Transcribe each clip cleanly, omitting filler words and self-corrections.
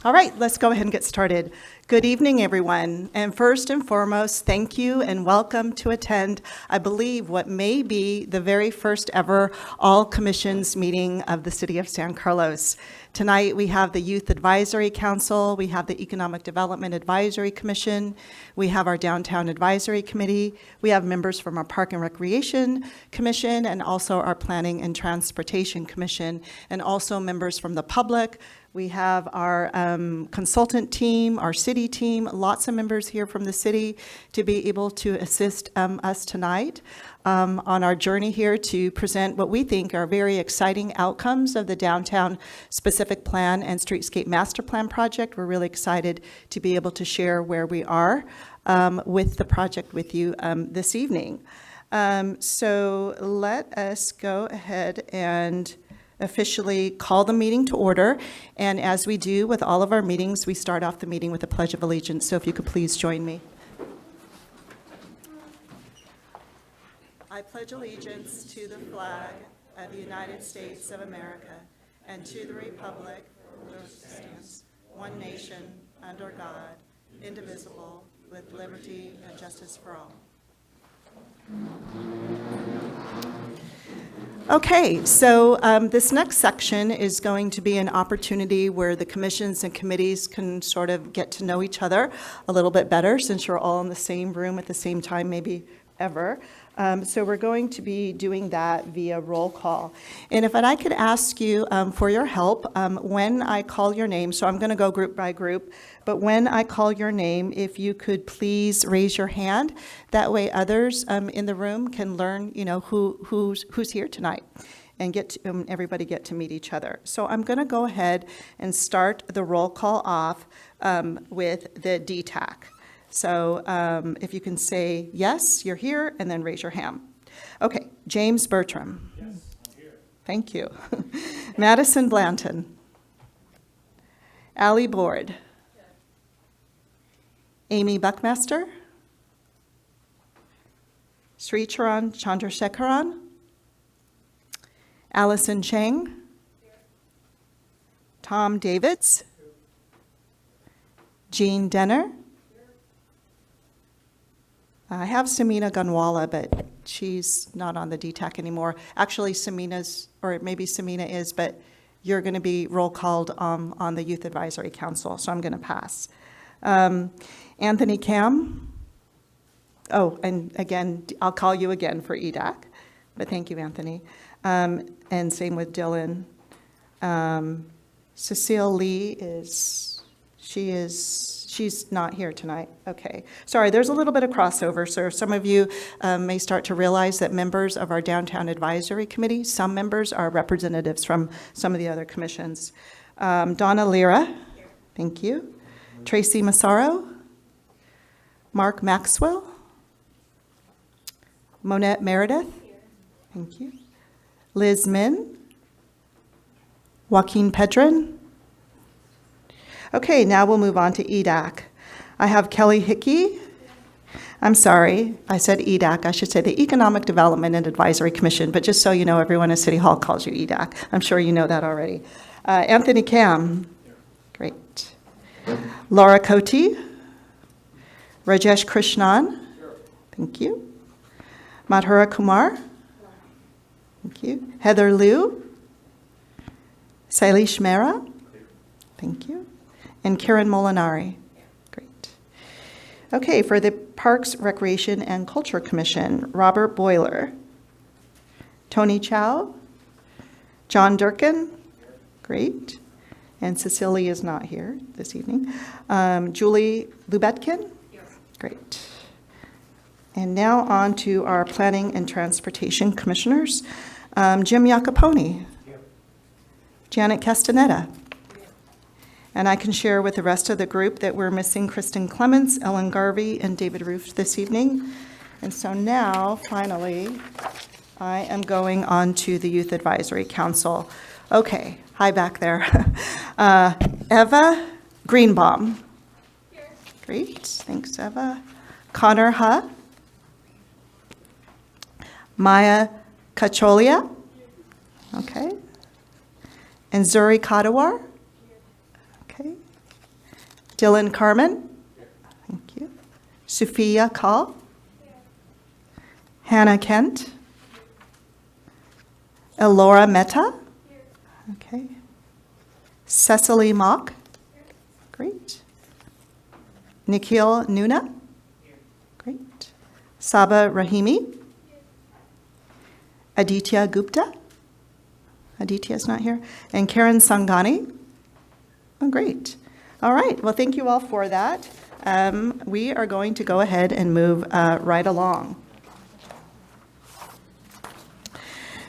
All right, let's go ahead and get started. Good evening, everyone. And first and foremost, thank you and welcome to attend, I believe, what may be the very first ever All Commissions meeting of the City of San Carlos. Tonight, we have the Youth Advisory Council, we have the Economic Development Advisory Commission, we have our Downtown Advisory Committee, we have members from our Park and Recreation Commission, and also our Planning and Transportation Commission, and also members from the public. We have our consultant team, our city team, lots of members here from the city to be able to assist us tonight on our journey here to present what we think are very exciting outcomes of the Downtown Specific Plan and Streetscape Master Plan project. We're really excited to be able to share where we are with the project with you this evening. So let us go ahead and officially call the meeting to order. And as we do with all of our meetings, we start off the meeting with a Pledge of Allegiance. So if you could please join me. I pledge allegiance to the flag of the United States of America and to the republic for which it stands, one nation, under God, indivisible, with liberty and justice for all. Okay, so this next section is going to be an opportunity where the commissions and committees can sort of get to know each other a little bit better, since you're all in the same room at the same time, maybe ever. So we're going to be doing that via roll call. And if I could ask you for your help, when I call your name, so I'm going to go group by group, but when I call your name, if you could please raise your hand. That way others in the room can learn, who's here tonight and everybody get to meet each other. So I'm going to go ahead and start the roll call off with the DTAC. So if you can say, yes, you're here, and then raise your hand. Okay, James Bertram. Yes, I'm here. Thank you. Madison Blanton. Allie Board. Yes. Amy Buckmaster. Sri Charan Chandrasekharan. Allison Cheng. Here. Tom Davids. Here. Jean Denner. I have Samina Gunwala, but she's not on the DTAC anymore. Actually, Samina's, or maybe Samina is, but you're going to be roll called on the Youth Advisory Council, so I'm going to pass. Anthony Cam. Oh, and again, I'll call you again for EDAC, but thank you, Anthony. And same with Dylan. Cecile Lee she's not here tonight. Okay. Sorry, there's a little bit of crossover. So some of you may start to realize that members of our Downtown Advisory Committee, some members are representatives from some of the other commissions. Donna Lira. Thank you. Tracy Massaro. Mark Maxwell. Monette Meredith. Thank you. Liz Min. Joaquin Pedron. Okay, now we'll move on to EDAC. I have Kelly Hickey. I'm sorry, I said EDAC. I should say the Economic Development and Advisory Commission, but just so you know, everyone at City Hall calls you EDAC. I'm sure you know that already. Anthony Cam. Great. Laura Cote. Rajesh Krishnan. Thank you. Madhura Kumar. Thank you. Heather Liu. Sailesh Mehra. Thank you. And Karen Molinari. Great. Okay, for the Parks, Recreation, and Culture Commission, Robert Boiler. Tony Chow. John Durkin. Great. And Cecilia is not here this evening. Julie Lubetkin. Great. And now on to our Planning and Transportation Commissioners. Jim Iacopone. Janet Castaneda. And I can share with the rest of the group that we're missing Kristen Clements, Ellen Garvey, and David Roof this evening. And so now, finally, I am going on to the Youth Advisory Council. Okay, hi back there. Eva Greenbaum. Here. Great, thanks, Eva. Connor Ha. Maya Kacholia. Okay. And Zuri Kadawar. Okay. Dylan Carmen? Thank you. Sophia Call? Hannah Kent? Elora Mehta? Okay. Cecily Mock? Great. Nikhil Nuna? Great. Saba Rahimi? Aditya Gupta? Aditya's not here. And Karen Sangani? Oh, great. All right. Well, thank you all for that. We are going to go ahead and move right along.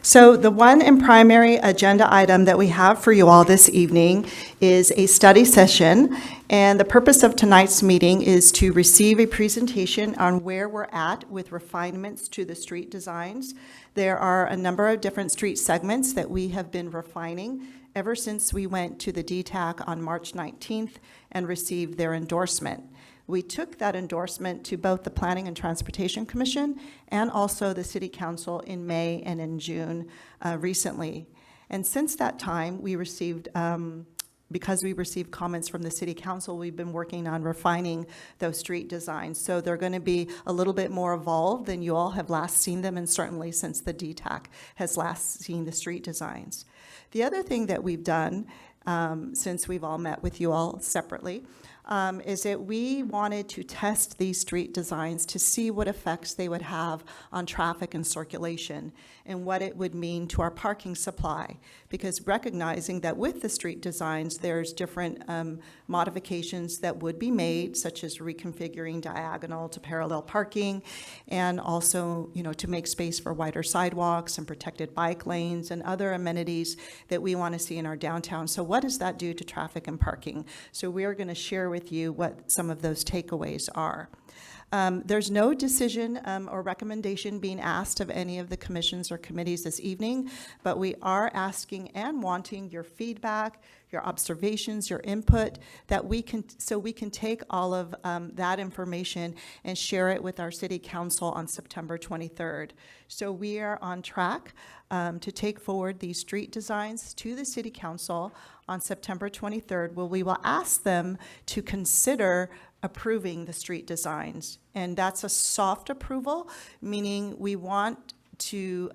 So the one and primary agenda item that we have for you all this evening is a study session. And the purpose of tonight's meeting is to receive a presentation on where we're at with refinements to the street designs. There are a number of different street segments that we have been refining ever since we went to the DTAC on March 19th and received their endorsement. We took that endorsement to both the Planning and Transportation Commission and also the City Council in May and in June recently. And since that time, we received, because we received comments from the City Council, we've been working on refining those street designs. So they're going to be a little bit more evolved than you all have last seen them, and certainly since the DTAC has last seen the street designs. The other thing that we've done, since we've all met with you all separately, is that we wanted to test these street designs to see what effects they would have on traffic and circulation and what it would mean to our parking supply. Because recognizing that with the street designs, there's different modifications that would be made, such as reconfiguring diagonal to parallel parking, and also, to make space for wider sidewalks and protected bike lanes and other amenities that we want to see in our downtown. So what does that do to traffic and parking? So we are going to share with you what some of those takeaways are. There's no decision or recommendation being asked of any of the commissions or committees this evening, but we are asking and wanting your feedback, your observations, your input, so we can take all of that information and share it with our City Council on September 23rd. So we are on track to take forward these street designs to the City Council on September 23rd, where we will ask them to consider approving the street designs. And that's a soft approval, meaning we want to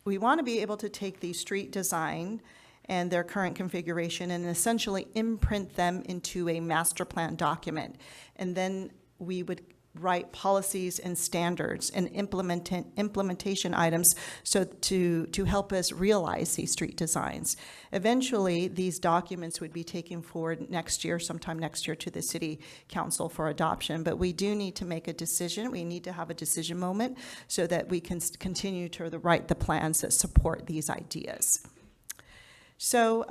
be able to take the street design and their current configuration and essentially imprint them into a master plan document. And then we would write policies and standards and implementation items so to help us realize these street designs. Eventually, these documents would be taken forward next year, sometime next year, to the City Council for adoption. But we do need to make a decision. We need to have a decision moment so that we can continue to write the plans that support these ideas. So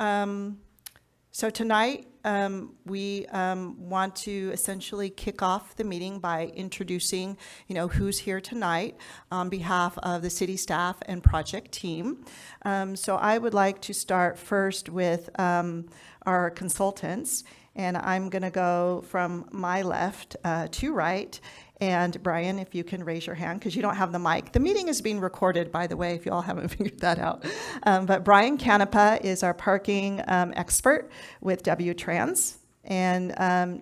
tonight, we want to essentially kick off the meeting by introducing, who's here tonight on behalf of the city staff and project team. So I would like to start first with our consultants, and I'm going to go from my left to right. And Brian, if you can raise your hand, because you don't have the mic. The meeting is being recorded, by the way, if you all haven't figured that out. But Brian Canepa is our parking expert with W-Trans. And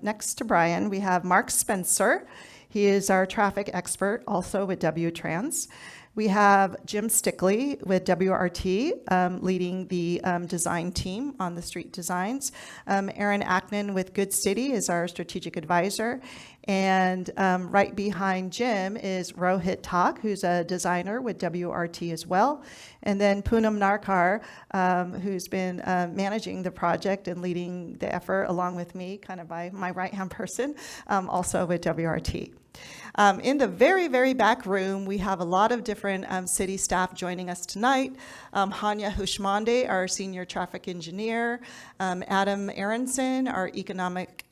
next to Brian, we have Mark Spencer. He is our traffic expert, also with W-Trans. We have Jim Stickley with WRT, leading the design team on the street designs. Aaron Ackman with Good City is our strategic advisor. And right behind Jim is Rohit Tak, who's a designer with WRT as well. And then Poonam Narkar, who's been managing the project and leading the effort along with me, kind of by my right-hand person, also with WRT. In the very, very back room, we have a lot of different city staff joining us tonight. Hanya Hushmande, our senior traffic engineer. Adam Aronson, our economic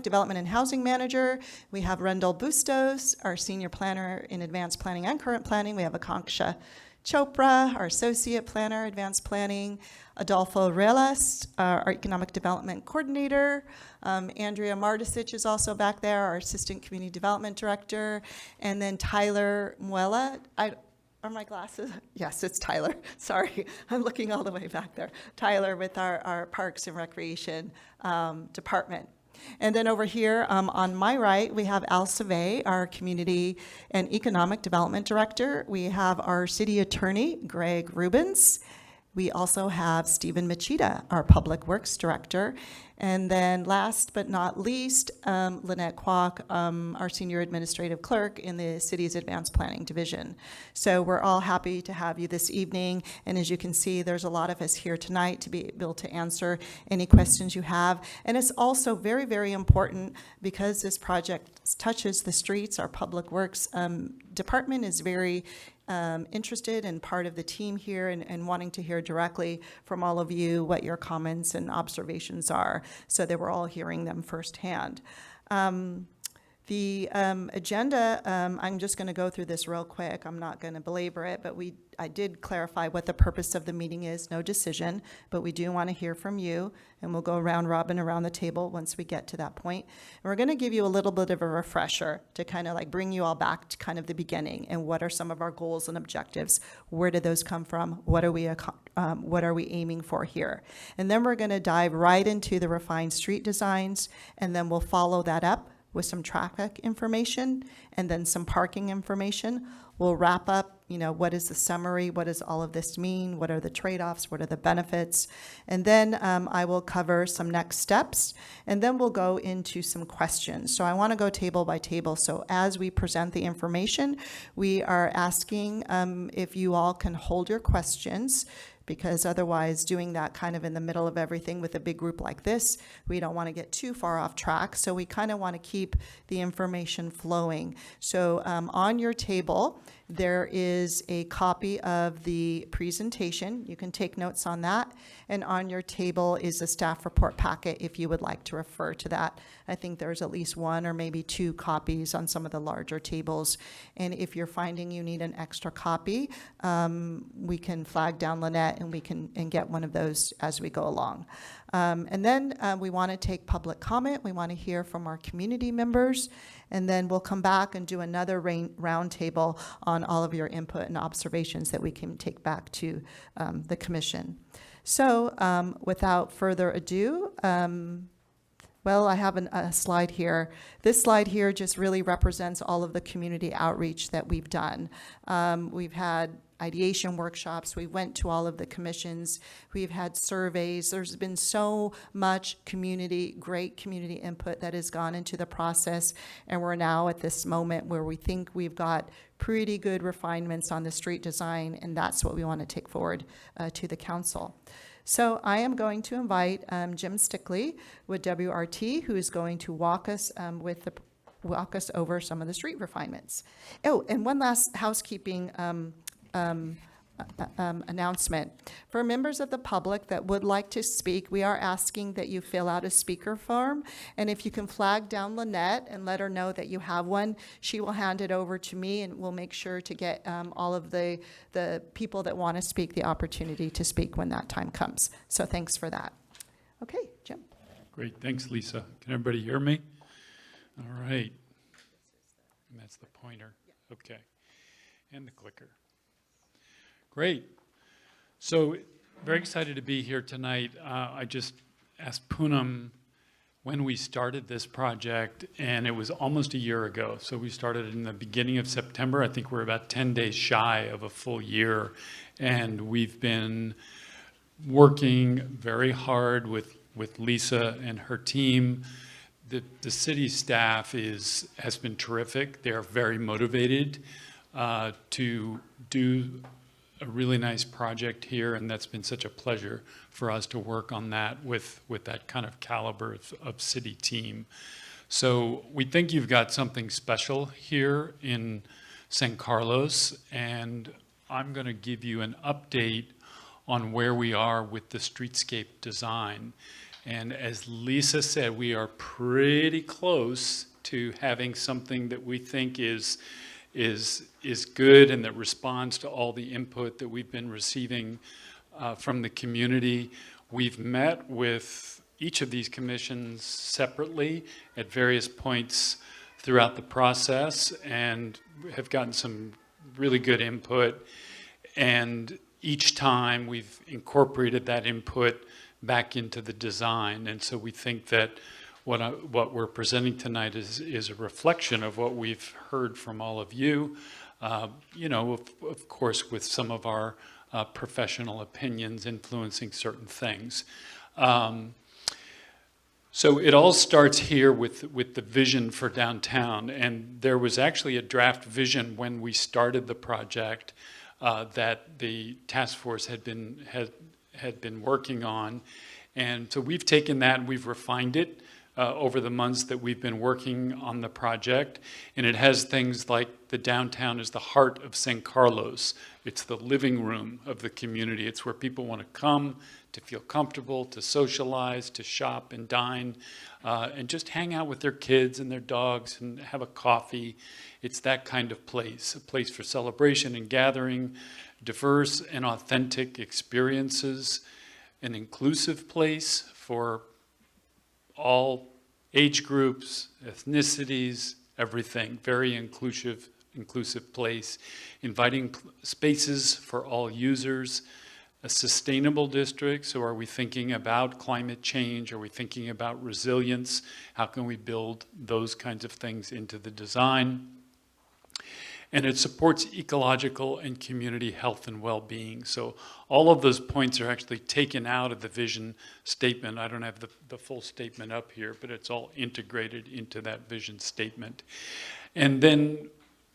development and housing manager. We have Rendell Bustos, our senior planner in advanced planning and current planning. We have Akanksha Chopra, our associate planner, advanced planning. Adolfo Relas, our economic development coordinator. Andrea Mardisic is also back there, our assistant community development director. And then Tyler Muella. are my glasses? Yes, it's Tyler. Sorry, I'm looking all the way back there. Tyler with our Parks and Recreation Department. And then over here on my right, we have Al Savay, our Community and Economic Development Director. We have our City Attorney, Greg Rubens. We also have Stephen Machida, our Public Works Director. And then last but not least, Lynette Kwok, our Senior Administrative Clerk in the city's Advanced Planning Division. So we're all happy to have you this evening. And as you can see, there's a lot of us here tonight to be able to answer any questions you have. And it's also very, very important because this project touches the streets. Our Public Works Department is very interested and part of the team here and wanting to hear directly from all of you what your comments and observations are so that we're all hearing them firsthand. The agenda, I'm just going to go through this real quick. I'm not going to belabor it, but I did clarify what the purpose of the meeting is, no decision, but we do want to hear from you, and we'll go round robin around the table once we get to that point. And we're going to give you a little bit of a refresher to kind of like bring you all back to kind of the beginning and what are some of our goals and objectives? Where did those come from? What are we aiming for here? And then we're going to dive right into the refined street designs, and then we'll follow that up with some traffic information and then some parking information. We'll wrap up, what is the summary? What does all of this mean? What are the trade-offs? What are the benefits? And then I will cover some next steps, and then we'll go into some questions. So I want to go table by table. So as we present the information, we are asking if you all can hold your questions, because otherwise doing that kind of in the middle of everything with a big group like this, we don't want to get too far off track. So we kind of want to keep the information flowing. So on your table, there is a copy of the presentation. You can take notes on that. And on your table is a staff report packet if you would like to refer to that. I think there's at least one or maybe two copies on some of the larger tables. And if you're finding you need an extra copy, we can flag down Lynette and we can get one of those as we go along. And then we want to take public comment. We want to hear from our community members. And then we'll come back and do another round table on all of your input and observations that we can take back to the commission. So without further ado, well, I have a slide here. This slide here just really represents all of the community outreach that we've done. We've had ideation workshops. We went to all of the commissions. We've had surveys. There's been so much great community input that has gone into the process. And we're now at this moment where we think we've got pretty good refinements on the street design, and that's what we want to take forward to the council. So I am going to invite Jim Stickley with WRT, who is going to walk us over some of the street refinements. Oh, and one last housekeeping announcement. For members of the public that would like to speak, we are asking that you fill out a speaker form, and if you can flag down Lynette and let her know that you have one, she will hand it over to me, and we'll make sure to get all of the people that want to speak the opportunity to speak when that time comes. So thanks for that. Okay, Jim. Great, thanks, Lisa. Can everybody hear me? All right. And that's the pointer. Okay. And the clicker. Great. So very excited to be here tonight. I just asked Poonam when we started this project, and it was almost a year ago. So we started in the beginning of September. I think we're about 10 days shy of a full year. And we've been working very hard with Lisa and her team. The city staff has been terrific. They're very motivated to do a really nice project here, and that's been such a pleasure for us to work on that with that kind of caliber of city team. So we think you've got something special here in San Carlos, and I'm going to give you an update on where we are with the streetscape design. And as Lisa said, we are pretty close to having something that we think is good and that responds to all the input that we've been receiving from the community. We've met with each of these commissions separately at various points throughout the process and have gotten some really good input. And each time we've incorporated that input back into the design. And so we think that what we're presenting tonight is a reflection of what we've heard from all of you. You know, of course, with some of our professional opinions influencing certain things. So it all starts here with the vision for downtown, and there was actually a draft vision when we started the project that the task force had been working on, and so we've taken that and we've refined it over the months that we've been working on the project, and it has things like the downtown is the heart of San Carlos. It's the living room of the community. It's where people want to come to feel comfortable, to socialize, to shop and dine, and just hang out with their kids and their dogs and have a coffee. It's that kind of place, a place for celebration and gathering, diverse and authentic experiences, an inclusive place for all age groups, ethnicities, everything. Very inclusive place, inviting spaces for all users, a sustainable district. So are we thinking about climate change? Are we thinking about resilience? How can we build those kinds of things into the design? And it supports ecological and community health and well-being. So all of those points are actually taken out of the vision statement. I don't have the full statement up here, but it's all integrated into that vision statement. And then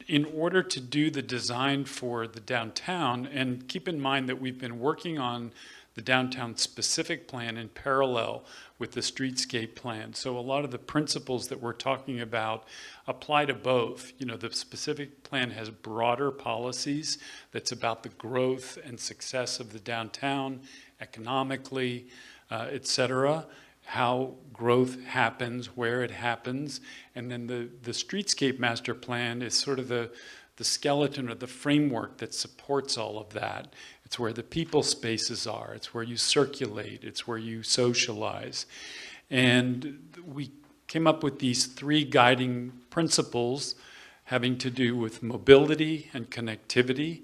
in order to do the design for the downtown, and keep in mind that we've been working on the downtown specific plan in parallel with the streetscape plan. So a lot of the principles that we're talking about apply to both. You know, the specific plan has broader policies that's about the growth and success of the downtown economically, et cetera, how growth happens, where it happens. And then the streetscape master plan is sort of the skeleton or the framework that supports all of that. It's where the people spaces are. It's where you circulate. It's where you socialize. And we came up with these 3 guiding principles having to do with mobility and connectivity,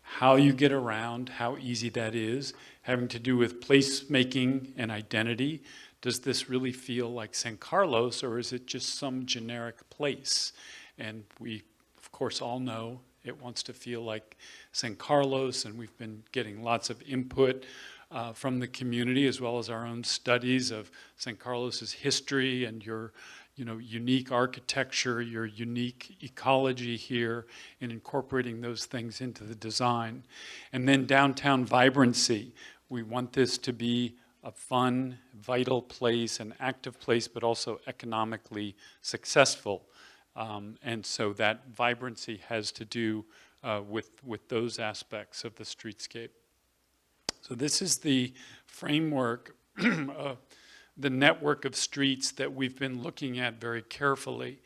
how you get around, how easy that is, having to do with placemaking and identity. Does this really feel like San Carlos, or is it just some generic place? And we, of course, all know it wants to feel like San Carlos, and we've been getting lots of input from the community, as well as our own studies of San Carlos's history and your unique architecture, your unique ecology here, and incorporating those things into the design. And then downtown vibrancy. We want this to be a fun, vital place, an active place, but also economically successful. And so that vibrancy has to do with those aspects of the streetscape. So this is the framework, the network of streets that we've been looking at very carefully.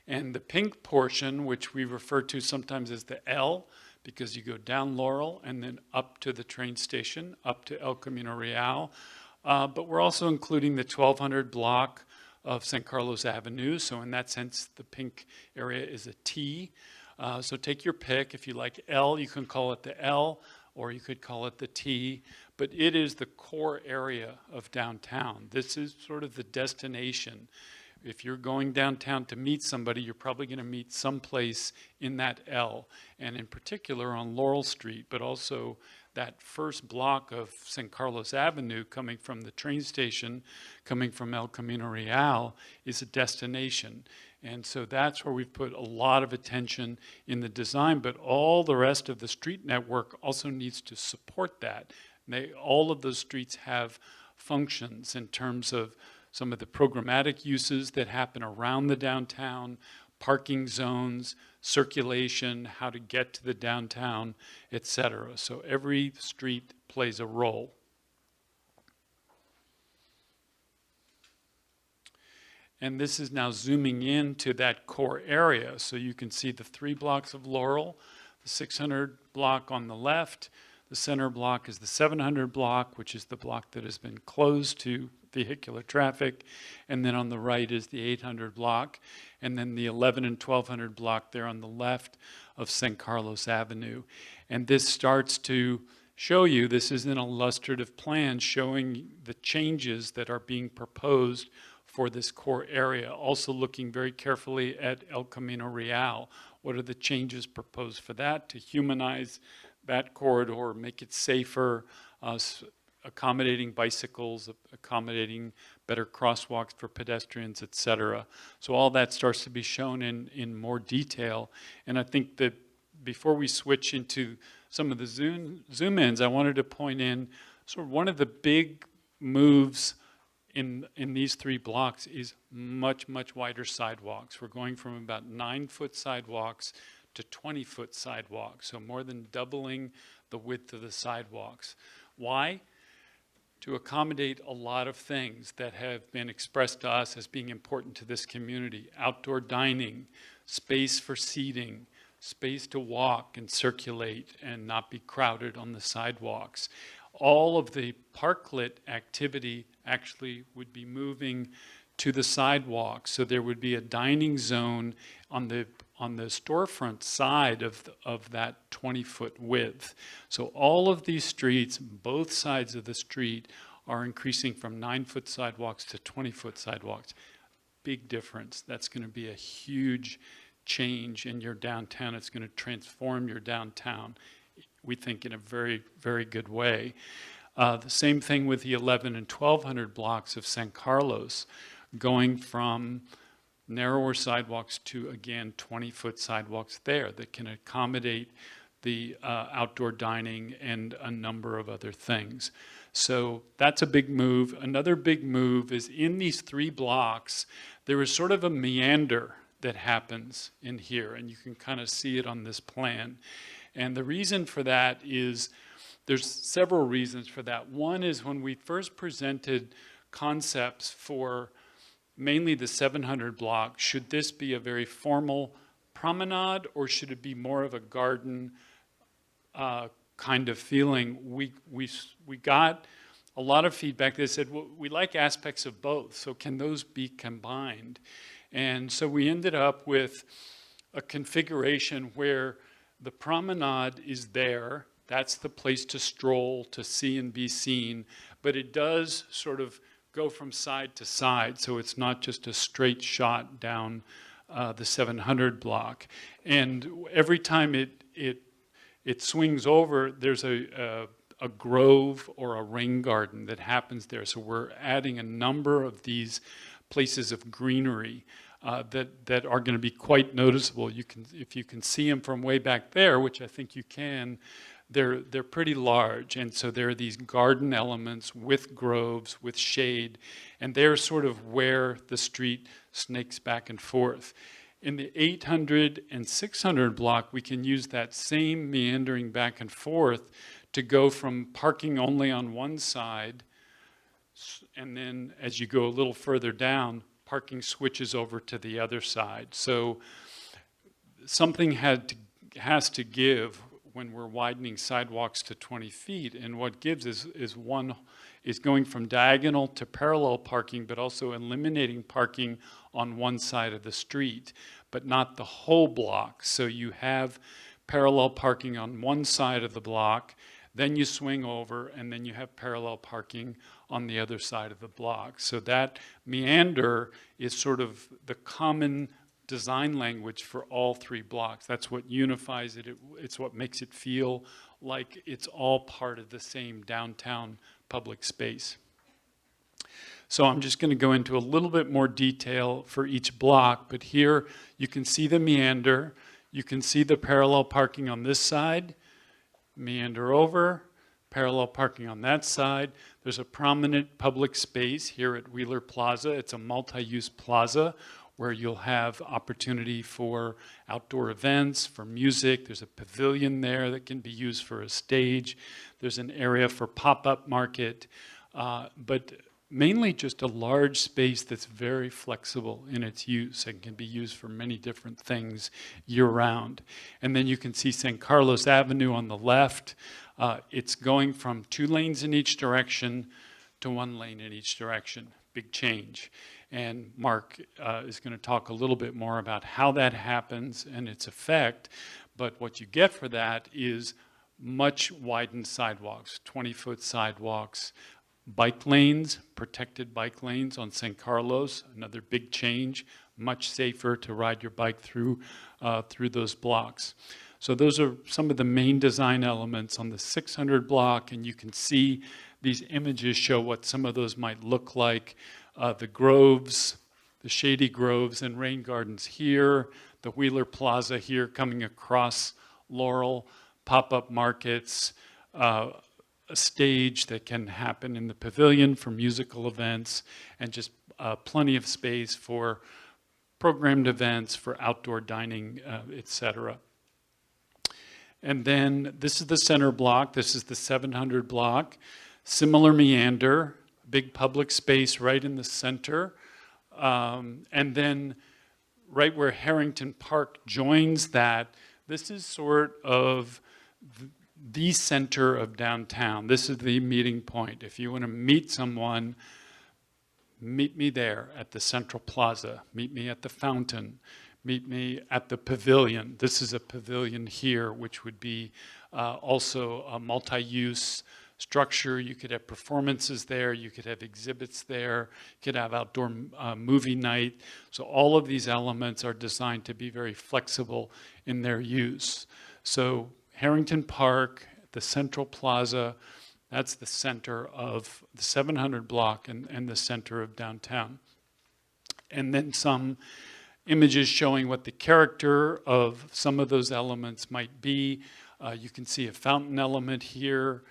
And the pink portion, which we refer to sometimes as the L, because you go down Laurel and then up to the train station, up to El Camino Real. But we're also including the 1200 block of San Carlos Avenue. So in that sense, the pink area is a T. So take your pick. If you like L, you can call it the L, or you could call it the T. But it is the core area of downtown. This is sort of the destination. If you're going downtown to meet somebody, you're probably going to meet someplace in that L, and in particular on Laurel Street, but also that first block of San Carlos Avenue coming from the train station, coming from El Camino Real, is a destination. And so that's where we've put a lot of attention in the design, but all the rest of the street network also needs to support that. All of those streets have functions in terms of some of the programmatic uses that happen around the downtown, parking zones, circulation, how to get to the downtown, etc. So every street plays a role. And this is now zooming into that core area. So you can see the 3 blocks of Laurel, the 600 block on the left. The center block is the 700 block, which is the block that has been closed to vehicular traffic. And then on the right is the 800 block. And then the 11 and 1200 block there on the left of San Carlos Avenue. And this starts to show you, this is an illustrative plan showing the changes that are being proposed for this core area. Also looking very carefully at El Camino Real. What are the changes proposed for that to humanize that corridor, make it safer, accommodating bicycles, accommodating better crosswalks for pedestrians, et cetera. So all that starts to be shown in more detail. And I think that before we switch into some of the zoom ins, I wanted to point in sort of one of the big moves in these 3 blocks is much, much wider sidewalks. We're going from about 9-foot sidewalks to 20-foot sidewalks, so more than doubling the width of the sidewalks. Why? To accommodate a lot of things that have been expressed to us as being important to this community. Outdoor dining, space for seating, space to walk and circulate and not be crowded on the sidewalks. All of the parklet activity actually would be moving to the sidewalk. So there would be a dining zone on the storefront side of that 20-foot width. So all of these streets, both sides of the street, are increasing from 9-foot sidewalks to 20-foot sidewalks. Big difference. That's going to be a huge change in your downtown. It's going to transform your downtown, we think, in a very, very good way. The same thing with the 11 and 1200 blocks of San Carlos, going from narrower sidewalks to, again, 20-foot sidewalks there that can accommodate the outdoor dining and a number of other things. So that's a big move. Another big move is in these 3 blocks, there is sort of a meander that happens in here, and you can kind of see it on this plan. And the reason for that is, there's several reasons for that. One is when we first presented concepts for mainly the 700 block, should this be a very formal promenade or should it be more of a garden kind of feeling? We got a lot of feedback that said, well, we like aspects of both, so can those be combined? And so we ended up with a configuration where the promenade is there. That's the place to stroll, to see and be seen, but it does sort of go from side to side, so it's not just a straight shot down the 700 block. And every time it swings over, there's a grove or a rain garden that happens there. So we're adding a number of these places of greenery that are going to be quite noticeable. If you can see them from way back there, which I think you can, they're pretty large. And so there are these garden elements with groves, with shade, and they're sort of where the street snakes back and forth. In the 800 and 600 block, we can use that same meandering back and forth to go from parking only on one side, and then as you go a little further down, parking switches over to the other side. So something has to give when we're widening sidewalks to 20 feet, and what gives is going from diagonal to parallel parking, but also eliminating parking on one side of the street, but not the whole block. So you have parallel parking on one side of the block, then you swing over, and then you have parallel parking on the other side of the block. So that meander is sort of the common design language for all 3 blocks. That's what unifies it. It's what makes it feel like it's all part of the same downtown public space. So I'm just going to go into a little bit more detail for each block, but here you can see the meander. You can see the parallel parking on this side, meander over, parallel parking on that side. There's a prominent public space here at Wheeler Plaza. It's a multi-use plaza where you'll have opportunity for outdoor events, for music. There's a pavilion there that can be used for a stage. There's an area for pop-up market, but mainly just a large space that's very flexible in its use and can be used for many different things year-round. And then you can see San Carlos Avenue on the left. It's going from 2 lanes in each direction to 1 lane in each direction. Big change. And Mark is going to talk a little bit more about how that happens and its effect. But what you get for that is much widened sidewalks, 20-foot sidewalks, bike lanes, protected bike lanes on San Carlos, another big change, much safer to ride your bike through those blocks. So those are some of the main design elements on the 600 block, and you can see these images show what some of those might look like. The groves, the shady groves and rain gardens here, the Wheeler Plaza here coming across Laurel, pop-up markets, a stage that can happen in the pavilion for musical events, and just plenty of space for programmed events, for outdoor dining, etc. And then this is the center block. This is the 700 block. Similar meander, big public space right in the center. And then right where Harrington Park joins that, this is sort of the center of downtown. This is the meeting point. If you want to meet someone, meet me there at the Central Plaza. Meet me at the fountain. Meet me at the pavilion. This is a pavilion here, which would be also a multi-use structure. You could have performances there. You could have exhibits there. You could have outdoor movie night. So all of these elements are designed to be very flexible in their use. So Harrington Park, the Central Plaza, that's the center of the 700 block and the center of downtown. And then some images showing what the character of some of those elements might be. You can see a fountain element here,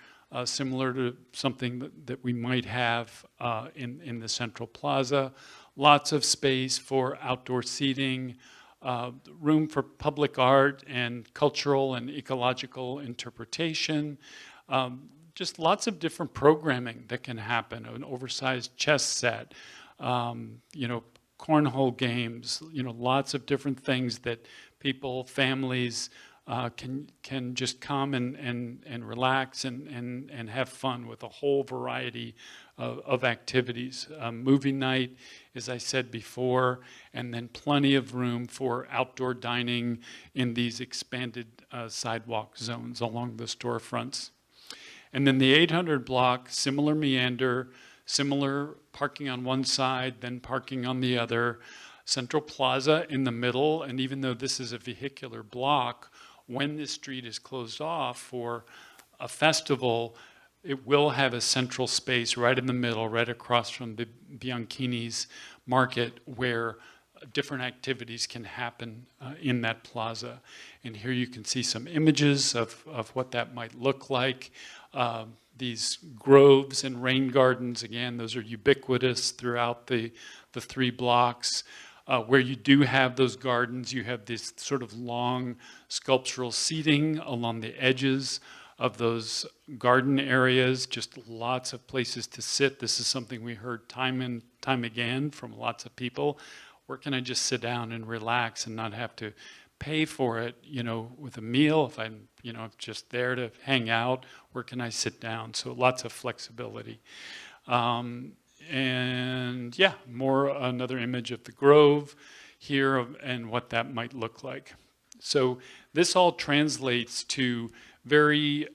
similar to something that we might have in the Central Plaza. Lots of space for outdoor seating, room for public art and cultural and ecological interpretation. Just lots of different programming that can happen. An oversized chess set, cornhole games, lots of different things that people, families can just come and relax and have fun with a whole variety of activities. Movie night, as I said before, and then plenty of room for outdoor dining in these expanded sidewalk zones along the storefronts. And then the 800 block, similar meander, similar parking on one side, then parking on the other. Central Plaza in the middle, and even though this is a vehicular block, when this street is closed off for a festival, it will have a central space right in the middle, right across from the Bianchini's market, where different activities can happen in that plaza. And here you can see some images of what that might look like. These groves and rain gardens, again, those are ubiquitous throughout the 3 blocks. Where you do have those gardens, you have this sort of long sculptural seating along the edges of those garden areas, just lots of places to sit. This is something we heard time and time again from lots of people. Where can I just sit down and relax and not have to pay for it, with a meal? If I'm, just there to hang out, where can I sit down? So lots of flexibility. And yeah, another image of the Grove here and what that might look like. So this all translates to very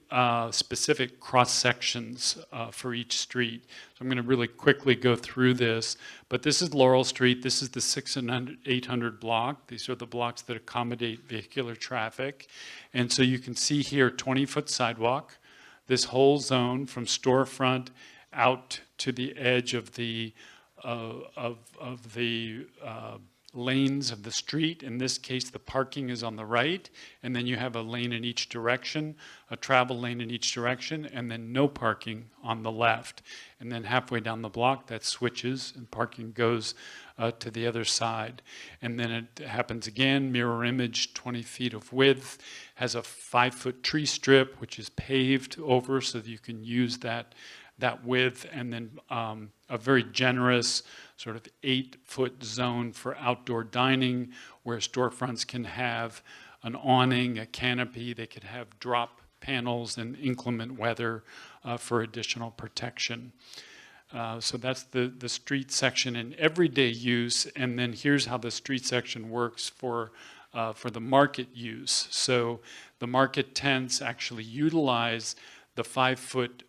specific cross sections for each street. So I'm going to really quickly go through this, but this is Laurel Street. This is the 600 and 800 block. These are the blocks that accommodate vehicular traffic. And so you can see here 20-foot sidewalk, this whole zone from storefront out to the edge of the lanes of the street. In this case, the parking is on the right, and then you have a lane in each direction, a travel lane in each direction, and then no parking on the left. And then halfway down the block, that switches, and parking goes to the other side. And then it happens again, mirror image, 20 feet of width, has a 5-foot tree strip, which is paved over so that you can use that width, and then a very generous sort of 8-foot zone for outdoor dining where storefronts can have an awning, a canopy. They could have drop panels in inclement weather for additional protection. So that's the street section in everyday use, and then here's how the street section works for for the market use. So the market tents actually utilize the 5-foot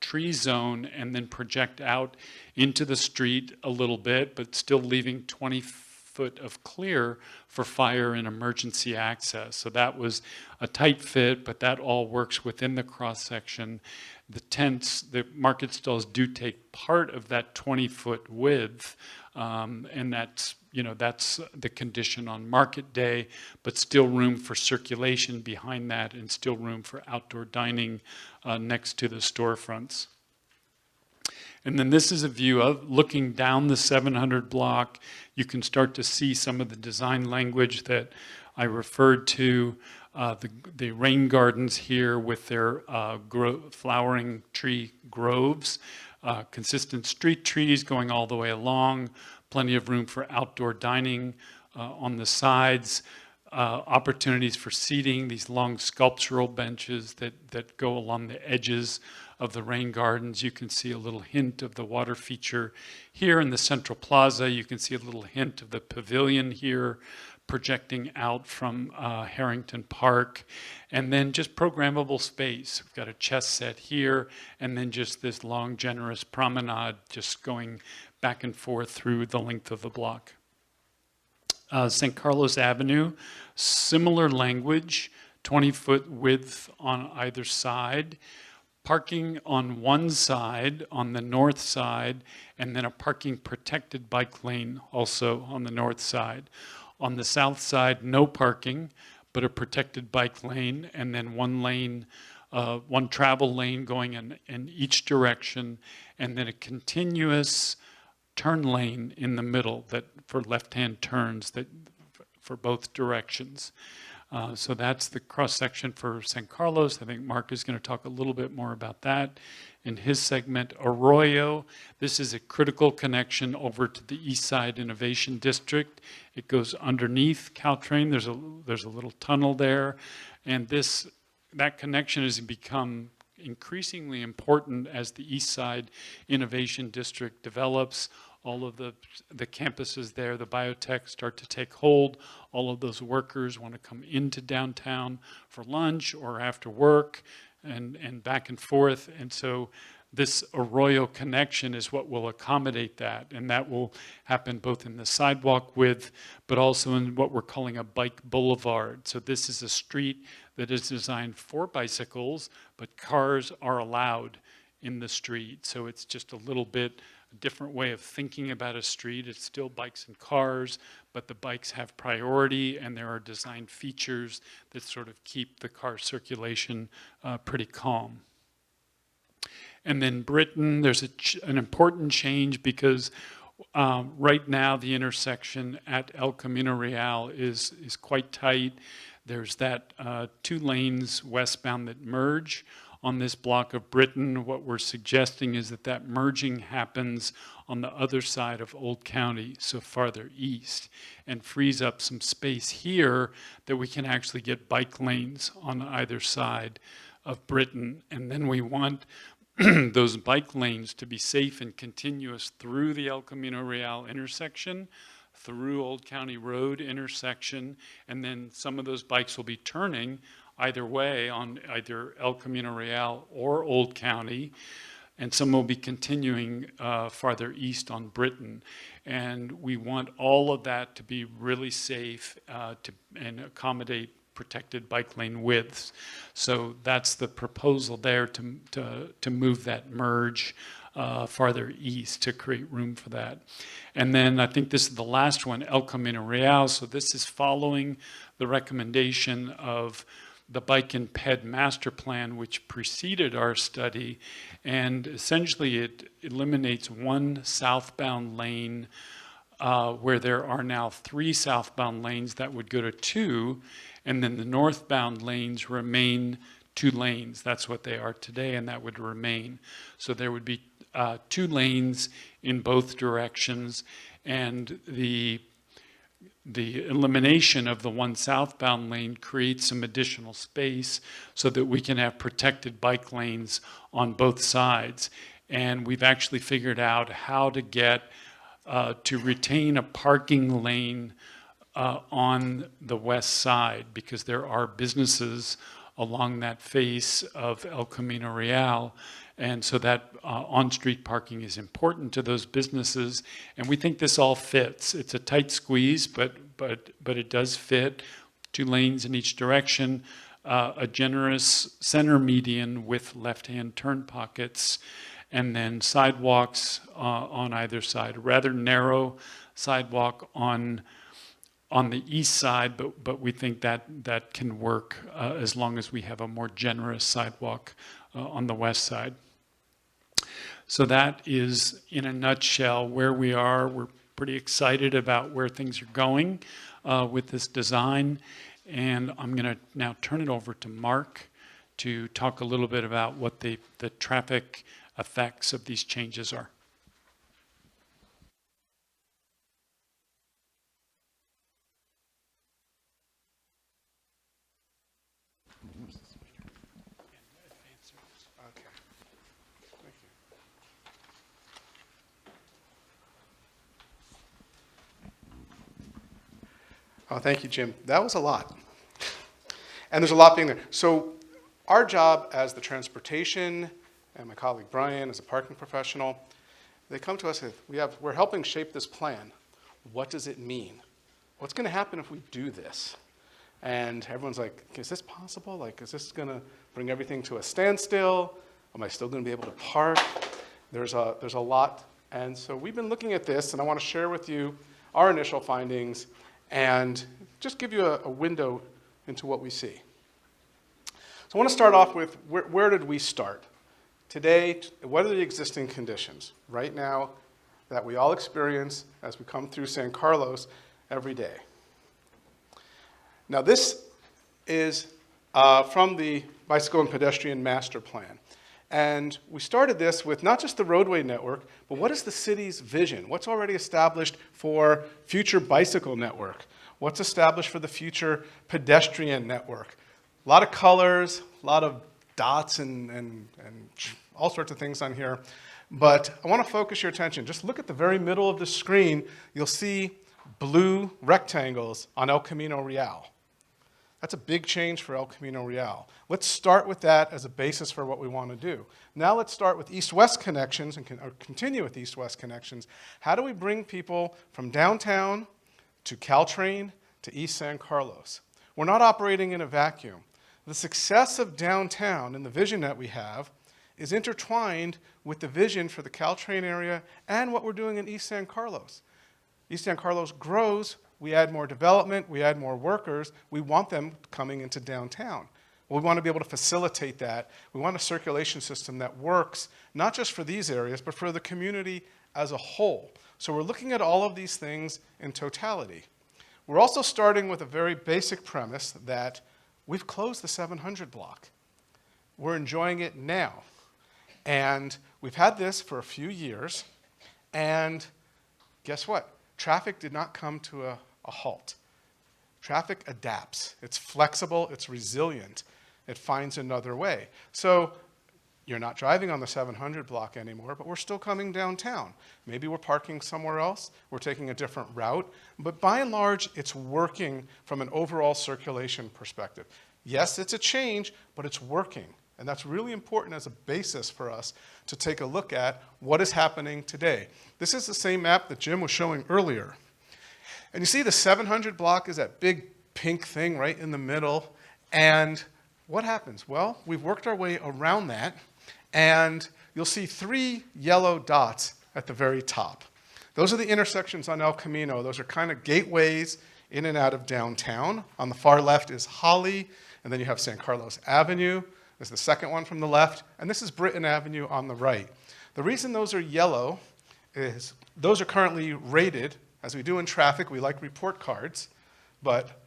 tree zone and then project out into the street a little bit, but still leaving 20 foot of clear for fire and emergency access. So that was a tight fit, but that all works within the cross section. The tents, the market stalls do take part of that 20-foot width, and that's, you know, that's the condition on market day, but still room for circulation behind that and still room for outdoor dining next to the storefronts. And then this is a view of looking down the 700 block. You can start to see some of the design language that I referred to. The rain gardens here with their flowering tree groves, consistent street trees going all the way along, plenty of room for outdoor dining on the sides, opportunities for seating, these long sculptural benches that go along the edges of the rain gardens. You can see a little hint of the water feature here in the central plaza. You can see a little hint of the pavilion here projecting out from Harrington Park. And then just programmable space. We've got a chess set here, and then just this long, generous promenade just going back and forth through the length of the block. St. Carlos Avenue, similar language, 20-foot width on either side. Parking on one side, on the north side, and then a parking protected bike lane also on the north side. On the south side, no parking, but a protected bike lane, and then one lane, one travel lane going in each direction, and then a continuous turn lane in the middle that for left-hand turns that for both directions. So that's the cross-section for San Carlos. I think Mark is going to talk a little bit more about that in his segment. Arroyo, this is a critical connection over to the East Side Innovation District. It goes underneath Caltrain. There's a little tunnel there. And that connection has become increasingly important as the East Side Innovation District develops. All of the campuses there, the biotech start to take hold. All of those workers want to come into downtown for lunch or after work and back and forth. And so this Arroyo connection is what will accommodate that. And that will happen both in the sidewalk width, but also in what we're calling a bike boulevard. So this is a street that is designed for bicycles, but cars are allowed in the street. So it's just a little bit a different way of thinking about a street. It's still bikes and cars, but the bikes have priority, and there are design features that sort of keep the car circulation pretty calm. And then Britain, there's an important change because right now the intersection at El Camino Real is quite tight. There's that 2 lanes westbound that merge on this block of Britain. What we're suggesting is that merging happens on the other side of Old County, so farther east, and frees up some space here that we can actually get bike lanes on either side of Britain. And then we want those bike lanes to be safe and continuous through the El Camino Real intersection, through Old County Road intersection, and then some of those bikes will be turning either way on either El Camino Real or Old County, and some will be continuing farther east on Britain. And we want all of that to be really safe and accommodate protected bike lane widths. So that's the proposal there to move that merge farther east to create room for that. And then I think this is the last one, El Camino Real. So this is following the recommendation of the Bike and Ped Master Plan, which preceded our study, and essentially it eliminates one southbound lane where there are now 3 southbound lanes that would go to 2, and then the northbound lanes remain 2 lanes. That's what they are today, and that would remain. So there would be 2 lanes in both directions, and the elimination of the one southbound lane creates some additional space so that we can have protected bike lanes on both sides. And we've actually figured out how to get to retain a parking lane on the west side, because there are businesses along that face of El Camino Real. And so that on-street parking is important to those businesses. And we think this all fits. It's a tight squeeze, but it does fit. 2 lanes in each direction, a generous center median with left-hand turn pockets, and then sidewalks on either side. A rather narrow sidewalk on the east side, but we think that can work as long as we have a more generous sidewalk on the west side. So that is, in a nutshell, where we are. We're pretty excited about where things are going with this design. And I'm going to now turn it over to Mark to talk a little bit about what the traffic effects of these changes are. Oh, thank you, Jim. That was a lot. And there's a lot being there. So our job as the transportation, and my colleague Brian as a parking professional, they come to us with, we're helping shape this plan. What does it mean? What's going to happen if we do this? And everyone's like, is this possible? Like, is this going to bring everything to a standstill? Am I still going to be able to park? There's a lot. And so we've been looking at this, and I want to share with you our initial findings and just give you a window into what we see. So I want to start off with where did we start? Today, what are the existing conditions right now that we all experience as we come through San Carlos every day? Now this is from the Bicycle and Pedestrian Master Plan. And we started this with not just the roadway network, but what is the city's vision? What's already established for future bicycle network? What's established for the future pedestrian network? A lot of colors, a lot of dots and all sorts of things on here. But I want to focus your attention. Just look at the very middle of the screen. You'll see blue rectangles on El Camino Real. That's a big change for El Camino Real. Let's start with that as a basis for what we want to do. Now let's start with east-west connections and continue with east-west connections. How do we bring people from downtown to Caltrain to East San Carlos? We're not operating in a vacuum. The success of downtown and the vision that we have is intertwined with the vision for the Caltrain area and what we're doing in East San Carlos. East San Carlos grows. We add more development, we add more workers, we want them coming into downtown. Well, we want to be able to facilitate that. We want a circulation system that works, not just for these areas, but for the community as a whole. So we're looking at all of these things in totality. We're also starting with a very basic premise that we've closed the 700 block. We're enjoying it now. And we've had this for a few years, and guess what? Traffic did not come to a halt. Traffic adapts. It's flexible, it's resilient. It finds another way. So you're not driving on the 700 block anymore, but we're still coming downtown. Maybe we're parking somewhere else, we're taking a different route, but by and large, it's working from an overall circulation perspective. Yes, it's a change, but it's working. And that's really important as a basis for us to take a look at what is happening today. This is the same map that Jim was showing earlier. And you see the 700 block is that big pink thing right in the middle. And what happens? Well, we've worked our way around that, and you'll see 3 yellow dots at the very top. Those are the intersections on El Camino. Those are kind of gateways in and out of downtown. On the far left is Holly, and then you have San Carlos Avenue. There's the second one from the left, and this is Britton Avenue on the right. The reason those are yellow is those are currently rated. As we do in traffic, we like report cards, but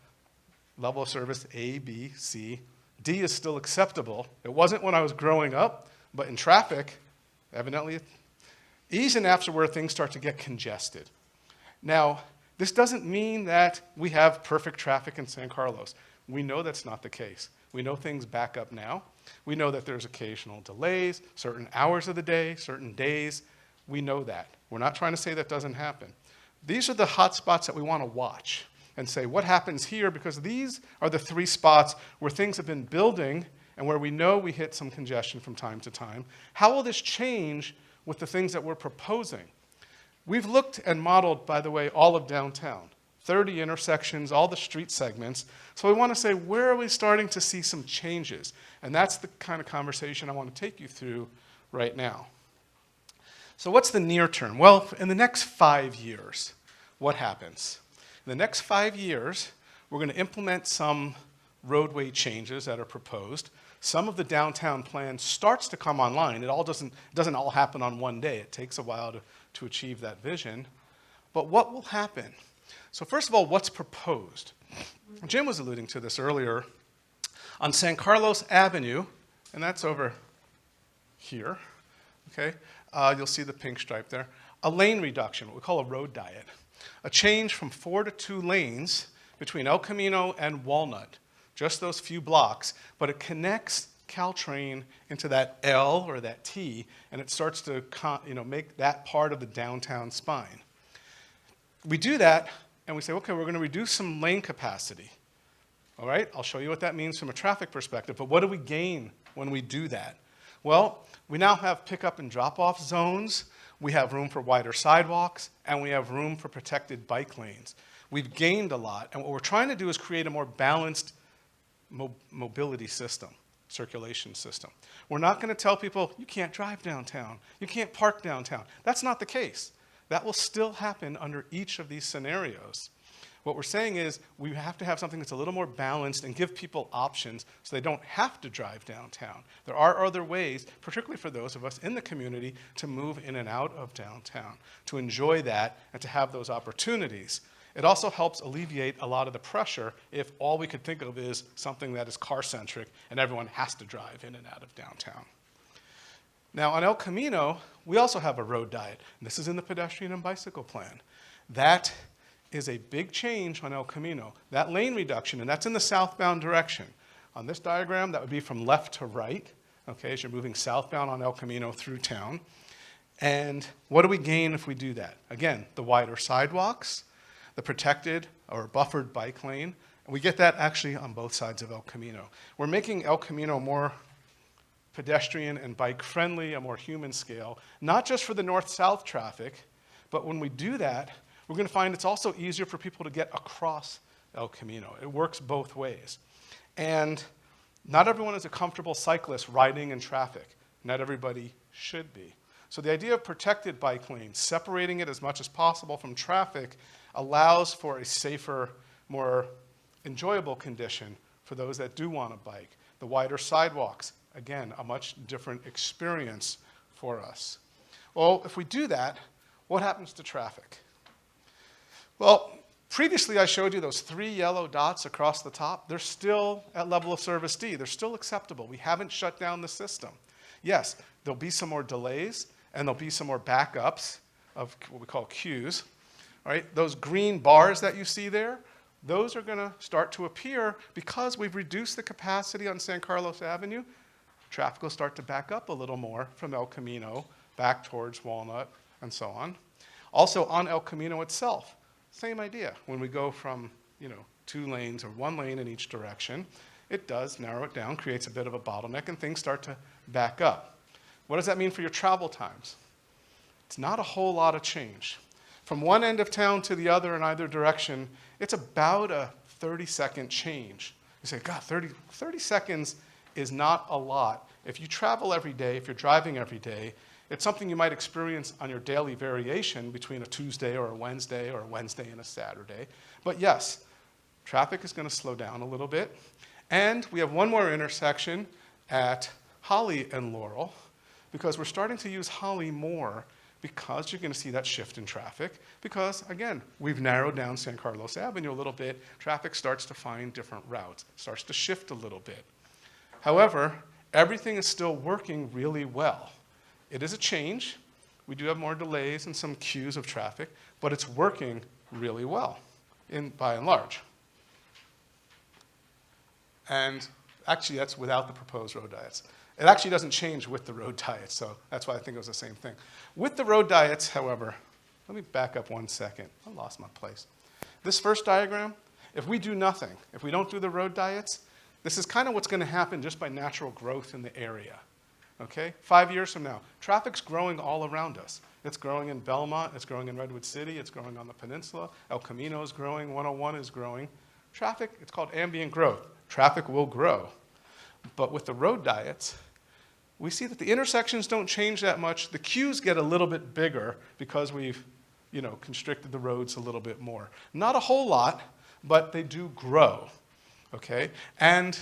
level of service A, B, C, D is still acceptable. It wasn't when I was growing up, but in traffic, evidently, E's and F's are where things start to get congested. Now, this doesn't mean that we have perfect traffic in San Carlos. We know that's not the case. We know things back up now. We know that there's occasional delays, certain hours of the day, certain days. We know that. We're not trying to say that doesn't happen. These are the hot spots that we want to watch. and say, what happens here? Because these are the 3 spots where things have been building and where we know we hit some congestion from time to time. How will this change with the things that we're proposing? We've looked and modeled, by the way, all of downtown, 30 intersections, all the street segments. So we want to say, where are we starting to see some changes? And that's the kind of conversation I want to take you through right now. So what's the near term? Well, in the next 5 years, what happens? In the next 5 years, we're going to implement some roadway changes that are proposed. Some of the downtown plan starts to come online. It doesn't all happen on one day. It takes a while to achieve that vision. But what will happen? So first of all, what's proposed? Jim was alluding to this earlier. On San Carlos Avenue, and that's over here, okay? You'll see the pink stripe there. A lane reduction, what we call a road diet. A change from 4 to 2 lanes between El Camino and Walnut. Just those few blocks, but it connects Caltrain into that L or that T, and it starts to make that part of the downtown spine. We do that, and we say, okay, we're going to reduce some lane capacity. All right, I'll show you what that means from a traffic perspective, but what do we gain when we do that? Well, we now have pickup and drop-off zones, we have room for wider sidewalks, and we have room for protected bike lanes. We've gained a lot, and what we're trying to do is create a more balanced mobility system, circulation system. We're not going to tell people, you can't drive downtown, you can't park downtown. That's not the case. That will still happen under each of these scenarios. What we're saying is we have to have something that's a little more balanced and give people options so they don't have to drive downtown. There are other ways, particularly for those of us in the community, to move in and out of downtown, to enjoy that and to have those opportunities. It also helps alleviate a lot of the pressure if all we could think of is something that is car-centric and everyone has to drive in and out of downtown. Now, on El Camino, we also have a road diet. And this is in the pedestrian and bicycle plan. That is a big change on El Camino. That lane reduction, and that's in the southbound direction. On this diagram, that would be from left to right, okay, as you're moving southbound on El Camino through town. And what do we gain if we do that? Again, the wider sidewalks, the protected or buffered bike lane, and we get that actually on both sides of El Camino. We're making El Camino more pedestrian and bike friendly, a more human scale, not just for the north-south traffic, but when we do that, we're going to find it's also easier for people to get across El Camino. It works both ways. And not everyone is a comfortable cyclist riding in traffic. Not everybody should be. So the idea of protected bike lanes, separating it as much as possible from traffic, allows for a safer, more enjoyable condition for those that do want to bike. The wider sidewalks, again, a much different experience for us. Well, if we do that, what happens to traffic? Well, previously I showed you those 3 yellow dots across the top. They're still at level of service D. They're still acceptable. We haven't shut down the system. Yes, there'll be some more delays, and there'll be some more backups of what we call queues. All right, those green bars that you see there, those are going to start to appear because we've reduced the capacity on San Carlos Avenue. Traffic will start to back up a little more from El Camino back towards Walnut and so on. Also on El Camino itself, same idea. When we go from 2 lanes or 1 lane in each direction, it does narrow it down, creates a bit of a bottleneck, and things start to back up. What does that mean for your travel times? It's not a whole lot of change. From one end of town to the other in either direction, it's about a 30-second change. You say, God, 30 seconds is not a lot. If you travel every day, if you're driving every day, it's something you might experience on your daily variation between a Tuesday or a Wednesday and a Saturday. But yes, traffic is going to slow down a little bit. And we have one more intersection at Holly and Laurel, because we're starting to use Holly more because you're going to see that shift in traffic. Because, again, we've narrowed down San Carlos Avenue a little bit. Traffic starts to find different routes, starts to shift a little bit. However, everything is still working really well. It is a change. We do have more delays and some queues of traffic, but it's working really well, by and large. And actually, that's without the proposed road diets. It actually doesn't change with the road diets, so that's why I think it was the same thing. With the road diets, however, let me back up 1 second. I lost my place. This first diagram, if we do nothing, if we don't do the road diets, this is kind of what's going to happen just by natural growth in the area. Okay? 5 years from now, traffic's growing all around us. It's growing in Belmont, it's growing in Redwood City, it's growing on the peninsula, El Camino is growing, 101 is growing. Traffic, it's called ambient growth. Traffic will grow. But with the road diets, we see that the intersections don't change that much. The queues get a little bit bigger because we've, constricted the roads a little bit more. Not a whole lot, but they do grow, okay? And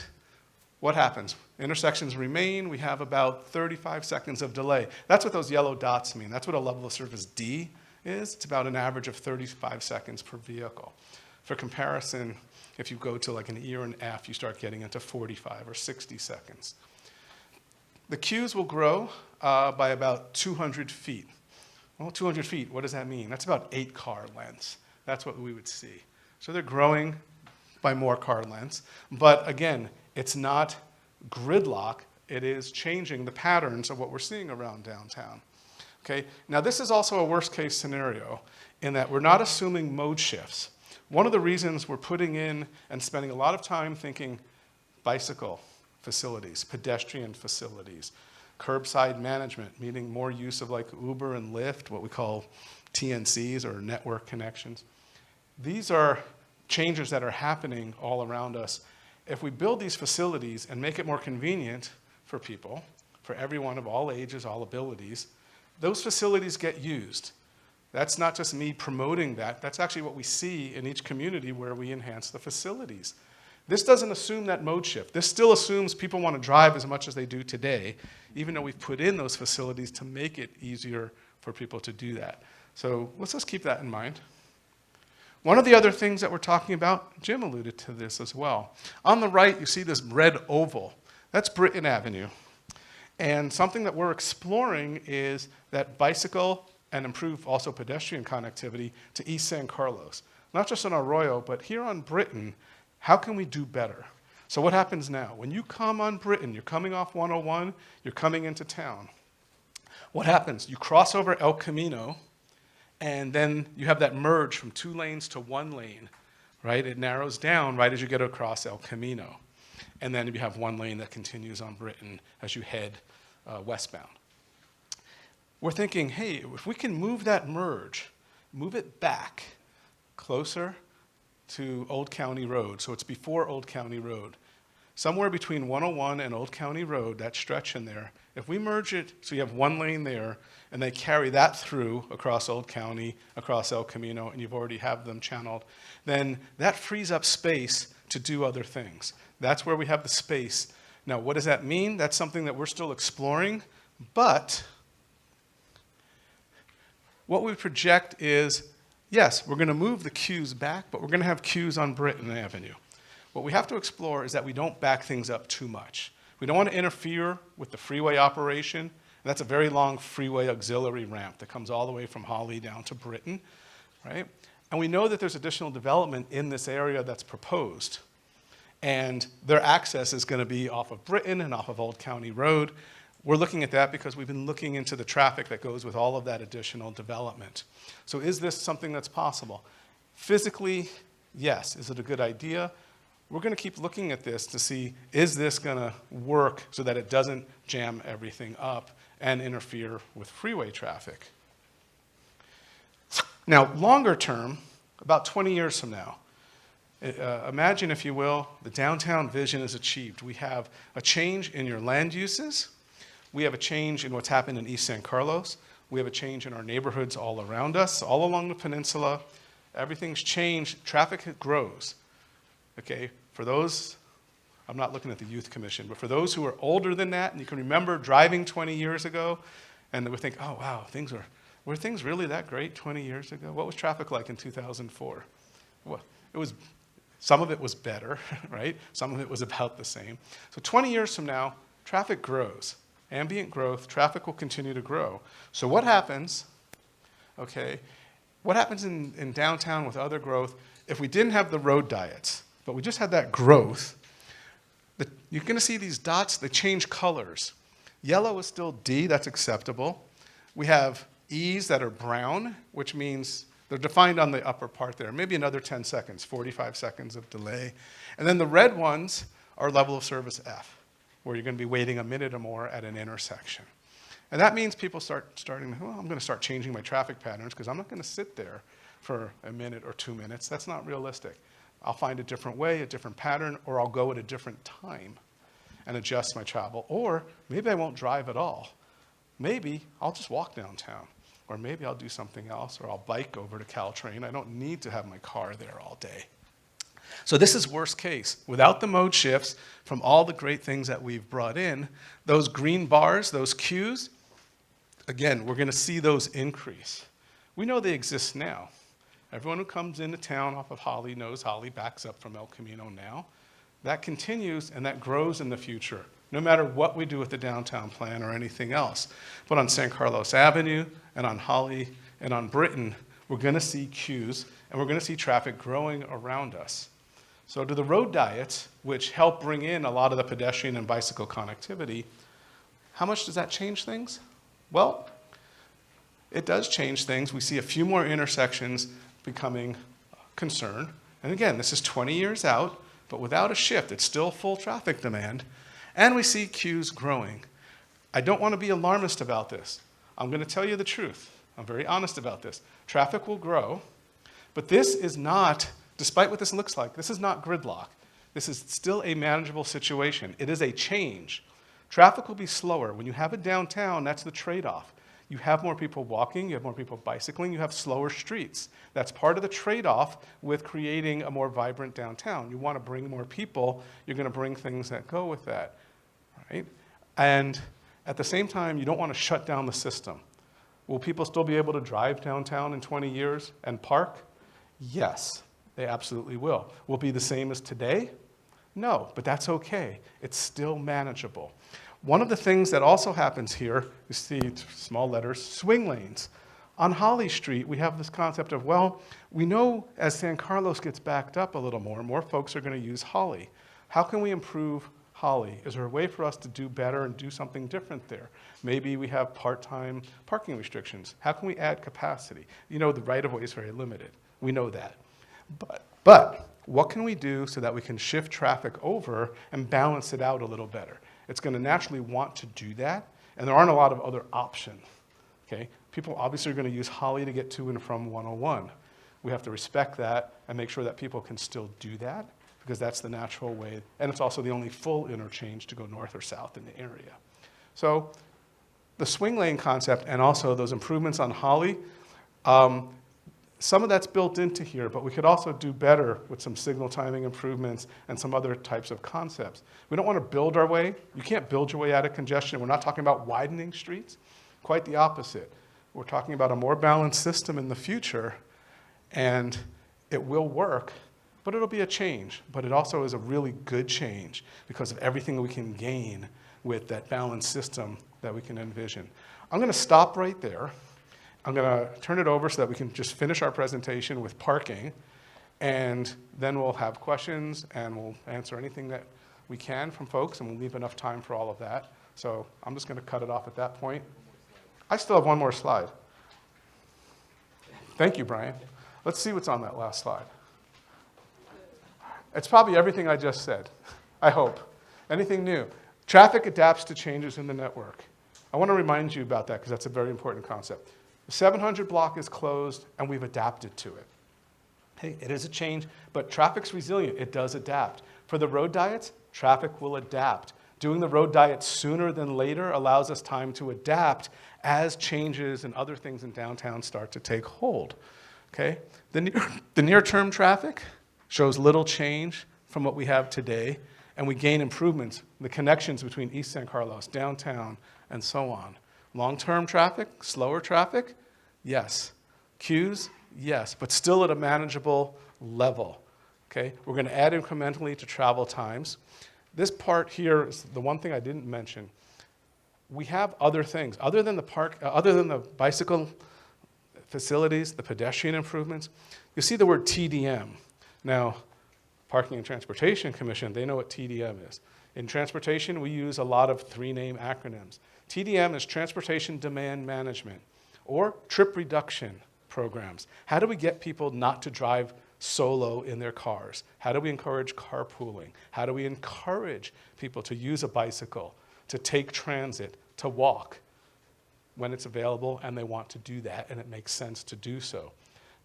what happens? Intersections remain. We have about 35 seconds of delay. That's what those yellow dots mean. That's what a level of service D is. It's about an average of 35 seconds per vehicle. For comparison, if you go to like an E or an F, you start getting into 45 or 60 seconds. The queues will grow by about 200 feet. Well, 200 feet, what does that mean? That's about 8 car lengths. That's what we would see. So they're growing by more car lengths. But again, it's not gridlock. It is changing the patterns of what we're seeing around downtown. Okay? Now, this is also a worst-case scenario in that we're not assuming mode shifts. One of the reasons we're putting in and spending a lot of time thinking bicycle facilities, pedestrian facilities, curbside management, meaning more use of like Uber and Lyft, what we call TNCs or network connections. These are changes that are happening all around us. If we build these facilities and make it more convenient for people, for everyone of all ages, all abilities, those facilities get used. That's not just me promoting that. That's actually what we see in each community where we enhance the facilities. This doesn't assume that mode shift. This still assumes people want to drive as much as they do today, even though we've put in those facilities to make it easier for people to do that. So let's just keep that in mind. One of the other things that we're talking about, Jim alluded to this as well. On the right, you see this red oval. That's Britton Avenue. And something that we're exploring is that bicycle and improve also pedestrian connectivity to East San Carlos. Not just on Arroyo, but here on Britton, how can we do better? So what happens now? When you come on Britton, you're coming off 101, you're coming into town. What happens? You cross over El Camino, and then you have that merge from 2 lanes to 1 lane, right? It narrows down right as you get across El Camino. And then you have 1 lane that continues on Britton as you head westbound. We're thinking, hey, if we can move that merge, move it back closer to Old County Road, so it's before Old County Road. Somewhere between 101 and Old County Road, that stretch in there, if we merge it so you have 1 lane there, and they carry that through across Old County, across El Camino, and you've already have them channeled, then that frees up space to do other things. That's where we have the space. Now, what does that mean? That's something that we're still exploring, but what we project is, yes, we're going to move the queues back, but we're going to have queues on Britton Avenue. What we have to explore is that we don't back things up too much. We don't want to interfere with the freeway operation. And that's a very long freeway auxiliary ramp that comes all the way from Holly down to Britton, right? And we know that there's additional development in this area that's proposed. And their access is going to be off of Britton and off of Old County Road. We're looking at that because we've been looking into the traffic that goes with all of that additional development. So is this something that's possible? Physically, yes. Is it a good idea? We're going to keep looking at this to see, is this going to work so that it doesn't jam everything up and interfere with freeway traffic? Now, longer term, about 20 years from now, imagine, if you will, the downtown vision is achieved. We have a change in your land uses. We have a change in what's happened in East San Carlos. We have a change in our neighborhoods all around us, all along the peninsula. Everything's changed. Traffic grows. Okay, for those, I'm not looking at the Youth Commission, but for those who are older than that, and you can remember driving 20 years ago, and they would think, oh, wow, were things really that great 20 years ago? What was traffic like in 2004? Well, some of it was better, right? Some of it was about the same. So 20 years from now, traffic grows. Ambient growth, traffic will continue to grow. So what happens, okay, what happens in downtown with other growth if we didn't have the road diets, but we just had that growth? You're going to see these dots, they change colors. Yellow is still D, that's acceptable. We have E's that are brown, which means They're defined on the upper part there. Maybe another 10 seconds, 45 seconds of delay. And then the red ones are level of service F, where you're going to be waiting a minute or more at an intersection. And that means people starting, well, I'm going to start changing my traffic patterns because I'm not going to sit there for a minute or 2 minutes. That's not realistic. I'll find a different way, a different pattern, or I'll go at a different time and adjust my travel. Or maybe I won't drive at all. Maybe I'll just walk downtown. Or maybe I'll do something else, or I'll bike over to Caltrain. I don't need to have my car there all day. So this is worst case. Without the mode shifts from all the great things that we've brought in, those green bars, those queues, again, we're going to see those increase. We know they exist now. Everyone who comes into town off of Holly knows Holly backs up from El Camino now. That continues and that grows in the future, no matter what we do with the downtown plan or anything else. But on San Carlos Avenue and on Holly and on Britton, we're going to see queues and we're going to see traffic growing around us. So do the road diets, which help bring in a lot of the pedestrian and bicycle connectivity, how much does that change things? Well, it does change things. We see a few more intersections becoming a concern. And again, this is 20 years out, but without a shift, it's still full traffic demand. And we see queues growing. I don't want to be alarmist about this. I'm going to tell you the truth. I'm very honest about this. Traffic will grow, but this is not, despite what this looks like, this is not gridlock. This is still a manageable situation. It is a change. Traffic will be slower. When you have a downtown, that's the trade-off. You have more people walking, you have more people bicycling, you have slower streets. That's part of the trade-off with creating a more vibrant downtown. You want to bring more people, you're going to bring things that go with that, right? And at the same time, you don't want to shut down the system. Will people still be able to drive downtown in 20 years and park? Yes, they absolutely will. Will it be the same as today? No, but that's okay. It's still manageable. One of the things that also happens here, you see small letters, swing lanes. On Holly Street, we have this concept of, well, we know as San Carlos gets backed up a little more folks are going to use Holly. How can we improve Holly? Is there a way for us to do better and do something different there? Maybe we have part-time parking restrictions. How can we add capacity? You know, the right-of-way is very limited. We know that. But what can we do so that we can shift traffic over and balance it out a little better? It's going to naturally want to do that, and there aren't a lot of other options. Okay? People obviously are going to use Holly to get to and from 101. We have to respect that and make sure that people can still do that, because that's the natural way, and it's also the only full interchange to go north or south in the area. So the swing lane concept and also those improvements on Holly, some of that's built into here, but we could also do better with some signal timing improvements and some other types of concepts. We don't want to build our way. You can't build your way out of congestion. We're not talking about widening streets. Quite the opposite. We're talking about a more balanced system in the future, and it will work, but it'll be a change. But it also is a really good change because of everything we can gain with that balanced system that we can envision. I'm going to stop right there. I'm going to turn it over so that we can just finish our presentation with parking, and then we'll have questions and we'll answer anything that we can from folks, and we'll leave enough time for all of that. So I'm just going to cut it off at that point. I still have one more slide. Thank you, Brian. Let's see what's on that last slide. It's probably everything I just said, I hope. Anything new? Traffic adapts to changes in the network. I want to remind you about that because that's a very important concept. The 700 block is closed, and we've adapted to it. Hey, it is a change, but traffic's resilient. It does adapt. For the road diets, traffic will adapt. Doing the road diet sooner than later allows us time to adapt as changes and other things in downtown start to take hold. Okay? The near-term traffic shows little change from what we have today, and we gain improvements, the connections between East San Carlos, downtown, and so on. Long-term traffic, slower traffic, yes. Queues, yes, but still at a manageable level. Okay? We're going to add incrementally to travel times. This part here is the one thing I didn't mention. We have other things. Other than the bicycle facilities, the pedestrian improvements, you see the word TDM. Now, Parking and Transportation Commission, they know what TDM is. In transportation, we use a lot of three-name acronyms. TDM is Transportation Demand Management, or trip reduction. programs? How do we get people not to drive solo in their cars? How do we encourage carpooling? How do we encourage people to use a bicycle, to take transit, to walk when it's available and they want to do that and it makes sense to do so?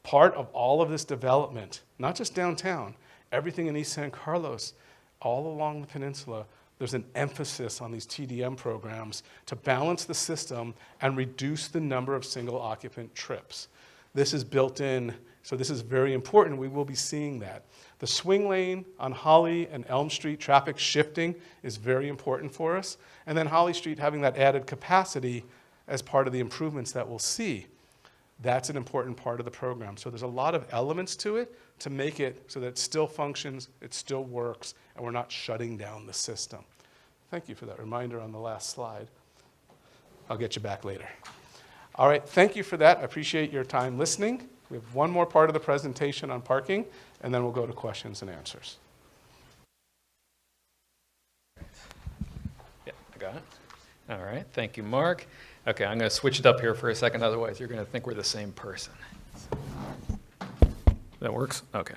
Part of all of this development, not just downtown, everything in East San Carlos, all along the peninsula, there's an emphasis on these TDM programs to balance the system and reduce the number of single occupant trips. This is built in, so this is very important. We will be seeing that. The swing lane on Holly and Elm Street traffic shifting is very important for us. And then Holly Street having that added capacity as part of the improvements that we'll see. That's an important part of the program. So there's a lot of elements to it to make it so that it still functions, it still works, and we're not shutting down the system. Thank you for that reminder on the last slide. I'll get you back later. All right, thank you for that. I appreciate your time listening. We have one more part of the presentation on parking, and then we'll go to questions and answers. Yeah, I got it. All right, thank you, Mark. Okay, I'm going to switch it up here for a second, otherwise you're going to think we're the same person. That works? Okay.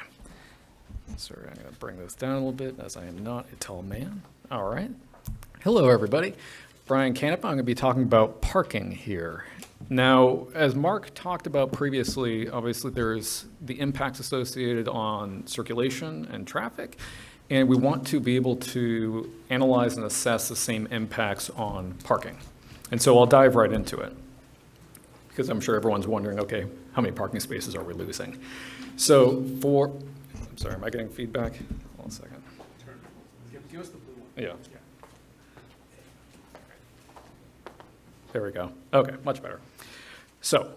Sorry, I'm going to bring this down a little bit, as I am not a tall man. All right. Hello, everybody. Brian Canepa. I'm going to be talking about parking here. Now, as Mark talked about previously, obviously there's the impacts associated on circulation and traffic, and we want to be able to analyze and assess the same impacts on parking. And so I'll dive right into it, because I'm sure everyone's wondering, okay, how many parking spaces are we losing? So I'm sorry, am I getting feedback? Hold on a second. Give us the blue one. Yeah. There we go. Okay, much better. So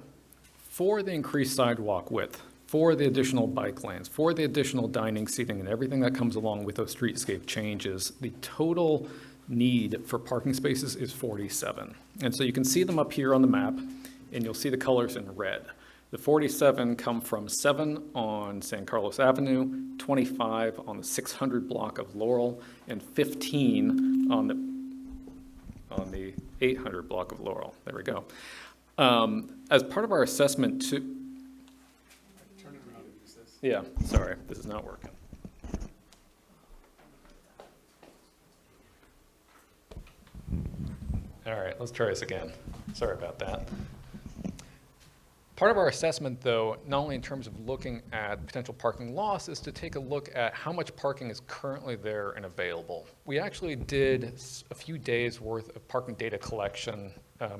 for the increased sidewalk width, for the additional bike lanes, for the additional dining, seating, and everything that comes along with those streetscape changes, the total need for parking spaces is 47. And so you can see them up here on the map, and you'll see the colors in red. The 47 come from 7 on San Carlos Avenue, 25 on the 600 block of Laurel, and 15 on the 800 block of Laurel. There we go. As part of our assessment to... Turn it around and use this. Yeah, sorry, this is not working. All right, let's try this again. Sorry about that. Part of our assessment, though, not only in terms of looking at potential parking loss, is to take a look at how much parking is currently there and available. We actually did a few days worth of parking data collection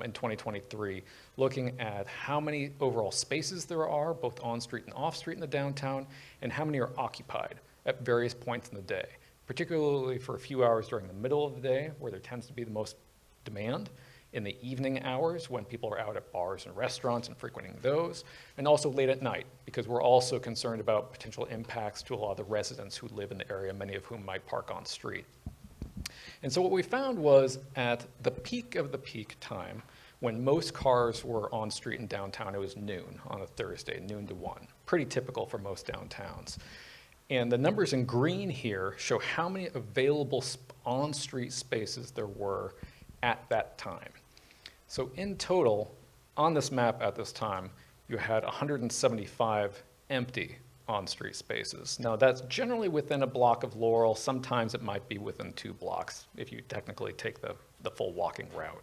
in 2023, looking at how many overall spaces there are, both on-street and off-street in the downtown, and how many are occupied at various points in the day, particularly for a few hours during the middle of the day, where there tends to be the most demand, in the evening hours when people are out at bars and restaurants and frequenting those, and also late at night, because we're also concerned about potential impacts to a lot of the residents who live in the area, many of whom might park on street. And so what we found was at the peak of the peak time, when most cars were on street in downtown, it was noon on a Thursday, noon to 1, pretty typical for most downtowns. And the numbers in green here show how many available on-street spaces there were at that time. So in total, on this map at this time, you had 175 empty on-street spaces. Now that's generally within a block of Laurel. Sometimes it might be within 2 blocks if you technically take the full walking route.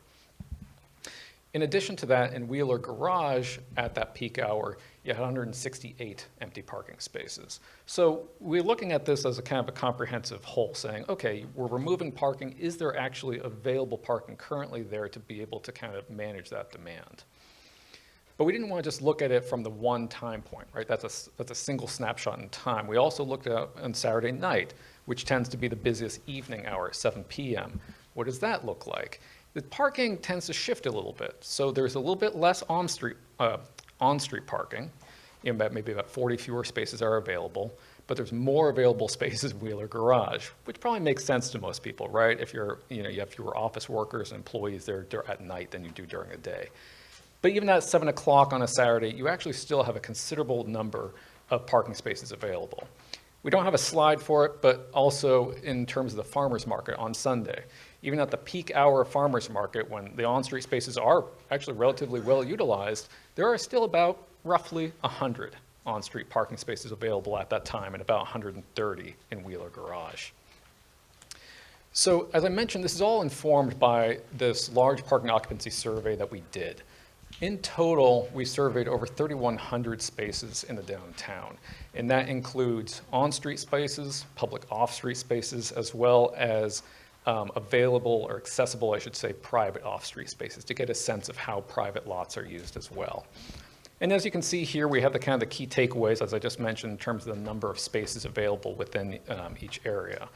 In addition to that, in Wheeler Garage at that peak hour, you had 168 empty parking spaces. So we're looking at this as a kind of a comprehensive whole, saying, okay, we're removing parking. Is there actually available parking currently there to be able to kind of manage that demand? But we didn't want to just look at it from the one time point, right? That's a single snapshot in time. We also looked at on Saturday night, which tends to be the busiest evening hour, 7 p.m. What does that look like? The parking tends to shift a little bit. So there's a little bit less on-street parking. Maybe about 40 fewer spaces are available, but there's more available spaces in Wheeler Garage, which probably makes sense to most people, right? If you have fewer office workers and employees there at night than you do during the day. But even at 7 o'clock on a Saturday, you actually still have a considerable number of parking spaces available. We don't have a slide for it, but also in terms of the farmers market on Sunday. Even at the peak hour farmers market, when the on-street spaces are actually relatively well utilized, there are still about roughly 100 on-street parking spaces available at that time and about 130 in Wheeler Garage. So as I mentioned, this is all informed by this large parking occupancy survey that we did. In total, we surveyed over 3,100 spaces in the downtown, and that includes on-street spaces, public off-street spaces, as well as available or accessible, I should say, private off-street spaces to get a sense of how private lots are used as well. And as you can see here, we have the kind of the key takeaways, as I just mentioned, in terms of the number of spaces available within each area.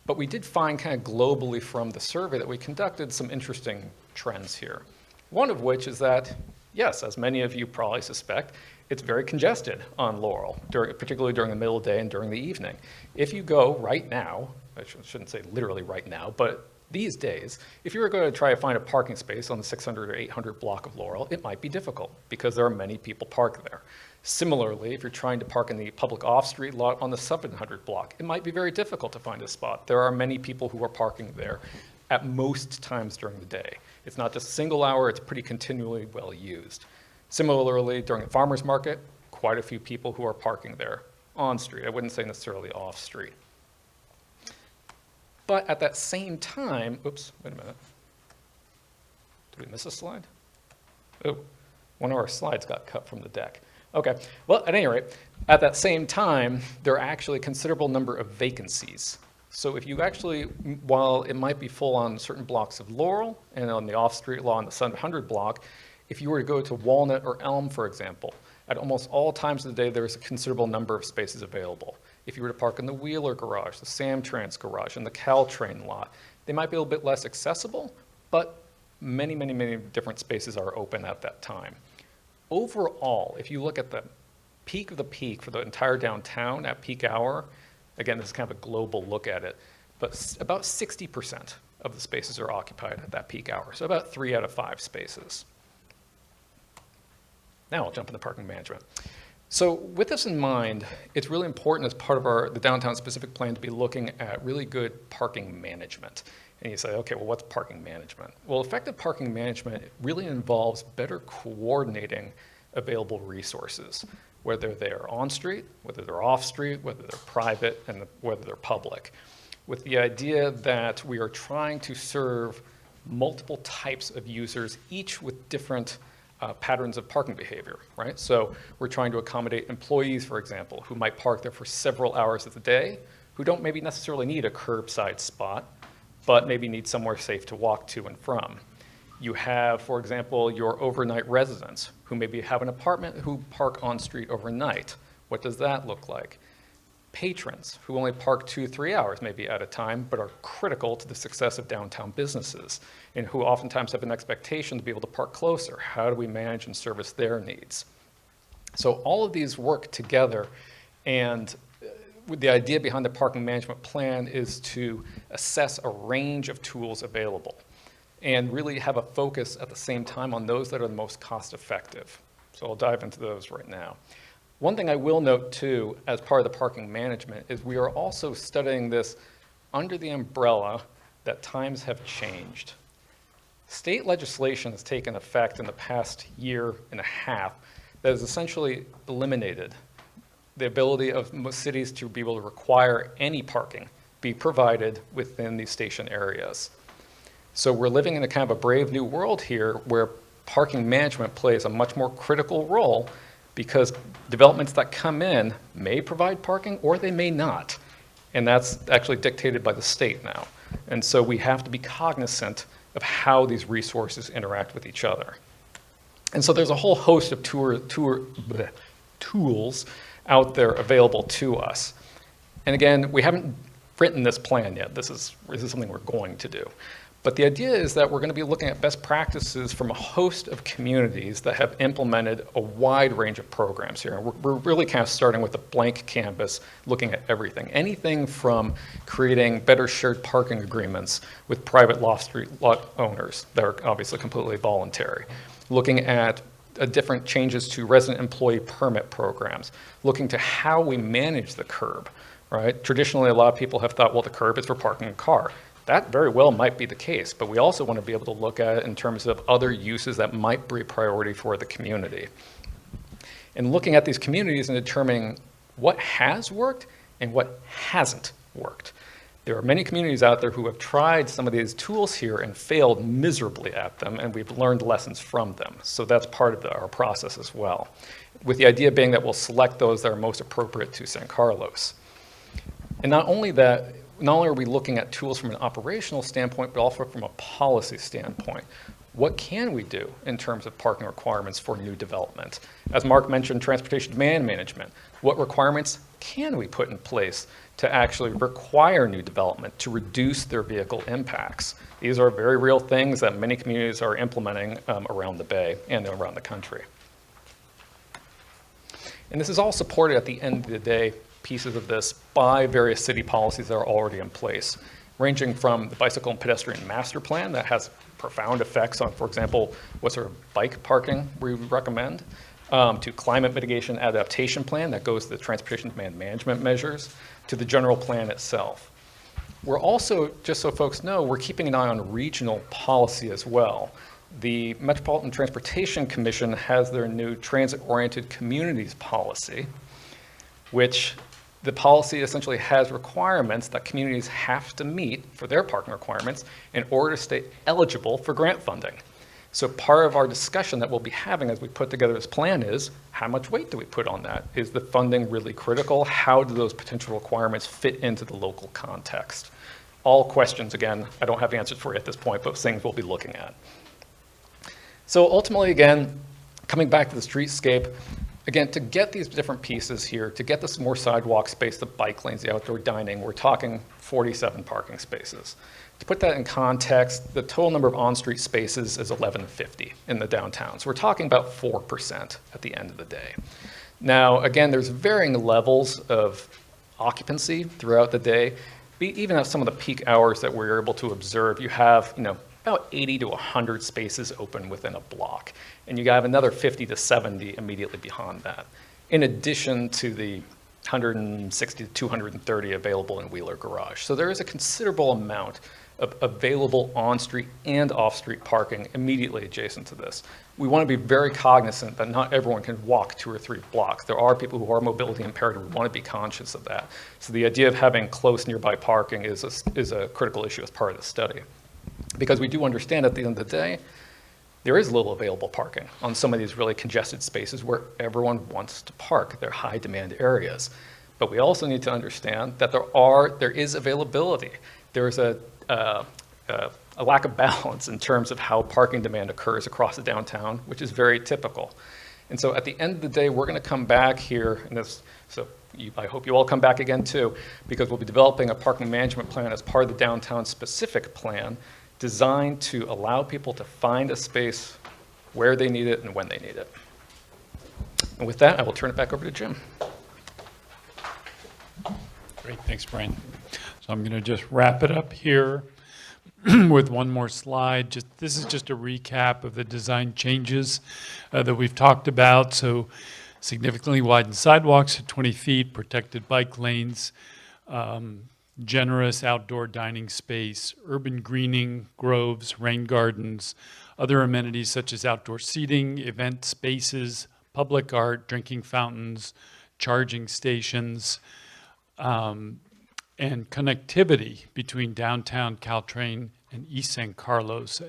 But we did find kind of globally from the survey that we conducted some interesting trends here. One of which is that, yes, as many of you probably suspect, it's very congested on Laurel, particularly during the middle of the day and during the evening. If you go right now, I shouldn't say literally right now, but these days, if you were going to try to find a parking space on the 600 or 800 block of Laurel, it might be difficult because there are many people parked there. Similarly, if you're trying to park in the public off-street lot on the 700 block, it might be very difficult to find a spot. There are many people who are parking there at most times during the day. It's not just a single hour, it's pretty continually well used. Similarly, during the farmer's market, quite a few people who are parking there on street. I wouldn't say necessarily off street. But at that same time, oops, wait a minute. Did we miss a slide? Oh, one of our slides got cut from the deck. Okay, well, at any rate, at that same time, there are actually a considerable number of vacancies. So if you actually, while it might be full on certain blocks of Laurel and on the off-street lot on the 700 block, if you were to go to Walnut or Elm, for example, at almost all times of the day, there's a considerable number of spaces available. If you were to park in the Wheeler Garage, the Samtrans Garage, and the Caltrain lot, they might be a little bit less accessible, but many, many, many different spaces are open at that time. Overall, if you look at the peak of the peak for the entire downtown at peak hour, again, this is kind of a global look at it, but about 60% of the spaces are occupied at that peak hour, so about 3 out of 5 spaces. Now I'll jump into parking management. So with this in mind, it's really important as part of the downtown specific plan to be looking at really good parking management. And you say, okay, well, what's parking management? Well, effective parking management really involves better coordinating available resources, whether they're on-street, whether they're off-street, whether they're private, and whether they're public, with the idea that we are trying to serve multiple types of users, each with different patterns of parking behavior, right? So we're trying to accommodate employees, for example, who might park there for several hours of the day, who don't maybe necessarily need a curbside spot, but maybe need somewhere safe to walk to and from. You have, for example, your overnight residents who maybe have an apartment who park on street overnight. What does that look like? Patrons who only park 2-3 hours maybe at a time, but are critical to the success of downtown businesses and who oftentimes have an expectation to be able to park closer. How do we manage and service their needs? So all of these work together, and the idea behind the parking management plan is to assess a range of tools available and really have a focus at the same time on those that are the most cost effective. So I'll dive into those right now. One thing I will note too, as part of the parking management, is we are also studying this under the umbrella that times have changed. State legislation has taken effect in the past year and a half that has essentially eliminated the ability of most cities to be able to require any parking be provided within these station areas. So we're living in a kind of a brave new world here where parking management plays a much more critical role because developments that come in may provide parking or they may not. And that's actually dictated by the state now. And so we have to be cognizant of how these resources interact with each other. And so there's a whole host of tools out there available to us. And again, we haven't written this plan yet. This is something we're going to do. But the idea is that we're going to be looking at best practices from a host of communities that have implemented a wide range of programs here. And we're really kind of starting with a blank canvas, looking at everything. Anything from creating better shared parking agreements with private lot owners that are obviously completely voluntary, looking at different changes to resident employee permit programs, looking to how we manage the curb, right? Traditionally, a lot of people have thought, well, the curb is for parking a car. That very well might be the case, but we also want to be able to look at it in terms of other uses that might be a priority for the community. and looking at these communities and determining what has worked and what hasn't worked. There are many communities out there who have tried some of these tools here and failed miserably at them, and we've learned lessons from them. So that's part of our process as well, with the idea being that we'll select those that are most appropriate to San Carlos. And not only that, not only are we looking at tools from an operational standpoint, but also from a policy standpoint. What can we do in terms of parking requirements for new development? As Mark mentioned, transportation demand management. What requirements can we put in place to actually require new development to reduce their vehicle impacts? These are very real things that many communities are implementing around the Bay and around the country. And this is all supported at the end of the day, pieces of this, by various city policies that are already in place, ranging from the bicycle and pedestrian master plan that has profound effects on, for example, what sort of bike parking we recommend, to climate mitigation adaptation plan that goes to the transportation demand management measures, to the general plan itself. We're also, just so folks know, we're keeping an eye on regional policy as well. The Metropolitan Transportation Commission has their new transit-oriented communities policy, which the policy essentially has requirements that communities have to meet for their parking requirements in order to stay eligible for grant funding. So part of our discussion that we'll be having as we put together this plan is, how much weight do we put on that? Is the funding really critical? How do those potential requirements fit into the local context? All questions, again, I don't have answers for you at this point, but things we'll be looking at. So ultimately, again, coming back to the streetscape, again, to get these different pieces here, to get this more sidewalk space, the bike lanes, the outdoor dining, we're talking 47 parking spaces. To put that in context, the total number of on-street spaces is 1150 in the downtown. So we're talking about 4% at the end of the day. Now, again, there's varying levels of occupancy throughout the day. Even at some of the peak hours that we're able to observe, you have, about 80 to 100 spaces open within a block. And you have another 50 to 70 immediately behind that, in addition to the 160 to 230 available in Wheeler Garage. So there is a considerable amount of available on-street and off-street parking immediately adjacent to this. We want to be very cognizant that not everyone can walk 2 or 3 blocks. There are people who are mobility impaired, and we want to be conscious of that. So the idea of having close nearby parking is a critical issue as part of the study. Because we do understand at the end of the day, there is little available parking on some of these really congested spaces where everyone wants to park. They're high demand areas. But we also need to understand that there is availability. There is a lack of balance in terms of how parking demand occurs across the downtown, which is very typical. And so at the end of the day, we're going to come back here, and I hope you all come back again too, because we'll be developing a parking management plan as part of the downtown specific plan designed to allow people to find a space where they need it and when they need it. And with that, I will turn it back over to Jim. Great, thanks, Brian. So I'm going to just wrap it up here with one more slide. This is just a recap of the design changes that we've talked about. So significantly widened sidewalks to 20 feet, protected bike lanes, generous outdoor dining space, urban greening, groves, rain gardens, other amenities such as outdoor seating, event spaces, public art, drinking fountains, charging stations, and connectivity between downtown Caltrain and East San Carlos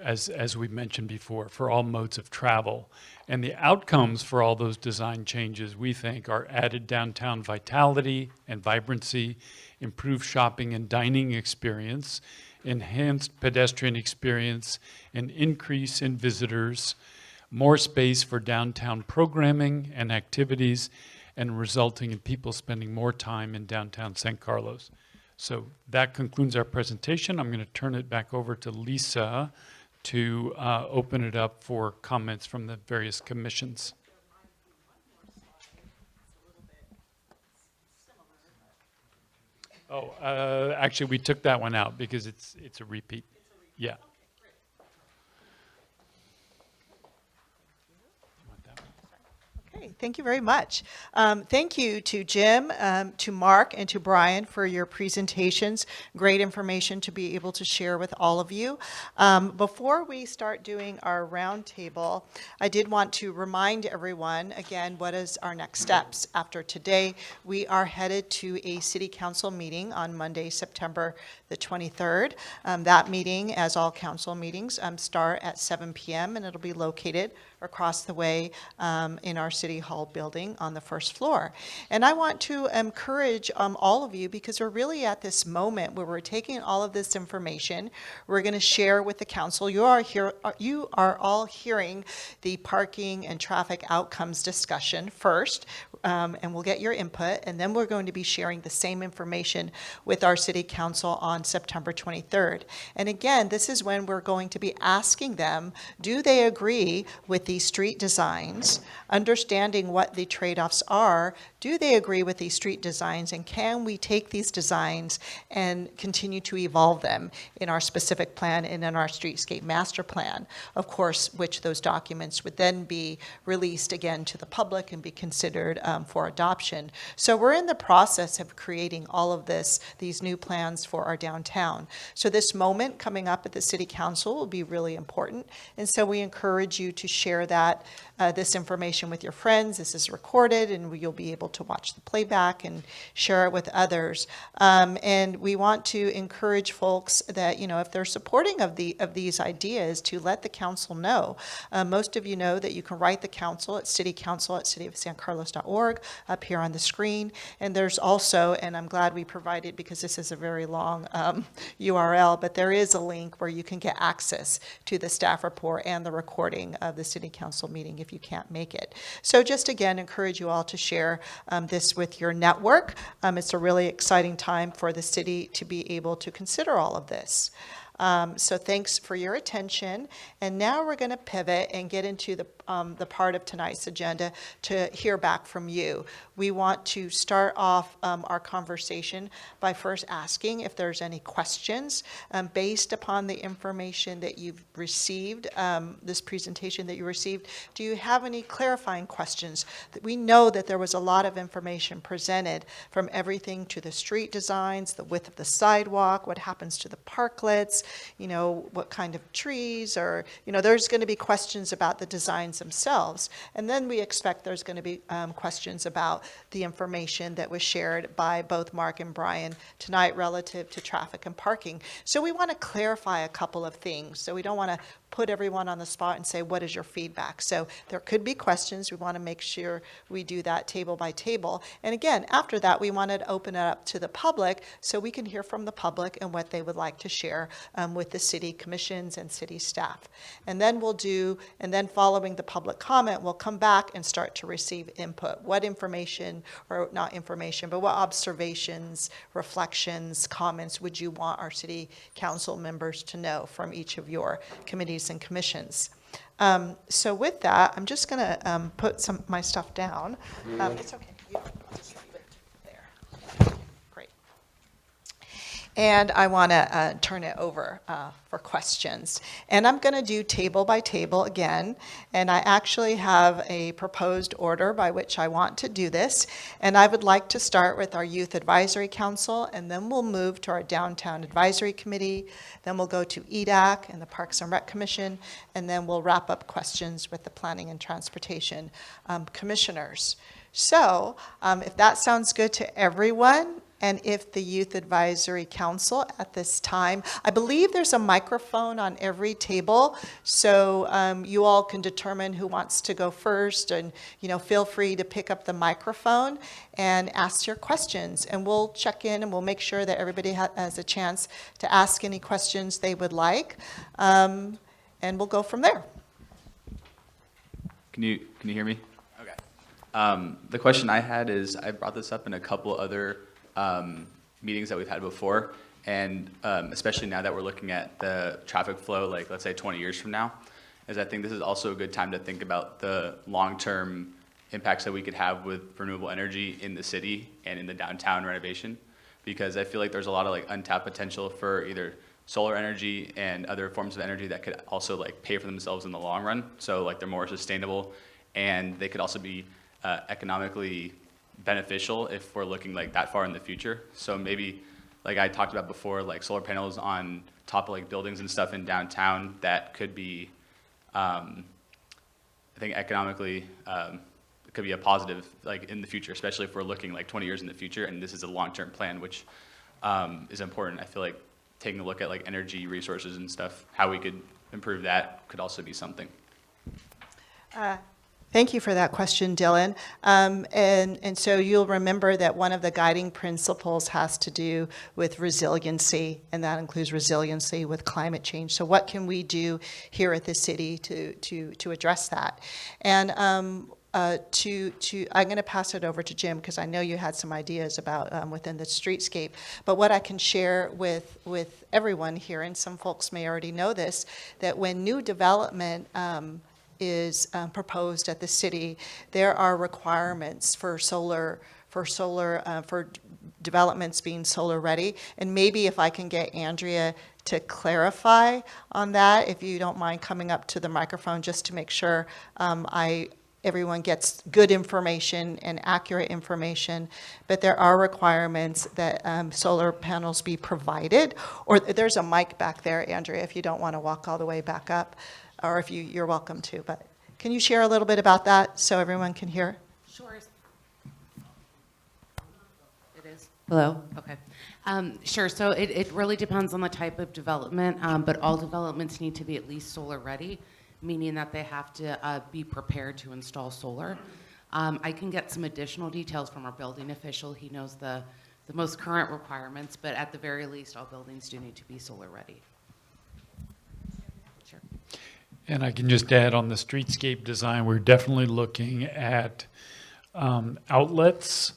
as we mentioned before, for all modes of travel. And the outcomes for all those design changes, we think, are added downtown vitality and vibrancy, improved shopping and dining experience, enhanced pedestrian experience, an increase in visitors, more space for downtown programming and activities, and resulting in people spending more time in downtown San Carlos. So that concludes our presentation. I'm going to turn it back over to Lisa to open it up for comments from the various commissions. Oh, actually, we took that one out because it's a repeat. Yeah. Okay, thank you very much. Thank you to Jim, to Mark, and to Brian for your presentations. Great information to be able to share with all of you. Before we start doing our roundtable, I did want to remind everyone, again, what is our next steps. After today, we are headed to a city council meeting on Monday, September the 23rd. That meeting, as all council meetings, start at 7 p.m. and it'll be located across the way in our City Hall building on the first floor. And I want to encourage all of you, because we're really at this moment where we're taking all of this information, we're going to share with the council. You are all hearing the parking and traffic outcomes discussion first, and we'll get your input, and then we're going to be sharing the same information with our city council on September 23rd. And again, this is when we're going to be asking them, do they agree with these street designs, understanding what the trade-offs are? Do they agree with these street designs, and can we take these designs and continue to evolve them in our specific plan and in our streetscape master plan, of course, which those documents would then be released again to the public and be considered for adoption. So we're in the process of creating all of these new plans for our downtown. So this moment coming up at the City Council will be really important, and so we encourage you to share this information with your friends. This is recorded, and you'll be able to watch the playback and share it with others. And we want to encourage folks that, if they're supporting of these ideas, to let the council know. Most of you know that you can write the council at citycouncil@cityofsancarlos.org up here on the screen. And there's also, and I'm glad we provided, because this is a very long URL, but there is a link where you can get access to the staff report and the recording of the City Council meeting if you can't make it. So just again, encourage you all to share this with your network. It's a really exciting time for the city to be able to consider all of this. So thanks for your attention. And now we're going to pivot and get into the part of tonight's agenda to hear back from you. We want to start off our conversation by first asking if there's any questions based upon the information that you've received, this presentation that you received. Do you have any clarifying questions? We know that there was a lot of information presented, from everything to the street designs, the width of the sidewalk, what happens to the parklets, what kind of trees, or, there's going to be questions about the designs themselves. And then we expect there's going to be questions about the information that was shared by both Mark and Brian tonight relative to traffic and parking. So we want to clarify a couple of things. So we don't want to put everyone on the spot and say, what is your feedback? So there could be questions. We want to make sure we do that table by table. And again, after that, we wanted to open it up to the public so we can hear from the public and what they would like to share with the city commissions and city staff. And then following the public comment, we'll come back and start to receive input. What information, or not information, but what observations, reflections, comments would you want our city council members to know from each of your committees and commissions? So with that, I'm just going to put my stuff down. It's okay. You just leave it there. Great. And I want to turn it over for questions. And I'm going to do table by table again. And I actually have a proposed order by which I want to do this. And I would like to start with our Youth Advisory Council, and then we'll move to our Downtown Advisory Committee. Then we'll go to EDAC and the Parks and Rec Commission. And then we'll wrap up questions with the Planning and Transportation Commissioners. So if that sounds good to everyone, and if the Youth Advisory Council at this time, I believe there's a microphone on every table, so you all can determine who wants to go first, and feel free to pick up the microphone and ask your questions. And we'll check in and we'll make sure that everybody has a chance to ask any questions they would like, and we'll go from there. Can you hear me? Okay. The question I had is, I brought this up in a couple other meetings that we've had before, and especially now that we're looking at the traffic flow, like let's say 20 years from now, is I think this is also a good time to think about the long-term impacts that we could have with renewable energy in the city and in the downtown renovation, because I feel like there's a lot of untapped potential for either solar energy and other forms of energy that could also pay for themselves in the long run. So they're more sustainable, and they could also be economically beneficial if we're looking like that far in the future. So maybe, like I talked about before, like solar panels on top of like buildings and stuff in downtown, that could be, I think economically, it could be a positive like in the future, especially if we're looking like 20 years in the future, and this is a long-term plan, which is important. I feel like taking a look at like energy resources and stuff, how we could improve that could also be something. Thank you for that question, Dylan. And so you'll remember that one of the guiding principles has to do with resiliency, and that includes resiliency with climate change. So what can we do here at the city to address that? And I'm going to pass it over to Jim because I know you had some ideas about within the streetscape. But what I can share with everyone here, and some folks may already know this, that when new development is proposed at the city, there are requirements for developments being solar ready. And maybe if I can get Andrea to clarify on that, if you don't mind coming up to the microphone just to make sure everyone gets good information and accurate information. But there are requirements that solar panels be provided. Or there's a mic back there, Andrea, if you don't want to walk all the way back up. Or if you're welcome to, but can you share a little bit about that so everyone can hear? Sure. It is. Hello? Okay. Sure. So it really depends on the type of development, but all developments need to be at least solar ready, meaning that they have to be prepared to install solar. I can get some additional details from our building official. He knows the most current requirements, but at the very least, all buildings do need to be solar ready. Sure. And I can just add on the streetscape design, we're definitely looking at outlets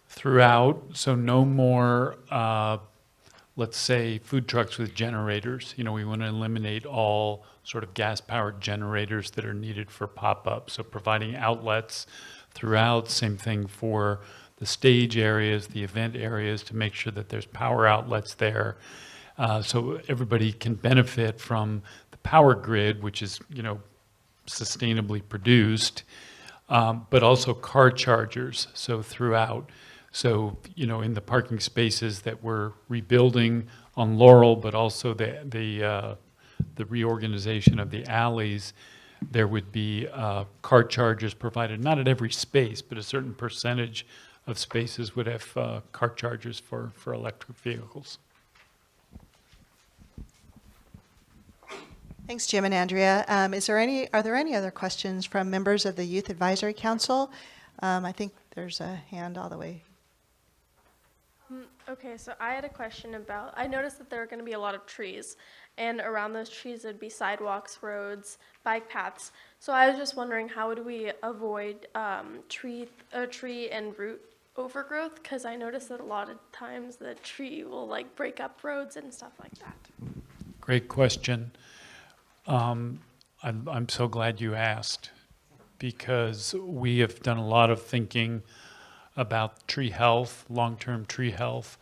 throughout. So no more, let's say, food trucks with generators. You know, we want to eliminate all sort of gas-powered generators that are needed for pop-up. So providing outlets throughout, same thing for the stage areas, the event areas, to make sure that there's power outlets there. So everybody can benefit from the power grid, which is, you know, sustainably produced, but also car chargers, so throughout. So, you know, in the parking spaces that we're rebuilding on Laurel, but also the reorganization of the alleys, there would be car chargers provided, not at every space, but a certain percentage of spaces would have car chargers for electric vehicles. Thanks, Jim and Andrea. Are there any other questions from members of the Youth Advisory Council? I think there's a hand all the way. Okay, so I had a question about, I noticed that there are going to be a lot of trees, and around those trees there'd be sidewalks, roads, bike paths. So I was just wondering, how would we avoid tree and root overgrowth? Because I noticed that a lot of times the tree will like break up roads and stuff like that. Great question. I'm so glad you asked, because we have done a lot of thinking about tree health, long-term tree health.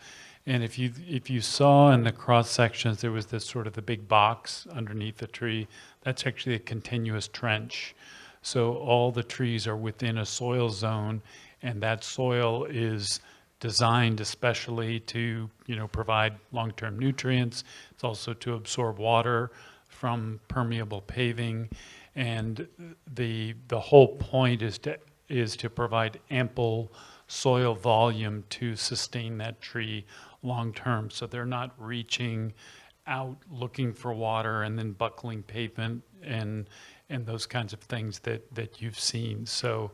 And if you saw in the cross sections, there was this sort of the big box underneath the tree. That's actually a continuous trench. So all the trees are within a soil zone, and that soil is designed especially to, you know, provide long-term nutrients. It's also to absorb water from permeable paving, and the whole point is to provide ample soil volume to sustain that tree long term, so they're not reaching out looking for water and then buckling pavement and those kinds of things that you've seen. So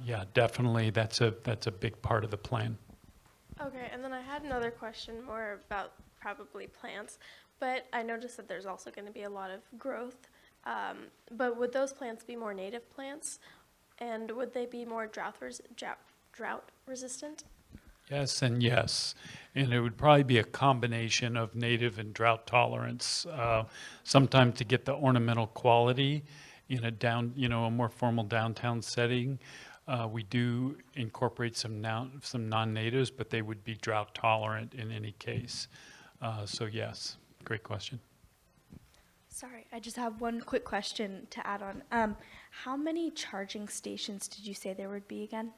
yeah, definitely that's a big part of the plan. Okay, and then I had another question more about probably plants, but I noticed that there's also going to be a lot of growth. But would those plants be more native plants, and would they be more drought resistant? Yes and yes, and it would probably be a combination of native and drought tolerance. Sometimes to get the ornamental quality in a more formal downtown setting, we do incorporate some non-natives, but they would be drought tolerant in any case. So yes, great question. Sorry, I just have one quick question to add on. How many charging stations did you say there would be again?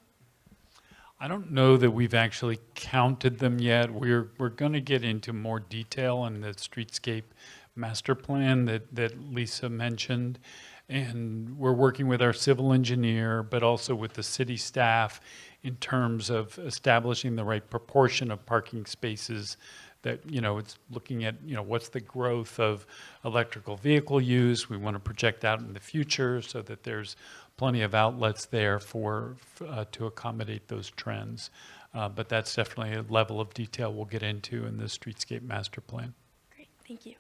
I don't know that we've actually counted them yet. We're going to get into more detail in the streetscape master plan that Lisa mentioned. And we're working with our civil engineer, but also with the city staff in terms of establishing the right proportion of parking spaces that, it's looking at, what's the growth of electrical vehicle use. We want to project out in the future so that there's plenty of outlets there to accommodate those trends. But that's definitely a level of detail we'll get into in the streetscape master plan. Great, thank you.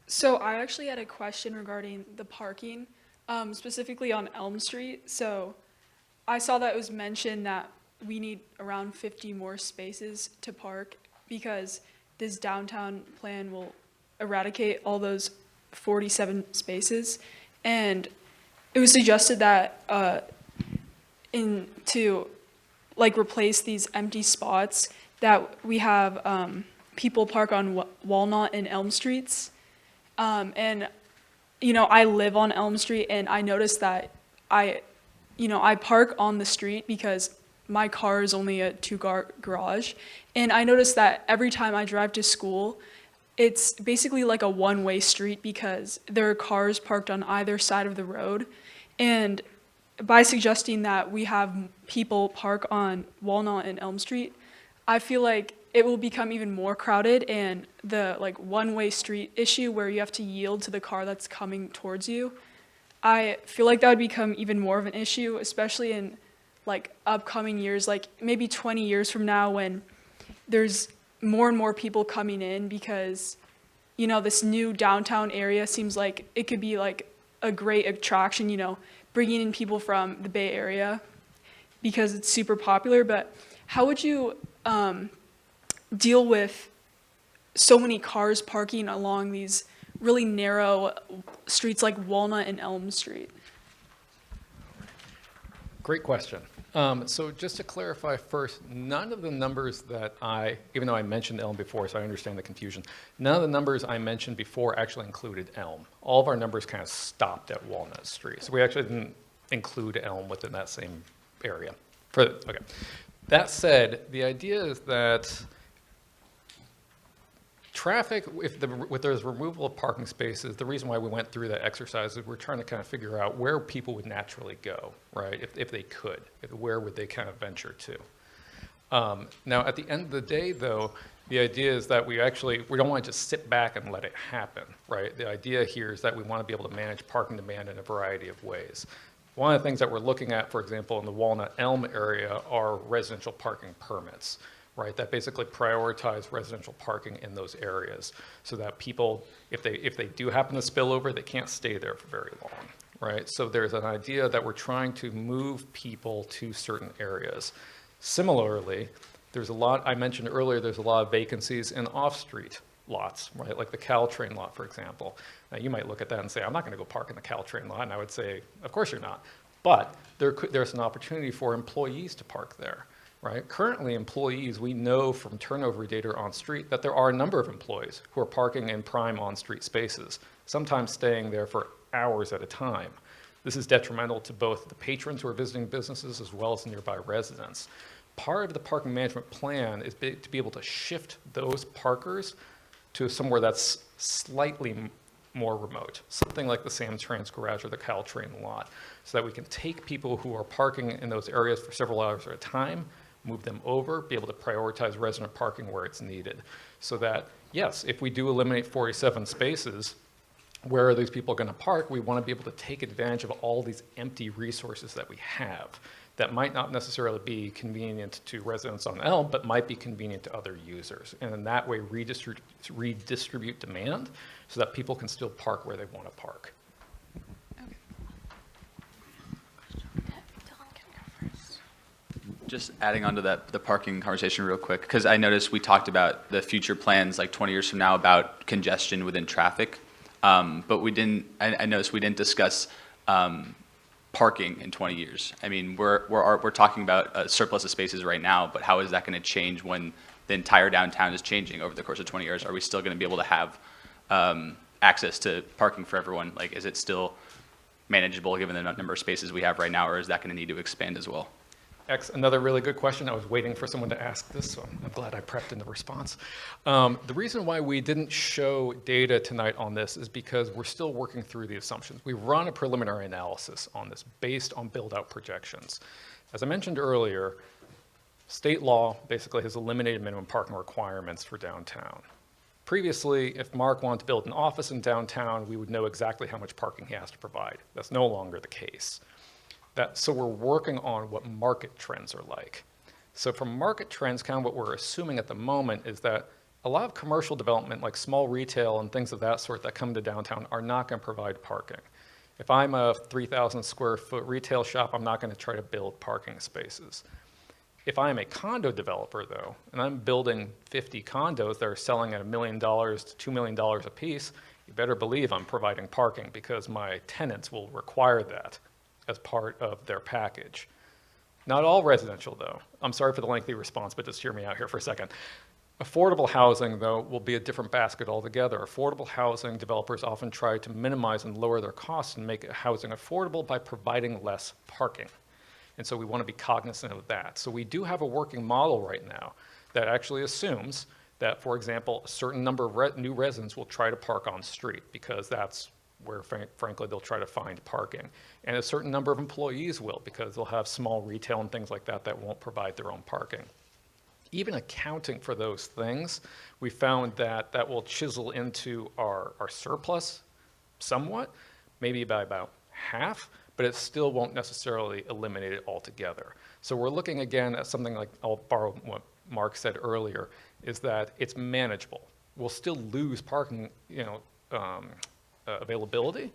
So I actually had a question regarding the parking, specifically on Elm Street. So I saw that it was mentioned that we need around 50 more spaces to park because this downtown plan will eradicate all those 47 spaces. And it was suggested that to replace these empty spots that we have people park on Walnut and Elm Streets. And I live on Elm Street, and I noticed that I park on the street because my car is only a two-car garage. And I noticed that every time I drive to school, it's basically like a one-way street because there are cars parked on either side of the road. And by suggesting that we have people park on Walnut and Elm Street, I feel like it will become even more crowded, and the one-way street issue where you have to yield to the car that's coming towards you, I feel like that would become even more of an issue, especially in upcoming years, maybe 20 years from now when there's more and more people coming in because, this new downtown area seems like it could be a great attraction, bringing in people from the Bay Area because it's super popular. But how would you deal with so many cars parking along these really narrow streets like Walnut and Elm Street? Great question. So just to clarify first, none of the numbers that even though I mentioned Elm before, so I understand the confusion, none of the numbers I mentioned before actually included Elm. All of our numbers kind of stopped at Walnut Street. So we actually didn't include Elm within that same area. Okay. That said, the idea is that traffic, if there's removal of parking spaces, the reason why we went through that exercise is we're trying to kind of figure out where people would naturally go, right? If they could, where would they kind of venture to? Now, at the end of the day, though, the idea is that we don't want to just sit back and let it happen, right? The idea here is that we want to be able to manage parking demand in a variety of ways. One of the things that we're looking at, for example, in the Walnut Elm area are residential parking permits, right, that basically prioritize residential parking in those areas so that people, if they do happen to spill over, they can't stay there for very long, right? So there's an idea that we're trying to move people to certain areas. Similarly, I mentioned earlier, there's a lot of vacancies in off-street lots, right, like the Caltrain lot, for example. Now, you might look at that and say, I'm not going to go park in the Caltrain lot, and I would say, of course you're not. But there's an opportunity for employees to park there. Right? Currently, employees, we know from turnover data on street that there are a number of employees who are parking in prime on-street spaces, sometimes staying there for hours at a time. This is detrimental to both the patrons who are visiting businesses as well as nearby residents. Part of the parking management plan is to be able to shift those parkers to somewhere that's slightly more remote, something like the Sam's Trans Garage or the Caltrain lot, so that we can take people who are parking in those areas for several hours at a time, move them over, be able to prioritize resident parking where it's needed. So that, yes, if we do eliminate 47 spaces, where are these people going to park? We want to be able to take advantage of all these empty resources that we have that might not necessarily be convenient to residents on Elm, but might be convenient to other users. And in that way, redistribute demand so that people can still park where they want to park. Just adding on to that, the parking conversation real quick, because I noticed we talked about the future plans like 20 years from now about congestion within traffic, but we didn't, I noticed we didn't discuss parking in 20 years. I mean, we're talking about a surplus of spaces right now, but how is that going to change when the entire downtown is changing over the course of 20 years, are we still going to be able to have access to parking for everyone? Like, is it still manageable given the number of spaces we have right now, or is that going to need to expand as well? Another really good question. I was waiting for someone to ask this, so I'm glad I prepped in the response. The reason why we didn't show data tonight on this is because we're still working through the assumptions. We run a preliminary analysis on this based on build-out projections. As I mentioned earlier, state law basically has eliminated minimum parking requirements for downtown. Previously, if Mark wanted to build an office in downtown, we would know exactly how much parking he has to provide. That's no longer the case. So we're working on what market trends are like. So from market trends, kind of what we're assuming at the moment is that a lot of commercial development, like small retail and things of that sort that come to downtown, are not going to provide parking. If I'm a 3,000 square foot retail shop, I'm not going to try to build parking spaces. If I am a condo developer, though, and I'm building 50 condos that are selling at $1 million to $2 million a piece, you better believe I'm providing parking because my tenants will require that as part of their package. Not all residential, though. I'm sorry for the lengthy response, but just hear me out here for a second. Affordable housing, though, will be a different basket altogether. Affordable housing developers often try to minimize and lower their costs and make housing affordable by providing less parking. And so we want to be cognizant of that. So we do have a working model right now that actually assumes that, for example, a certain number of new residents will try to park on street because that's where, frankly, they'll try to find parking. And a certain number of employees will, because they'll have small retail and things like that that won't provide their own parking. Even accounting for those things, we found that that will chisel into our surplus somewhat, maybe by about half, but it still won't necessarily eliminate it altogether. So we're looking again at something like, I'll borrow what Mark said earlier, is that it's manageable. We'll still lose parking, availability,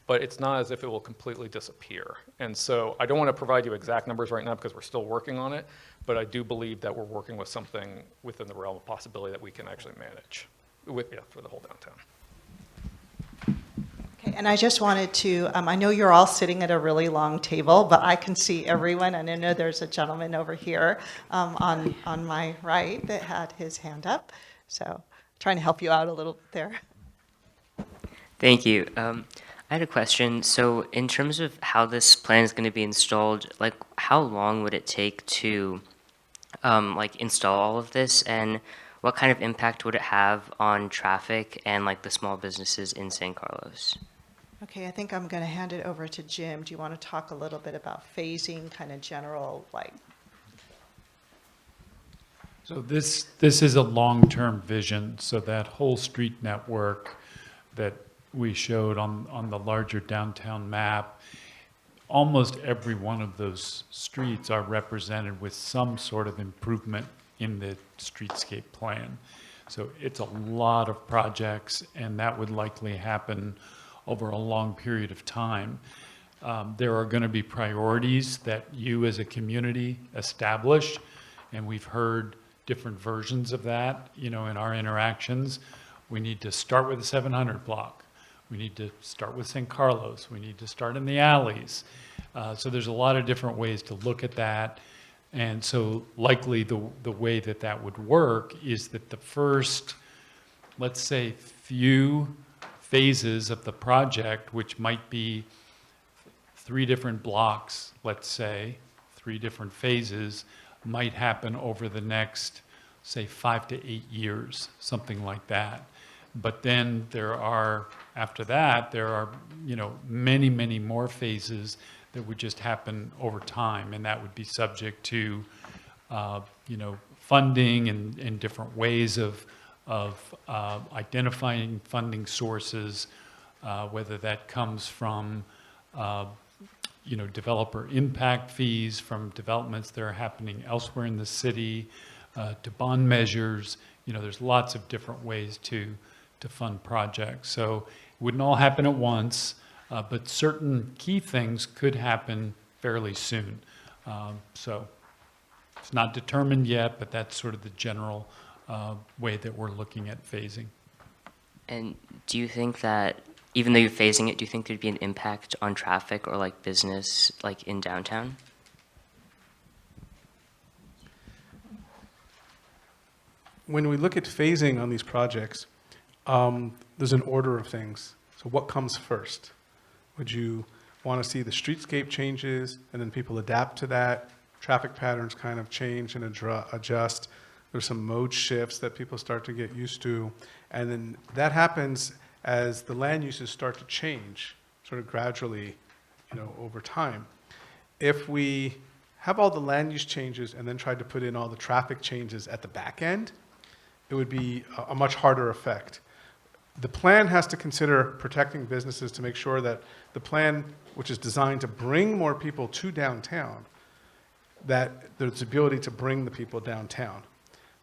but it's not as if it will completely disappear. And so I don't want to provide you exact numbers right now because we're still working on it, but I do believe that we're working with something within the realm of possibility that we can actually manage for the whole downtown. Okay, and I just wanted to, I know you're all sitting at a really long table, but I can see everyone, and I know there's a gentleman over here on my right that had his hand up. So trying to help you out a little there. Thank you. I had a question. So in terms of how this plan is going to be installed, like how long would it take to install all of this, and what kind of impact would it have on traffic and like the small businesses in San Carlos? Okay, I think I'm going to hand it over to Jim. Do you want to talk a little bit about phasing, kind of general, like? So this is a long-term vision. So that whole street network that we showed on the larger downtown map, almost every one of those streets are represented with some sort of improvement in the streetscape plan. So it's a lot of projects, and that would likely happen over a long period of time. There are going to be priorities that you as a community establish, and we've heard different versions of that, in our interactions. We need to start with the 700 block. We need to start with San Carlos. We need to start in the alleys. So there's a lot of different ways to look at that. And so likely the way that would work is that the first, let's say, few phases of the project, which might be 3 different blocks, let's say, 3 different phases, might happen over the next, say, 5 to 8 years, something like that. But then after that, there are, many, many more phases that would just happen over time, and that would be subject to, funding and different ways of identifying funding sources, whether that comes from, developer impact fees from developments that are happening elsewhere in the city, to bond measures. There's lots of different ways to fund projects. So it wouldn't all happen at once, but certain key things could happen fairly soon. So it's not determined yet, but that's sort of the general way that we're looking at phasing. And do you think that, even though you're phasing it, do you think there'd be an impact on traffic or like business like in downtown? when we look at phasing on these projects, there's an order of things. So what comes first? Would you want to see the streetscape changes and then people adapt to that? Traffic patterns kind of change and adjust. There's some mode shifts that people start to get used to. And then that happens as the land uses start to change, sort of gradually, over time. If we have all the land use changes and then tried to put in all the traffic changes at the back end, it would be a much harder effect. The plan has to consider protecting businesses to make sure that the plan, which is designed to bring more people to downtown, that there's ability to bring the people downtown.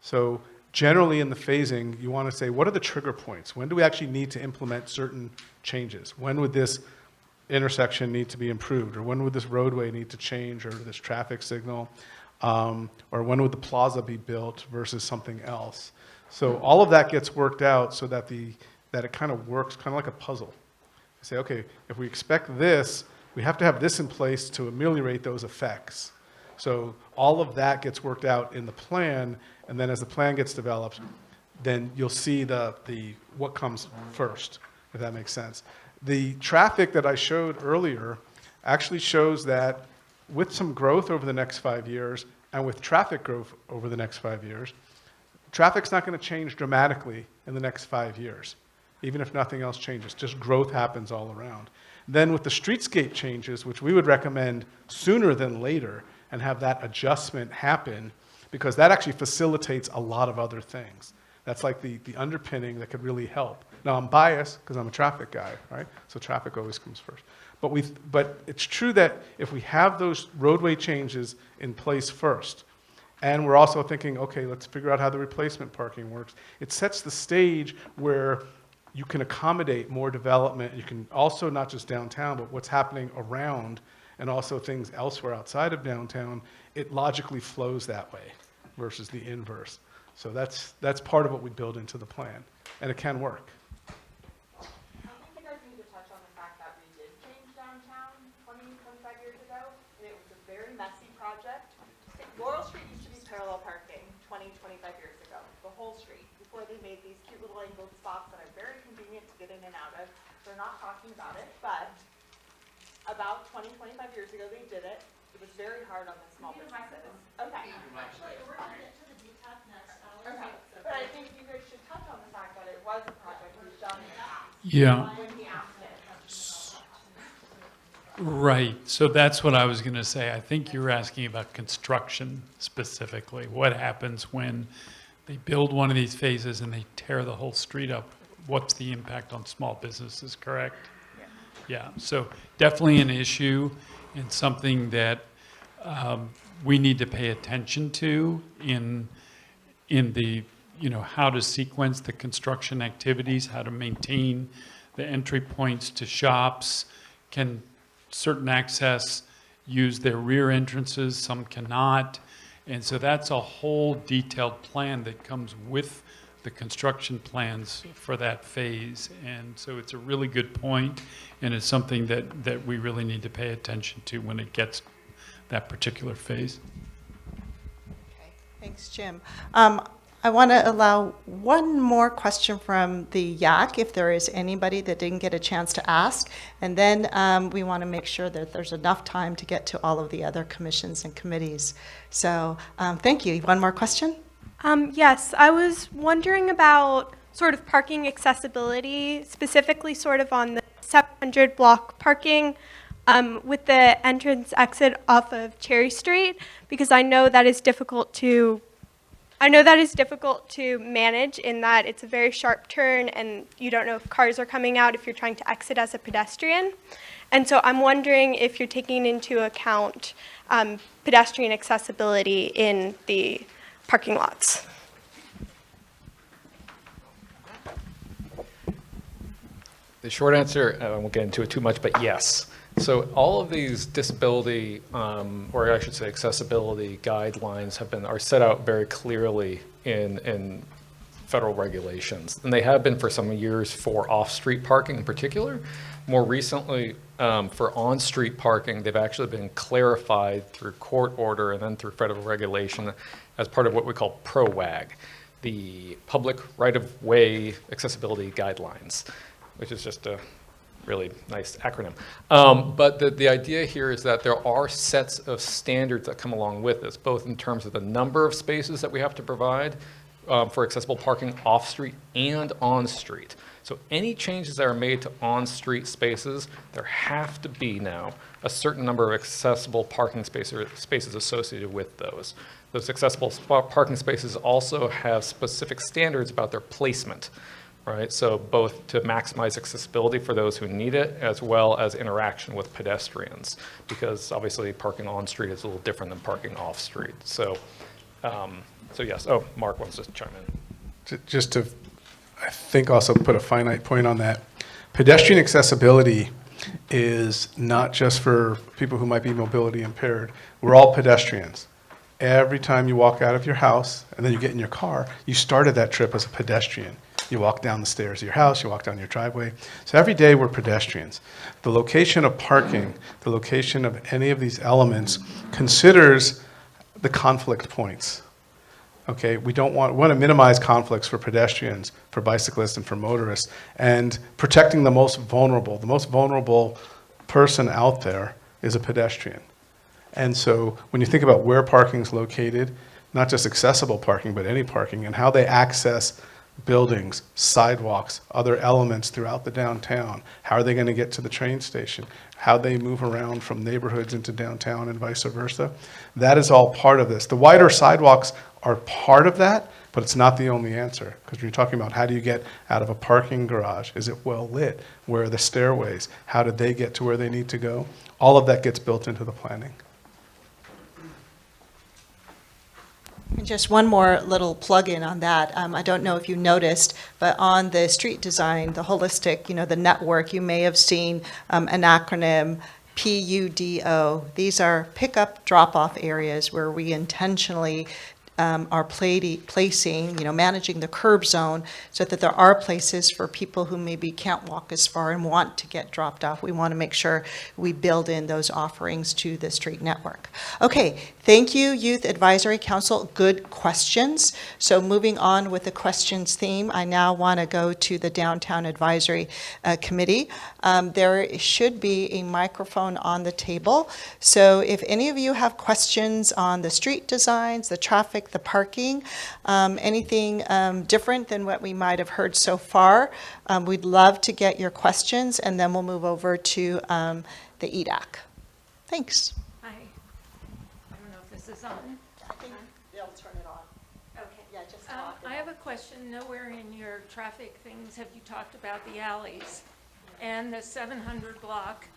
So generally in the phasing, you want to say, what are the trigger points? When do we actually need to implement certain changes? When would this intersection need to be improved? Or when would this roadway need to change, or this traffic signal? Or when would the plaza be built versus something else? So all of that gets worked out so that it kind of works kind of like a puzzle. You say, okay, if we expect this, we have to have this in place to ameliorate those effects. So all of that gets worked out in the plan, and then as the plan gets developed, then you'll see what comes first, if that makes sense. The traffic that I showed earlier actually shows that with some growth over the next 5 years, and with traffic growth over the next 5 years, traffic's not going to change dramatically in the next 5 years, even if nothing else changes. Just growth happens all around. Then with the streetscape changes, which we would recommend sooner than later, and have that adjustment happen, because that actually facilitates a lot of other things. That's like the underpinning that could really help. Now, I'm biased because I'm a traffic guy, right? So traffic always comes first. But it's true that if we have those roadway changes in place first, and we're also thinking, okay, let's figure out how the replacement parking works, it sets the stage where you can accommodate more development. You can also, not just downtown, but what's happening around, and also things elsewhere outside of downtown, it logically flows that way versus the inverse. So that's part of what we build into the plan, and it can work. I think you guys need to touch on the fact that we did change downtown 20, 25 years ago, and it was a very messy project. Laurel Street used to be parallel parking 20, 25 years ago, the whole street, before they made these cute little angled spots that are very convenient to get in and out of. They're not talking about it, but about 20, 25 years ago they did it. It was very hard on the small businesses. Okay. Actually, we're going to get to the detail next. Okay. But I think you guys should touch on the fact that it was a project that was done in the past. Yeah. When he asked it. Right, so that's what I was going to say. I think you're asking about construction specifically. What happens when they build one of these phases and they tear the whole street up? What's the impact on small businesses, correct? Yeah, so definitely an issue and something that we need to pay attention to in the, how to sequence the construction activities, how to maintain the entry points to shops. Can certain access use their rear entrances, some cannot. And so that's a whole detailed plan that comes with the construction plans for that phase. And so it's a really good point, and it's something that we really need to pay attention to when it gets that particular phase. Okay, thanks, Jim. I want to allow one more question from the YAC, if there is anybody that didn't get a chance to ask. And then we want to make sure that there's enough time to get to all of the other commissions and committees. So thank you. One more question? Yes, I was wondering about sort of parking accessibility, specifically sort of on the 700 block parking with the entrance exit off of Cherry Street, because I know that is difficult to manage in that it's a very sharp turn and you don't know if cars are coming out if you're trying to exit as a pedestrian. And so I'm wondering if you're taking into account pedestrian accessibility in the parking lots. The short answer, I won't get into it too much, but yes. So all of these disability, or I should say accessibility guidelines are set out very clearly in federal regulations. And they have been for some years for off-street parking in particular. More recently, for on-street parking, they've actually been clarified through court order and then through federal regulation as part of what we call PROWAG. the public right-of-way accessibility guidelines, which is just a really nice acronym. But the idea here is that there are sets of standards that come along with this, both in terms of the number of spaces that we have to provide for accessible parking off-street and on-street. So any changes that are made to on-street spaces, there have to be now a certain number of accessible parking spaces associated with those. Those accessible parking spaces also have specific standards about their placement, right? So both to maximize accessibility for those who need it, as well as interaction with pedestrians, because obviously parking on-street is a little different than parking off-street. So, so yes. Oh, Mark wants to chime in. Just to, I think, also put a finite point on that. Pedestrian accessibility is not just for people who might be mobility impaired. We're all pedestrians. Every time you walk out of your house and then you get in your car, you started that trip as a pedestrian. You walk down the stairs of your house, you walk down your driveway. So every day we're pedestrians. The location of parking, the location of any of these elements considers the conflict points. Okay, we want to minimize conflicts for pedestrians, for bicyclists, and for motorists, and protecting the most vulnerable. The most vulnerable person out there is a pedestrian. And so when you think about where parking is located, not just accessible parking, but any parking, and how they access buildings, sidewalks, other elements throughout the downtown, how are they going to get to the train station, how they move around from neighborhoods into downtown and vice versa, that is all part of this. The wider sidewalks are part of that, but it's not the only answer, because you're talking about how do you get out of a parking garage? Is it well lit? Where are the stairways? How did they get to where they need to go? All of that gets built into the planning. And just one more little plug-in on that. I don't know if you noticed, but on the street design, the holistic, the network, you may have seen an acronym, PUDO. These are pick-up, drop-off areas where we intentionally are placing, managing the curb zone so that there are places for people who maybe can't walk as far and want to get dropped off. We want to make sure we build in those offerings to the street network. Okay, thank you, Youth Advisory Council. Good questions. So moving on with the questions theme, I now want to go to the Downtown Advisory Committee. There should be a microphone on the table. So if any of you have questions on the street designs, the traffic, the parking, anything different than what we might have heard so far, we'd love to get your questions, and then we'll move over to the EDAC. Thanks. Hi. I don't know if this is on. I think they'll turn it on. Okay. Yeah, just talk. I have a question. Nowhere in your traffic things have you talked about the alleys. And the 700 block,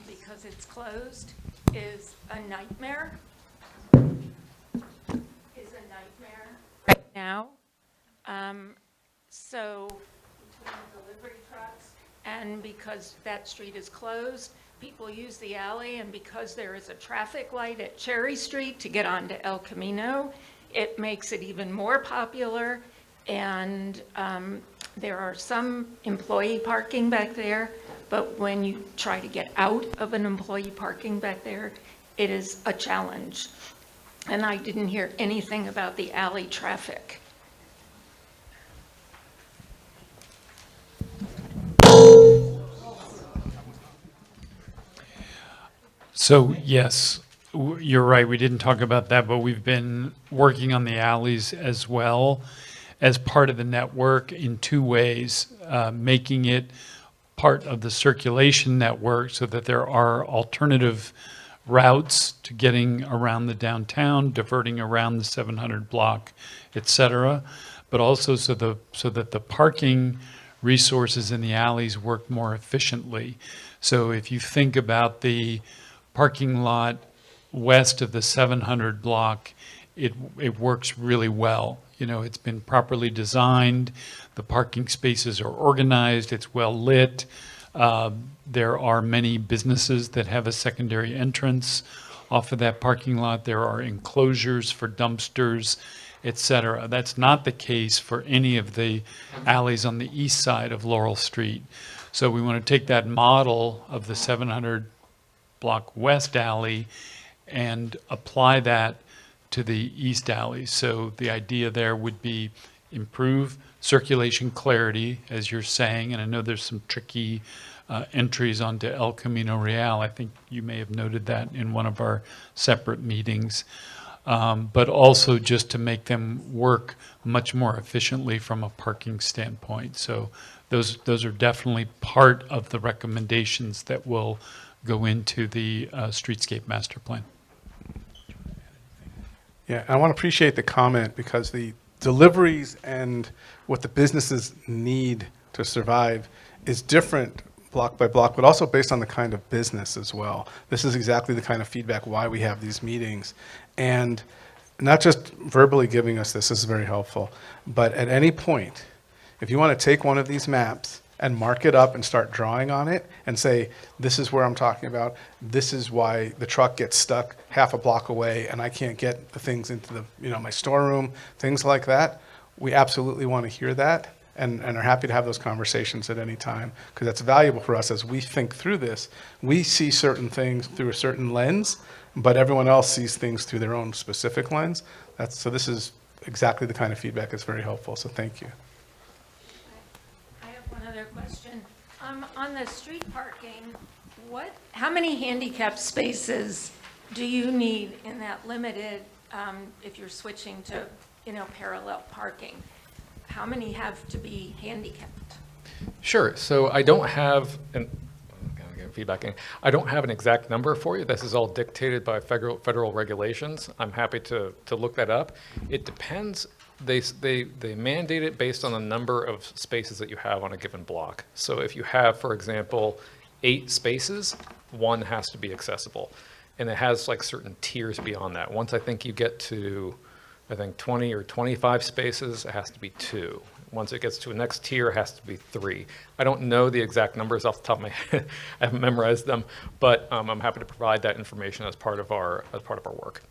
because it's closed, is a nightmare. Right now. So between delivery trucks and because that street is closed, people use the alley, and because there is a traffic light at Cherry Street to get onto El Camino, it makes it even more popular. And there are some employee parking back there, but when you try to get out of an employee parking back there, it is a challenge. And I didn't hear anything about the alley traffic. So yes, you're right, we didn't talk about that, but we've been working on the alleys as well as part of the network in two ways, making it part of the circulation network so that there are alternative routes to getting around the downtown, diverting around the 700 block, et cetera, but also so that the parking resources in the alleys work more efficiently. So if you think about the parking lot west of the 700 block, it works really well. It's been properly designed, the parking spaces are organized, it's well lit. There are many businesses that have a secondary entrance off of that parking lot. There are enclosures for dumpsters, et cetera. That's not the case for any of the alleys on the east side of Laurel Street. So we want to take that model of the 700 block west alley and apply that to the east alley. So the idea there would be improve circulation clarity, as you're saying, and I know there's some tricky entries onto El Camino Real. I think you may have noted that in one of our separate meetings. But also just to make them work much more efficiently from a parking standpoint. So those are definitely part of the recommendations that will go into the streetscape master plan. Yeah, I want to appreciate the comment because the deliveries and what the businesses need to survive is different block by block, but also based on the kind of business as well. This is exactly the kind of feedback why we have these meetings. And not just verbally giving us this is very helpful, but at any point, if you want to take one of these maps and mark it up and start drawing on it and say, this is where I'm talking about, this is why the truck gets stuck half a block away and I can't get the things into the, my storeroom, things like that, we absolutely want to hear that and are happy to have those conversations at any time because that's valuable for us as we think through this. We see certain things through a certain lens, but everyone else sees things through their own specific lens. So this is exactly the kind of feedback that's very helpful, so thank you. I have one other question. On the street parking, how many handicap spaces do you need in that limited, if you're switching to, parallel parking? How many have to be handicapped? Sure. So I don't have feedback. I don't have an exact number for you. This is all dictated by federal regulations. I'm happy to look that up. It depends. They mandate it based on the number of spaces that you have on a given block. So if you have, for example, 8 spaces, 1 has to be accessible. And it has like certain tiers beyond that. Once I think you get to, 20 or 25 spaces, it has to be 2. Once it gets to a next tier, it has to be 3. I don't know the exact numbers off the top of my head. I haven't memorized them, but I'm happy to provide that information as part of our work.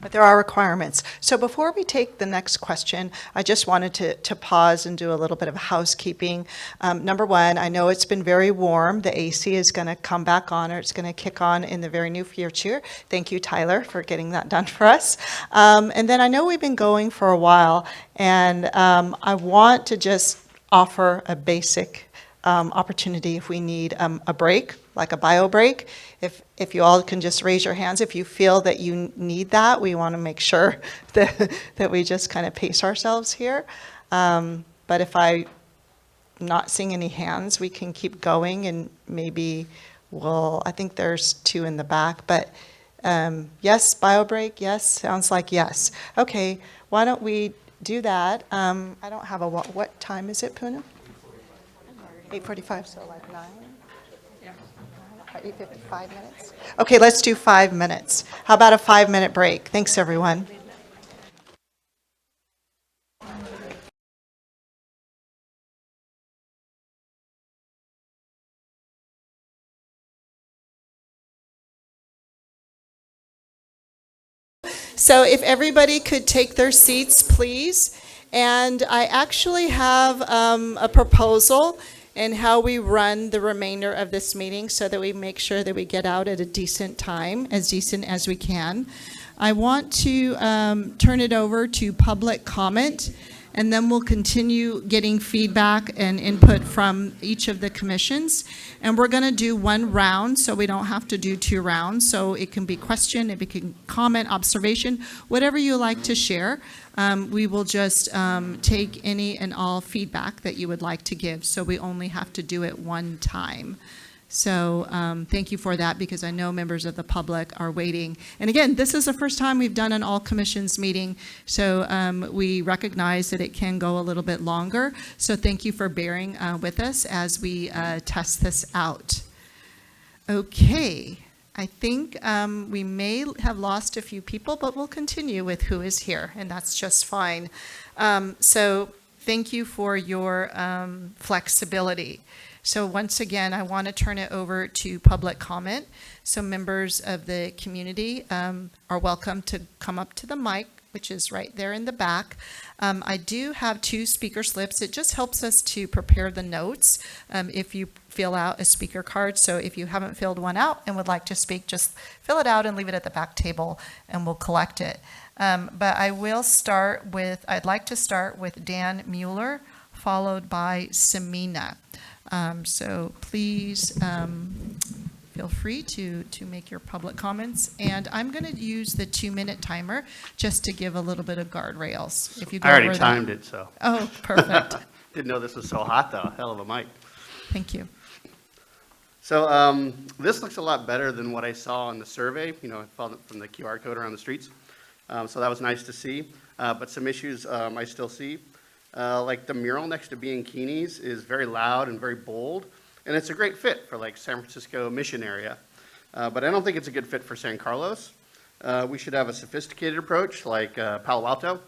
But there are requirements. So before we take the next question, I just wanted to pause and do a little bit of housekeeping. Number one, I know it's been very warm. The AC is going to come back on, or it's going to kick on in the very near future. Thank you, Tyler, for getting that done for us. And then I know we've been going for a while, and I want to just offer a basic opportunity if we need a break, like a bio break. If you all can just raise your hands if you feel that you need that. We want to make sure that we just kind of pace ourselves here. But if I'm not seeing any hands, we can keep going and maybe I think there's 2 in the back, but yes, bio break, yes, sounds like yes. Okay, why don't we do that? I don't have what time is it, Poonam? 8:45, so like 9? Yeah. 5 minutes? Okay, let's do 5 minutes. How about a 5-minute break? Thanks, everyone. So if everybody could take their seats, please. And I actually have a proposal and how we run the remainder of this meeting so that we make sure that we get out at a decent time, as decent as we can. I want to turn it over to public comment, and then we'll continue getting feedback and input from each of the commissions. And we're going to do 1 round, so we don't have to do 2 rounds. So it can be question, it can comment, observation, whatever you like to share. We will just take any and all feedback that you would like to give, so we only have to do it 1 time. So thank you for that, because I know members of the public are waiting. And again, this is the first time we've done an all commissions meeting, so we recognize that it can go a little bit longer. So thank you for bearing with us as we test this out. Okay. I think we may have lost a few people, but we'll continue with who is here, and that's just fine. So thank you for your flexibility. So once again, I want to turn it over to public comment. So members of the community are welcome to come up to the mic which is right there in the back. I do have 2 speaker slips. It just helps us to prepare the notes if you fill out a speaker card. So if you haven't filled one out and would like to speak, just fill it out and leave it at the back table and we'll collect it. But I'd like to start with Dan Mueller, followed by Samina. So please feel free to make your public comments. And I'm going to use the 2-minute timer just to give a little bit of guardrails. If you go I already over that- timed it, so. Oh, perfect. Didn't know this was so hot, though. Hell of a mic. Thank you. So this looks a lot better than what I saw in the survey, from the QR code around the streets. So that was nice to see. But some issues I still see. Like the mural next to Bianchini's is very loud and very bold. And it's a great fit for like San Francisco Mission area. But I don't think it's a good fit for San Carlos. We should have a sophisticated approach like Palo Alto.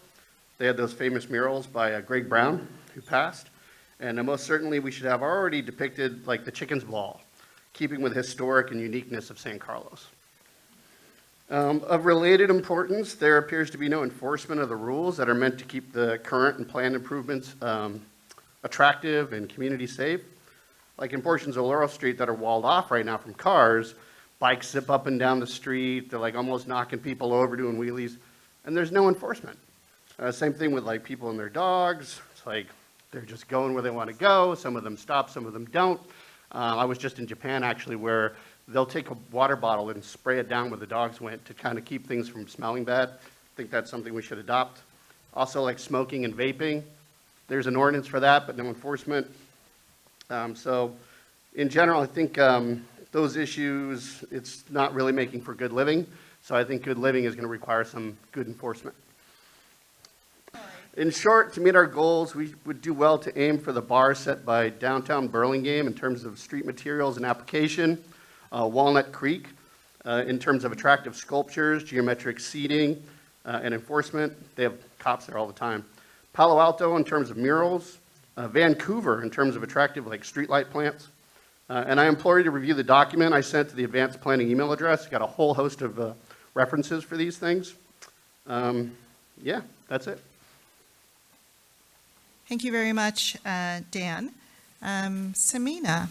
They had those famous murals by Greg Brown, who passed. And most certainly we should have already depicted like the chicken's ball, keeping with historic and uniqueness of San Carlos. Of related importance, there appears to be no enforcement of the rules that are meant to keep the current and planned improvements attractive and community safe. Like in portions of Laurel Street that are walled off right now from cars, bikes zip up and down the street, they're like almost knocking people over doing wheelies, and there's no enforcement. Same thing with like people and their dogs. It's like they're just going where they want to go. Some of them stop, some of them don't. I was just in Japan actually where they'll take a water bottle and spray it down where the dogs went to kind of keep things from smelling bad. I think that's something we should adopt. Also like smoking and vaping. There's an ordinance for that, but no enforcement. So in general, I think those issues, it's not really making for good living. So I think good living is going to require some good enforcement. In short, to meet our goals, we would do well to aim for the bar set by downtown Burlingame in terms of street materials and application, Walnut Creek in terms of attractive sculptures, geometric seating, and enforcement. They have cops there all the time. Palo Alto in terms of murals, Vancouver in terms of attractive like streetlight plants. And I implore you to review the document I sent to the advanced planning email address. Got a whole host of references for these things. Yeah, that's it. Thank you very much, Dan. Samina.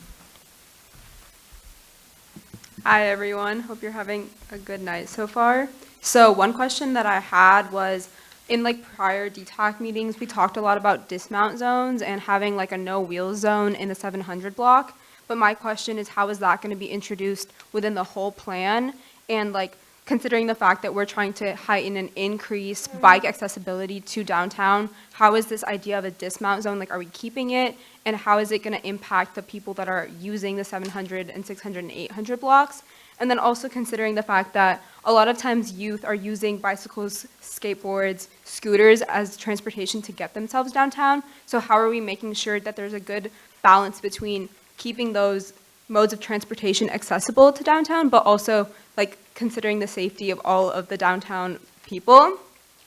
Hi, everyone. Hope you're having a good night so far. So one question that I had was, in like prior DTAC meetings, we talked a lot about dismount zones and having like a no wheels zone in the 700 block. But my question is, how is that going to be introduced within the whole plan? And like considering the fact that we're trying to heighten and increase bike accessibility to downtown, how is this idea of a dismount zone, like are we keeping it? And how is it going to impact the people that are using the 700 and 600 and 800 blocks? And then also considering the fact that a lot of times youth are using bicycles, skateboards, scooters as transportation to get themselves downtown. So how are we making sure that there's a good balance between keeping those modes of transportation accessible to downtown, but also like considering the safety of all of the downtown people?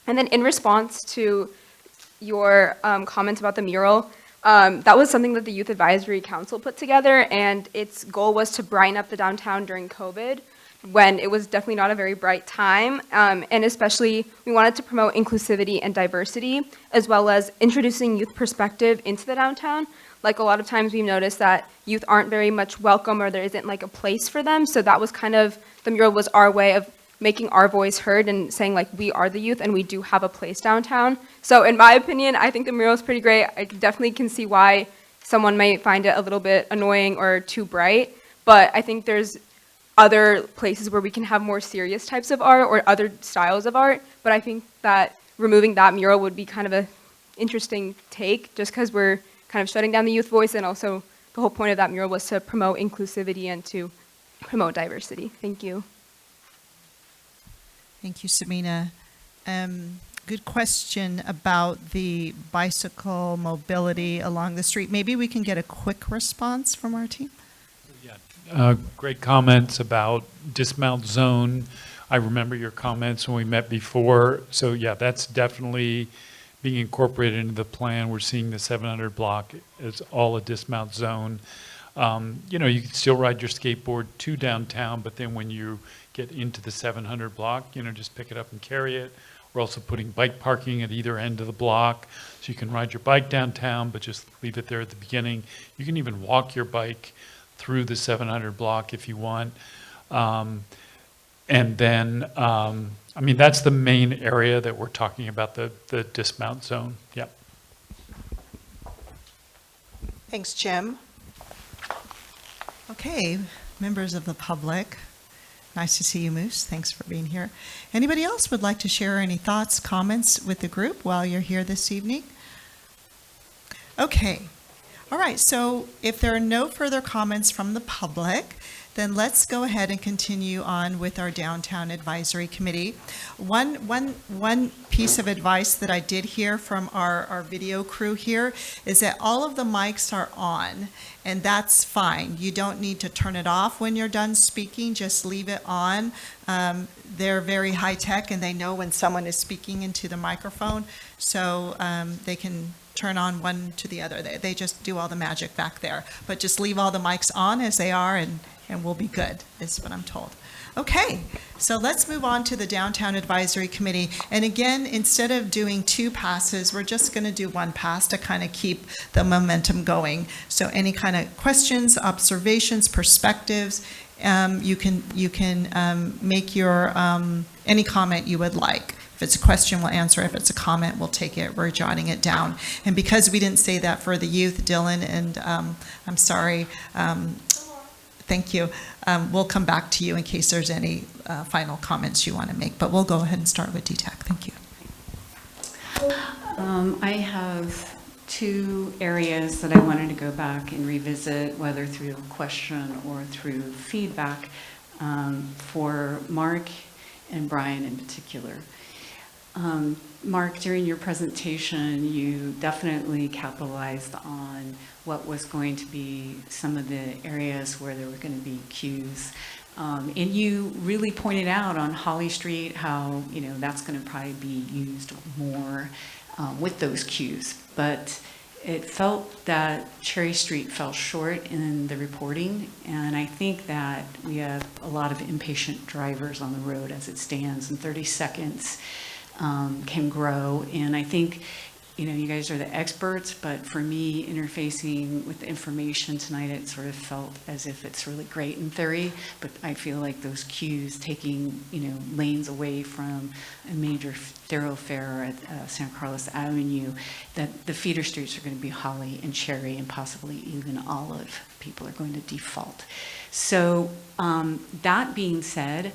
And then in response to your comments about the mural, that was something that the Youth Advisory Council put together, and its goal was to brighten up the downtown during COVID, when it was definitely not a very bright time, and especially we wanted to promote inclusivity and diversity, as well as introducing youth perspective into the downtown. Like a lot of times we've noticed that youth aren't very much welcome, or there isn't like a place for them, so that was kind of, the mural was our way of making our voice heard and saying like we are the youth and we do have a place downtown. So in my opinion, I think the mural is pretty great. I definitely can see why someone might find it a little bit annoying or too bright, but I think there's other places where we can have more serious types of art or other styles of art, but I think that removing that mural would be kind of a interesting take, just because we're kind of shutting down the youth voice, and also the whole point of that mural was to promote inclusivity and to promote diversity. Thank you. Thank you, Samina. Good question about the bicycle mobility along the street. Maybe we can get a quick response from our team. Great comments about dismount zone. I remember your comments when we met before. So yeah, that's definitely being incorporated into the plan. We're seeing the 700 block as all a dismount zone. You know, you can still ride your skateboard to downtown, but then when you get into the 700 block, you know, just pick it up and carry it, We're also putting bike parking at either end of the block, so you can ride your bike downtown, but just leave it there at the beginning. You can even walk your bike through the 700 block if you want. And then, I mean, that's the main area that we're talking about, the dismount zone. Yep. Thanks, Jim. Okay, members of the public, nice to see you, Moose. Thanks for being here. Anybody else would like to share any thoughts, comments with the group while you're here this evening? Okay. All right, so if there are no further comments from the public, then let's go ahead and continue on with our Downtown Advisory Committee. One piece of advice that I did hear from our video crew here is that all of the mics are on, and that's fine. You don't need to turn it off when you're done speaking, just leave it on. They're very high-tech, and they know when someone is speaking into the microphone, so they can turn on one to the other. They just do all the magic back there. But just leave all the mics on as they are, and we'll be good, is what I'm told. Okay, so let's move on to the Downtown Advisory Committee. And again, instead of doing 2 passes, we're just going to do 1 pass to kind of keep the momentum going. So any kind of questions, observations, perspectives, you can make your any comment you would like. If it's a question, we'll answer. If it's a comment, we'll take it. We're jotting it down. And because we didn't say that for the youth, Dylan, and I'm sorry, thank you. We'll come back to you in case there's any final comments you want to make. But we'll go ahead and start with DTAC. Thank you. I have 2 areas that I wanted to go back and revisit, whether through question or through feedback, for Mark and Brian in particular. Mark, during your presentation, you definitely capitalized on what was going to be some of the areas where there were going to be queues. And you really pointed out on Holly Street how, that's going to probably be used more with those queues. But it felt that Cherry Street fell short in the reporting, and I think that we have a lot of impatient drivers on the road as it stands, and 30 seconds can grow. And I think, you guys are the experts, but for me, interfacing with the information tonight, it sort of felt as if it's really great in theory, but I feel like those queues taking, lanes away from a major thoroughfare at San Carlos Avenue, that the feeder streets are going to be Holly and Cherry and possibly even Olive. People are going to default. So that being said,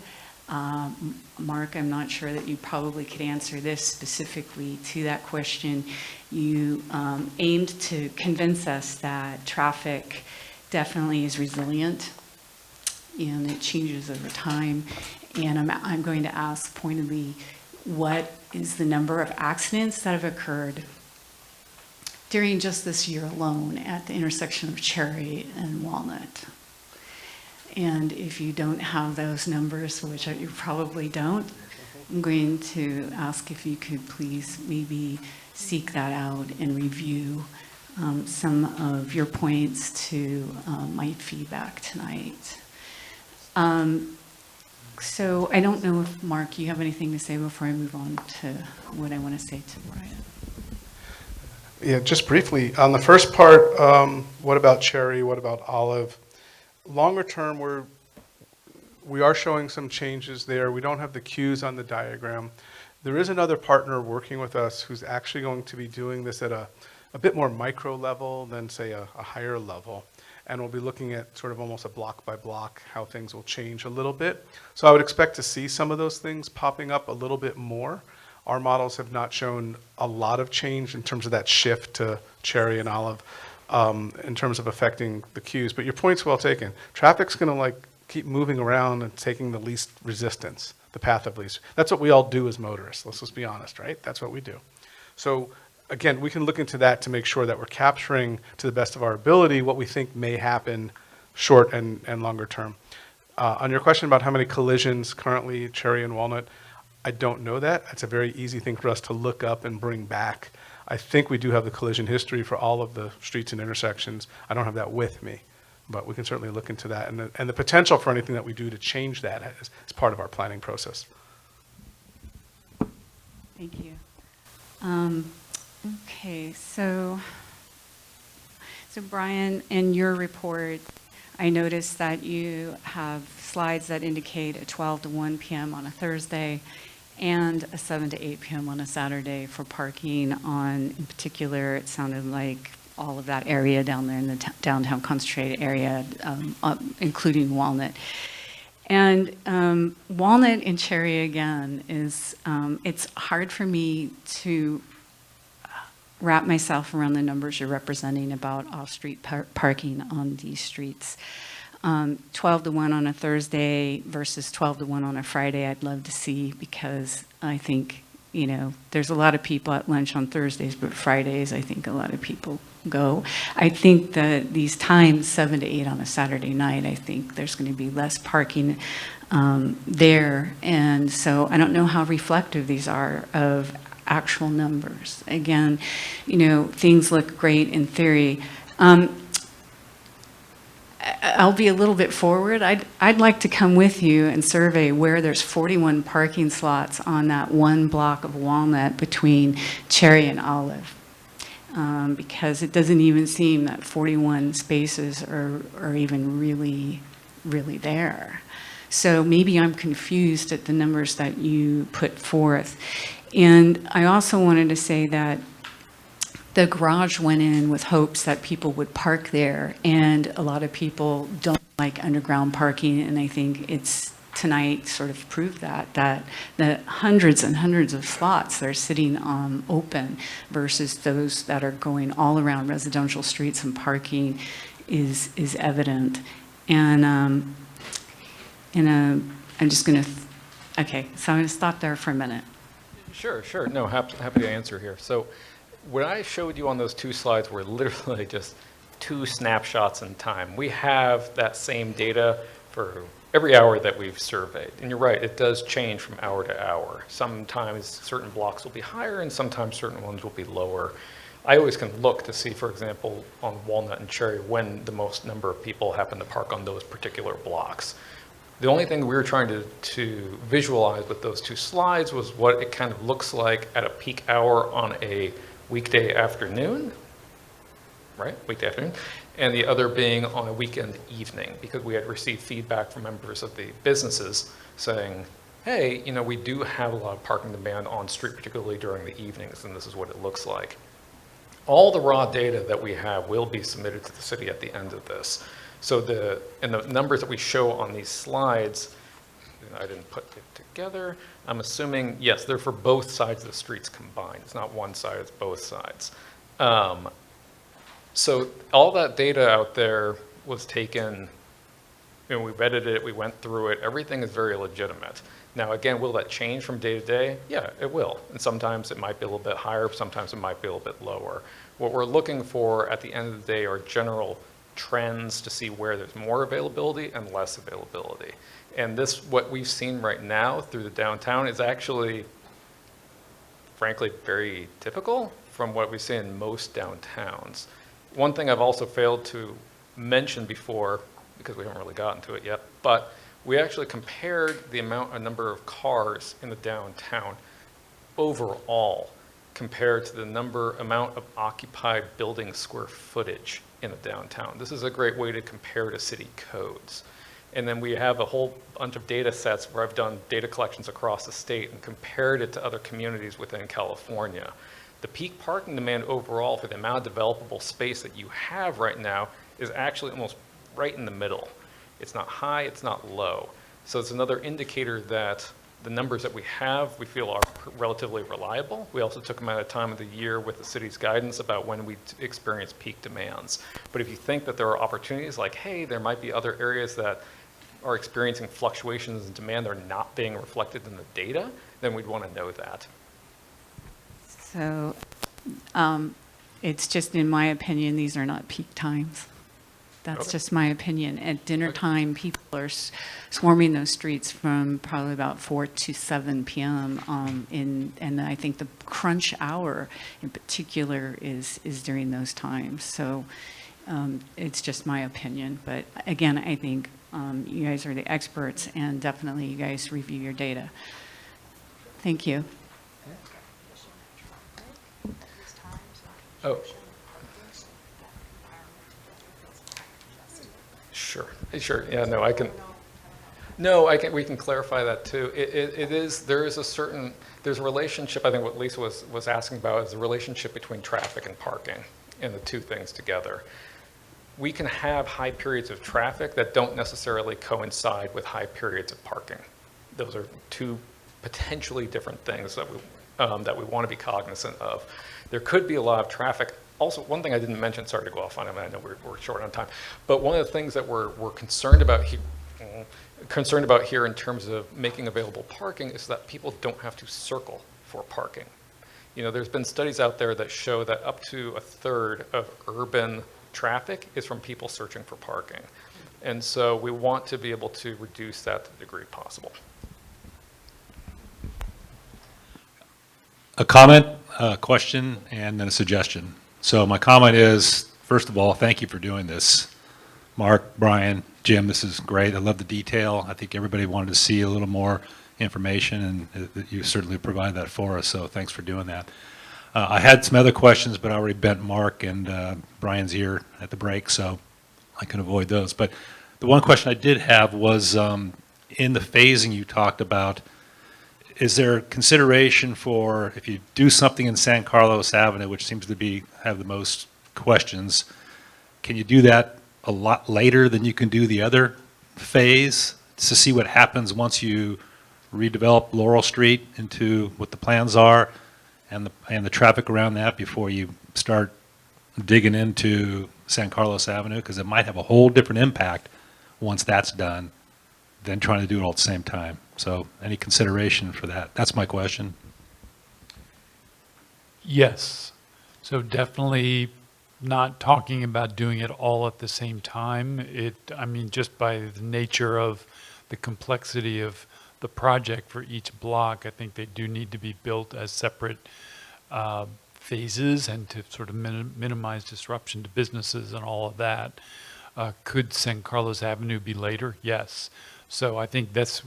Mark, I'm not sure that you probably could answer this specifically to that question. You aimed to convince us that traffic definitely is resilient and it changes over time. And I'm going to ask pointedly, what is the number of accidents that have occurred during just this year alone at the intersection of Cherry and Walnut? And if you don't have those numbers, which you probably don't, I'm going to ask if you could please maybe seek that out and review some of your points to my feedback tonight. So I don't know if, Mark, you have anything to say before I move on to what I want to say to Brian. Yeah, just briefly, on the first part, what about Cherry, what about Olive? Longer term, we are showing some changes there. We don't have the queues on the diagram. There is another partner working with us who's actually going to be doing this at a bit more micro level than, say, a higher level. And we'll be looking at sort of almost a block by block how things will change a little bit. So I would expect to see some of those things popping up a little bit more. Our models have not shown a lot of change in terms of that shift to Cherry and Olive. In terms of affecting the queues, but your point's well taken. Traffic's going to keep moving around and taking the least resistance, the path of least. That's what we all do as motorists. Let's just be honest, right? That's what we do. So again, we can look into that to make sure that we're capturing to the best of our ability what we think may happen short and longer term. On your question about how many collisions currently Cherry and Walnut, I don't know that. It's a very easy thing for us to look up and bring back. I think we do have the collision history for all of the streets and intersections. I don't have that with me, but we can certainly look into that. And the potential for anything that we do to change that is part of our planning process. Thank you. Okay, so Brian, in your report, I noticed that you have slides that indicate a 12 to 1 p.m. on a Thursday and a 7 to 8 p.m. on a Saturday for parking on, in particular, it sounded like all of that area down there in the downtown concentrated area, including Walnut. And Walnut and Cherry, again, is, it's hard for me to wrap myself around the numbers you're representing about off-street parking on these streets. 12 to 1 on a Thursday versus 12 to 1 on a Friday, I'd love to see, because I think, you know, there's a lot of people at lunch on Thursdays, but Fridays, I think a lot of people go. I think that these times, 7 to 8 on a Saturday night, I think there's going to be less parking there. And so I don't know how reflective these are of actual numbers. Again, you know, things look great in theory. I'll be a little bit forward. I'd like to come with you and survey where there's 41 parking slots on that one block of Walnut between Cherry and Olive. Because it doesn't even seem that 41 spaces are even really there. So maybe I'm confused at the numbers that you put forth. And I also wanted to say that the garage went in with hopes that people would park there, and a lot of people don't like underground parking, and I think it's tonight sort of proved that the hundreds and hundreds of slots that are sitting open versus those that are going all around residential streets and parking is evident. And I'm just going to, okay, so I'm going to stop there for a minute. Sure. No, happy to answer here. So what I showed you on those two slides were literally just two snapshots in time. We have that same data for every hour that we've surveyed. And you're right, it does change from hour to hour. Sometimes certain blocks will be higher and sometimes certain ones will be lower. I always can look to see, for example, on Walnut and Cherry, when the most number of people happen to park on those particular blocks. The only thing we were trying to visualize with those two slides was what it kind of looks like at a peak hour on a weekday afternoon, right? Weekday afternoon. And the other being on a weekend evening, because we had received feedback from members of the businesses saying, hey, you know, we do have a lot of parking demand on street, particularly during the evenings, and this is what it looks like. All the raw data that we have will be submitted to the city at the end of this. So the numbers that we show on these slides, I didn't put it together. I'm assuming, yes, they're for both sides of the streets combined. It's not one side, it's both sides. So all that data out there was taken, you know, we vetted it, we went through it, everything is very legitimate. Now again, will that change from day to day? Yeah, it will. And sometimes it might be a little bit higher, sometimes it might be a little bit lower. What we're looking for at the end of the day are general trends to see where there's more availability and less availability. And this, what we've seen right now through the downtown is actually, frankly, very typical from what we see in most downtowns. One thing I've also failed to mention before, because we haven't really gotten to it yet, but we actually compared the number of cars in the downtown overall compared to the amount of occupied building square footage in the downtown. This is a great way to compare to city codes. And then we have a whole bunch of data sets where I've done data collections across the state and compared it to other communities within California. The peak parking demand overall for the amount of developable space that you have right now is actually almost right in the middle. It's not high, it's not low. So it's another indicator that the numbers that we have, we feel are relatively reliable. We also took them at a time of the year with the city's guidance about when we experience peak demands. But if you think that there are opportunities like, hey, there might be other areas that are experiencing fluctuations in demand that are not being reflected in the data, then we'd want to know that. So it's just, in my opinion, these are not peak times. That's Okay. just my opinion. At dinner time, people are swarming those streets from probably about 4 to 7 p.m. And I think the crunch hour in particular is during those times. So it's just my opinion. But again, I think you guys are the experts, and definitely you guys review your data. Thank you. Oh. Sure, sure, yeah, no, I can, we can clarify that too. There's a relationship, I think what Lisa was asking about is the relationship between traffic and parking and the two things together. We can have high periods of traffic that don't necessarily coincide with high periods of parking. Those are two potentially different things that we want to be cognizant of. There could be a lot of traffic. Also, one thing I didn't mention, sorry to go off on it, I know we're short on time, but one of the things that we're concerned about here in terms of making available parking is that people don't have to circle for parking. You know, there's been studies out there that show that up to a third of urban traffic is from people searching for parking. And so we want to be able to reduce that to the degree possible. A comment, a question, and then a suggestion. So my comment is, first of all, thank you for doing this. Mark, Brian, Jim, this is great. I love the detail. I think everybody wanted to see a little more information, and you certainly provide that for us, so thanks for doing that. I had some other questions, but I already bent Mark and Brian's ear at the break, so I can avoid those. But the one question I did have was, in the phasing you talked about, is there consideration for, if you do something in San Carlos Avenue, which seems to have the most questions, can you do that a lot later than you can do the other phase to see what happens once you redevelop Laurel Street into what the plans are and the traffic around that before you start digging into San Carlos Avenue? Because it might have a whole different impact once that's done than trying to do it all at the same time. So any consideration for that? That's my question. Yes. So definitely not talking about doing it all at the same time. I mean, just by the nature of the complexity of the project for each block, I think they do need to be built as separate phases and to sort of minimize disruption to businesses and all of that. Could San Carlos Avenue be later? Yes. So I think that's,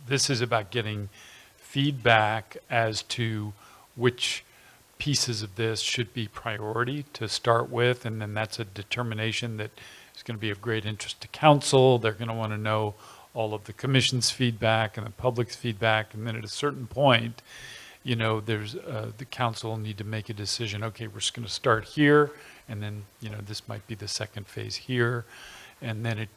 this is about getting feedback as to which pieces of this should be priority to start with, and then that's a determination that is going to be of great interest to council. They're going to want to know all of the commission's feedback and the public's feedback, and then at a certain point, there's the council will need to make a decision. Okay, we're just going to start here, and then this might be the second phase here, and then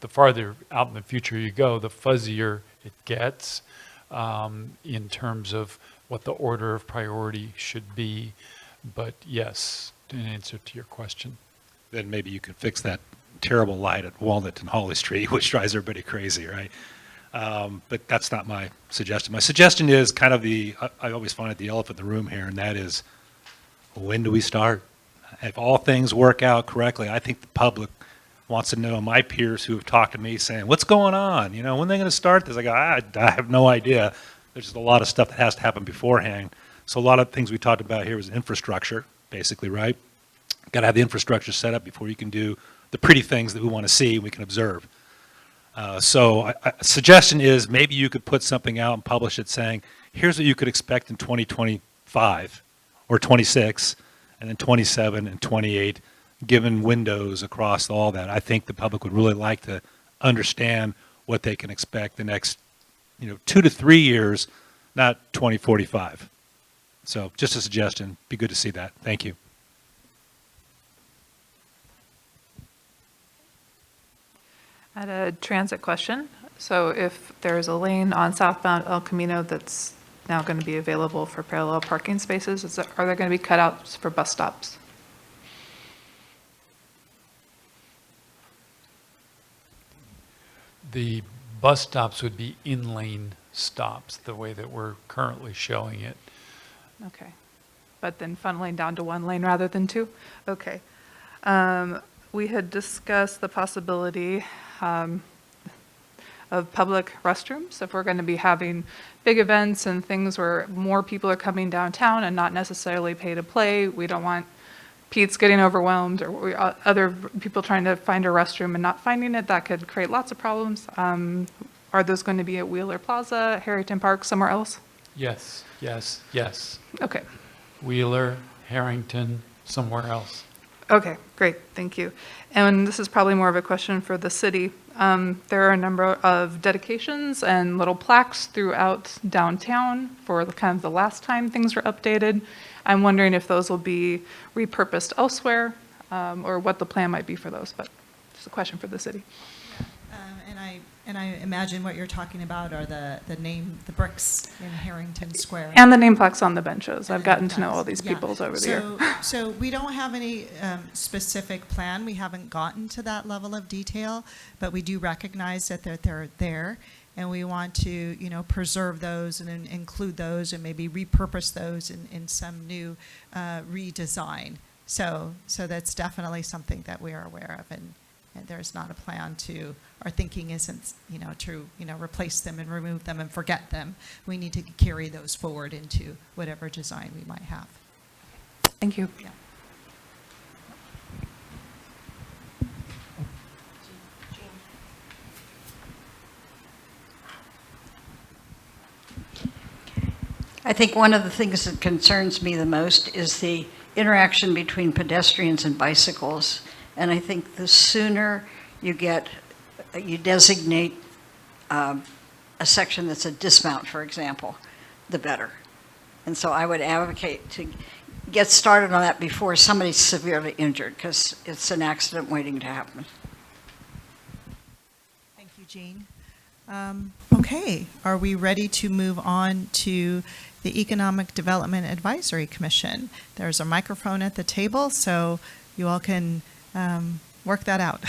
the farther out in the future you go, the fuzzier it gets in terms of what the order of priority should be. But yes, in answer to your question. Then maybe you can fix that terrible light at Walnut and Holly Street, which drives everybody crazy, right? But that's not my suggestion. My suggestion is kind of I always find it the elephant in the room here, and that is, when do we start? If all things work out correctly, I think the public wants to know. My peers who have talked to me saying, what's going on? When are they going to start this? I go, I have no idea. There's just a lot of stuff that has to happen beforehand. So a lot of things we talked about here was infrastructure, basically, right? Got to have the infrastructure set up before you can do the pretty things that we want to see and we can observe. So a suggestion is maybe you could put something out and publish it saying, here's what you could expect in 2025 or 26, and then 27 and 28, given windows across all that. I think the public would really like to understand what they can expect the next 2 to 3 years, not 2045. So just a suggestion. Be good to see that. Thank you. I had a transit question. So if there's a lane on southbound El Camino that's now going to be available for parallel parking spaces, are there going to be cutouts for bus stops? The bus stops would be in-lane stops, the way that we're currently showing it. Okay. But then funneling down to one lane rather than two? Okay. We had discussed the possibility of public restrooms. If we're going to be having big events and things where more people are coming downtown and not necessarily pay to play, we don't want Pete's getting overwhelmed or other people trying to find a restroom and not finding it. That could create lots of problems. Are those going to be at Wheeler Plaza, Harrington Park, somewhere else? Yes, yes, yes. Okay. Wheeler, Harrington, somewhere else. Okay, great, thank you. And this is probably more of a question for the city. There are a number of dedications and little plaques throughout downtown for kind of the last time things were updated. I'm wondering if those will be repurposed elsewhere, or what the plan might be for those, but just a question for the city. And I imagine what you're talking about are the bricks in Harrington Square. And the name plaques on the benches. I've gotten to know all these peoples over the year. So we don't have any specific plan. We haven't gotten to that level of detail, but we do recognize that they're there, and we want to, you know, preserve those and include those and maybe repurpose those in some new redesign. So that's definitely something that we are aware of, and there's not a plan to, our thinking isn't, you know, to, you know, replace them and remove them and forget them. We need to carry those forward into whatever design we might have. Thank you. Yeah. I think one of the things that concerns me the most is the interaction between pedestrians and bicycles. And I think the sooner you designate a section that's a dismount, for example, the better. And so I would advocate to get started on that before somebody's severely injured, because it's an accident waiting to happen. Thank you, Jean. Okay, are we ready to move on to the Economic Development Advisory Commission? There's a microphone at the table, so you all can work that out.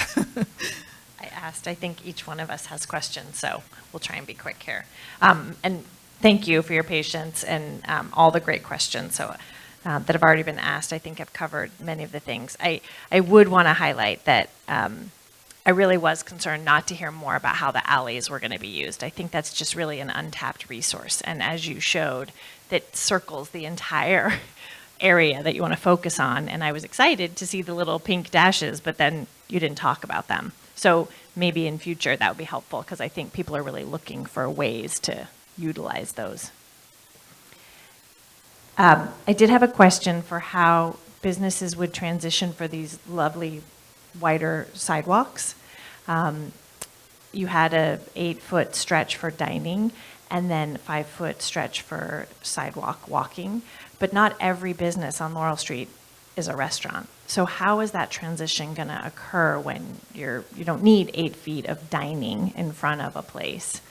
I asked, I think each one of us has questions, so we'll try and be quick here. And thank you for your patience and all the great questions that have already been asked. I think I've covered many of the things. I would want to highlight that I really was concerned not to hear more about how the alleys were going to be used. I think that's just really an untapped resource. And as you showed, that circles the entire area that you want to focus on. And I was excited to see the little pink dashes, but then you didn't talk about them. So maybe in future that would be helpful, because I think people are really looking for ways to utilize those. I did have a question for how businesses would transition for these lovely wider sidewalks. You had a 8-foot stretch for dining and then 5-foot stretch for sidewalk walking, but not every business on Laurel Street is a restaurant. So how is that transition going to occur when you don't need 8 feet of dining in front of a place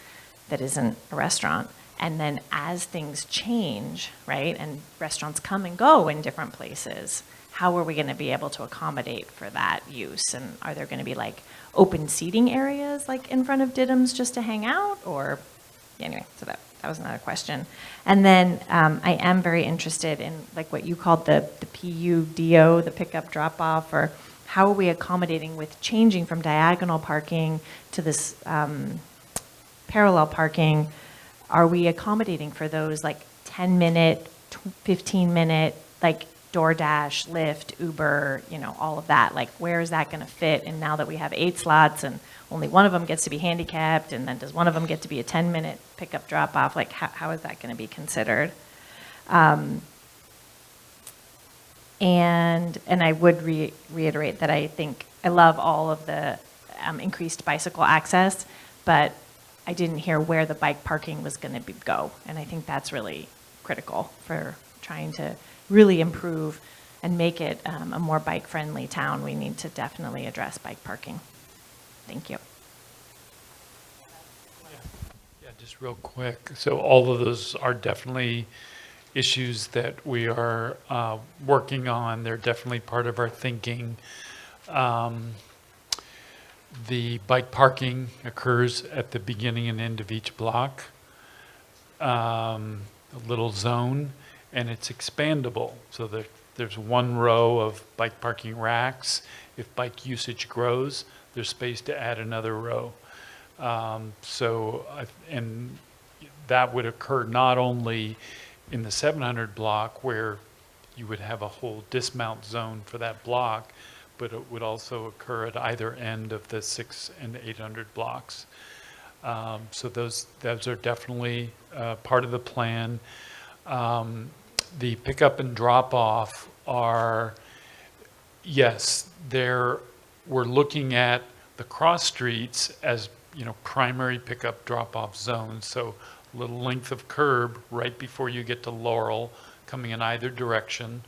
that isn't a restaurant? And then as things change, right, and restaurants come and go in different places, how are we going to be able to accommodate for that use? And are there going to be like open seating areas like in front of Didim's just to hang out? Or anyway, so that was another question. And then I am very interested in like what you called the PUDO, the pickup drop off, or how are we accommodating with changing from diagonal parking to this parallel parking? Are we accommodating for those like 10-minute, 15-minute, like DoorDash, Lyft, Uber, you know, all of that? Like, where is that going to fit? And now that we have 8 slots and only one of them gets to be handicapped, and then does one of them get to be a 10-minute pickup drop off? Like, how is that going to be considered? And I would reiterate that I think I love all of the increased bicycle access, but I didn't hear where the bike parking was going to go. And I think that's really critical for trying to really improve and make it a more bike-friendly town. We need to definitely address bike parking. Thank you. Yeah, just real quick. So all of those are definitely issues that we are working on. They're definitely part of our thinking. The bike parking occurs at the beginning and end of each block, a little zone, and it's expandable. So there's one row of bike parking racks. If bike usage grows, there's space to add another row. And that would occur not only in the 700 block, where you would have a whole dismount zone for that block, but it would also occur at either end of the 600 and 800 blocks. So those are definitely part of the plan. The pickup and drop off are, yes, we're looking at the cross streets as, primary pickup drop-off zones. So a little length of curb right before you get to Laurel, coming in either direction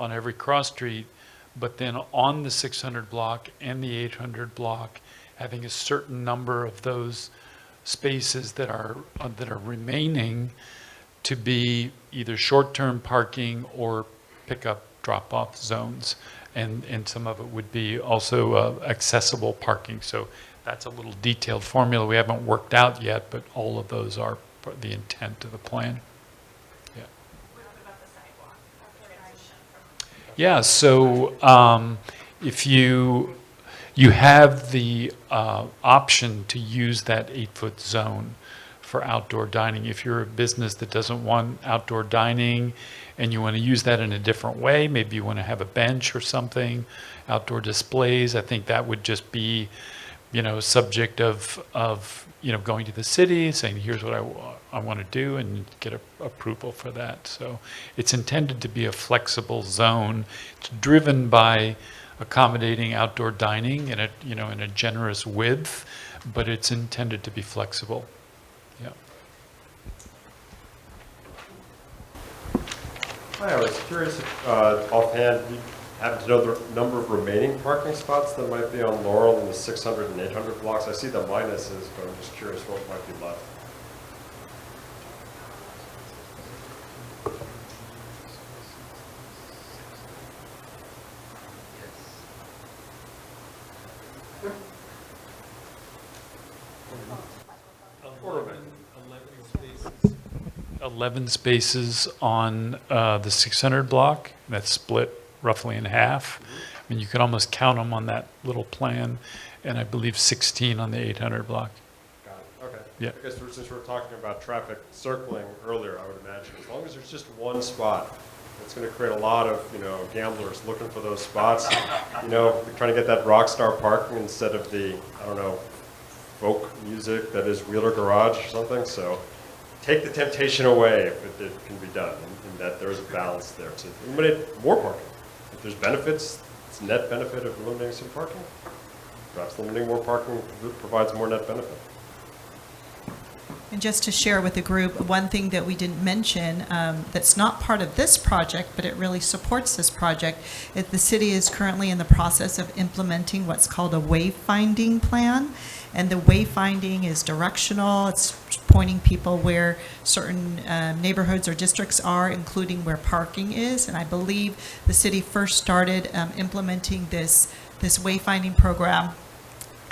on every cross street. But then on the 600 block and the 800 block, having a certain number of those spaces that are remaining to be either short-term parking or pickup drop-off zones. And some of it would be also accessible parking. So that's a little detailed formula we haven't worked out yet, but all of those are the intent of the plan. Yeah. Yeah, so if you have the option to use that 8-foot zone for outdoor dining. If you're a business that doesn't want outdoor dining and you want to use that in a different way, maybe you want to have a bench or something, outdoor displays, I think that would just be, subject of going to the city, saying, here's what I want to do, and get approval for that. So it's intended to be a flexible zone. It's driven by accommodating outdoor dining in a generous width, but it's intended to be flexible. Yeah. Hi, I was curious if, offhand, you happen to know the number of remaining parking spots that might be on Laurel in the 600 and 800 blocks? I see the minuses, but I'm just curious what might be left. Order 11 spaces on the 600 block. That's split roughly in half. I mean, you could almost count them on that little plan, and I believe 16 on the 800 block. Got it. Okay. Yeah. I guess since we were talking about traffic circling earlier, I would imagine as long as there's just one spot, it's going to create a lot of gamblers looking for those spots. Trying to get that rock star parking instead of the folk music that is Wheeler Garage or something. So take the temptation away if it can be done, and that there's a balance there to eliminate more parking. If there's benefits, it's net benefit of eliminating some parking. Perhaps limiting more parking provides more net benefit. And just to share with the group, one thing that we didn't mention that's not part of this project, but it really supports this project, is the city is currently in the process of implementing what's called a wayfinding plan. And the wayfinding is directional. It's pointing people where certain neighborhoods or districts are, including where parking is. And I believe the city first started implementing this wayfinding program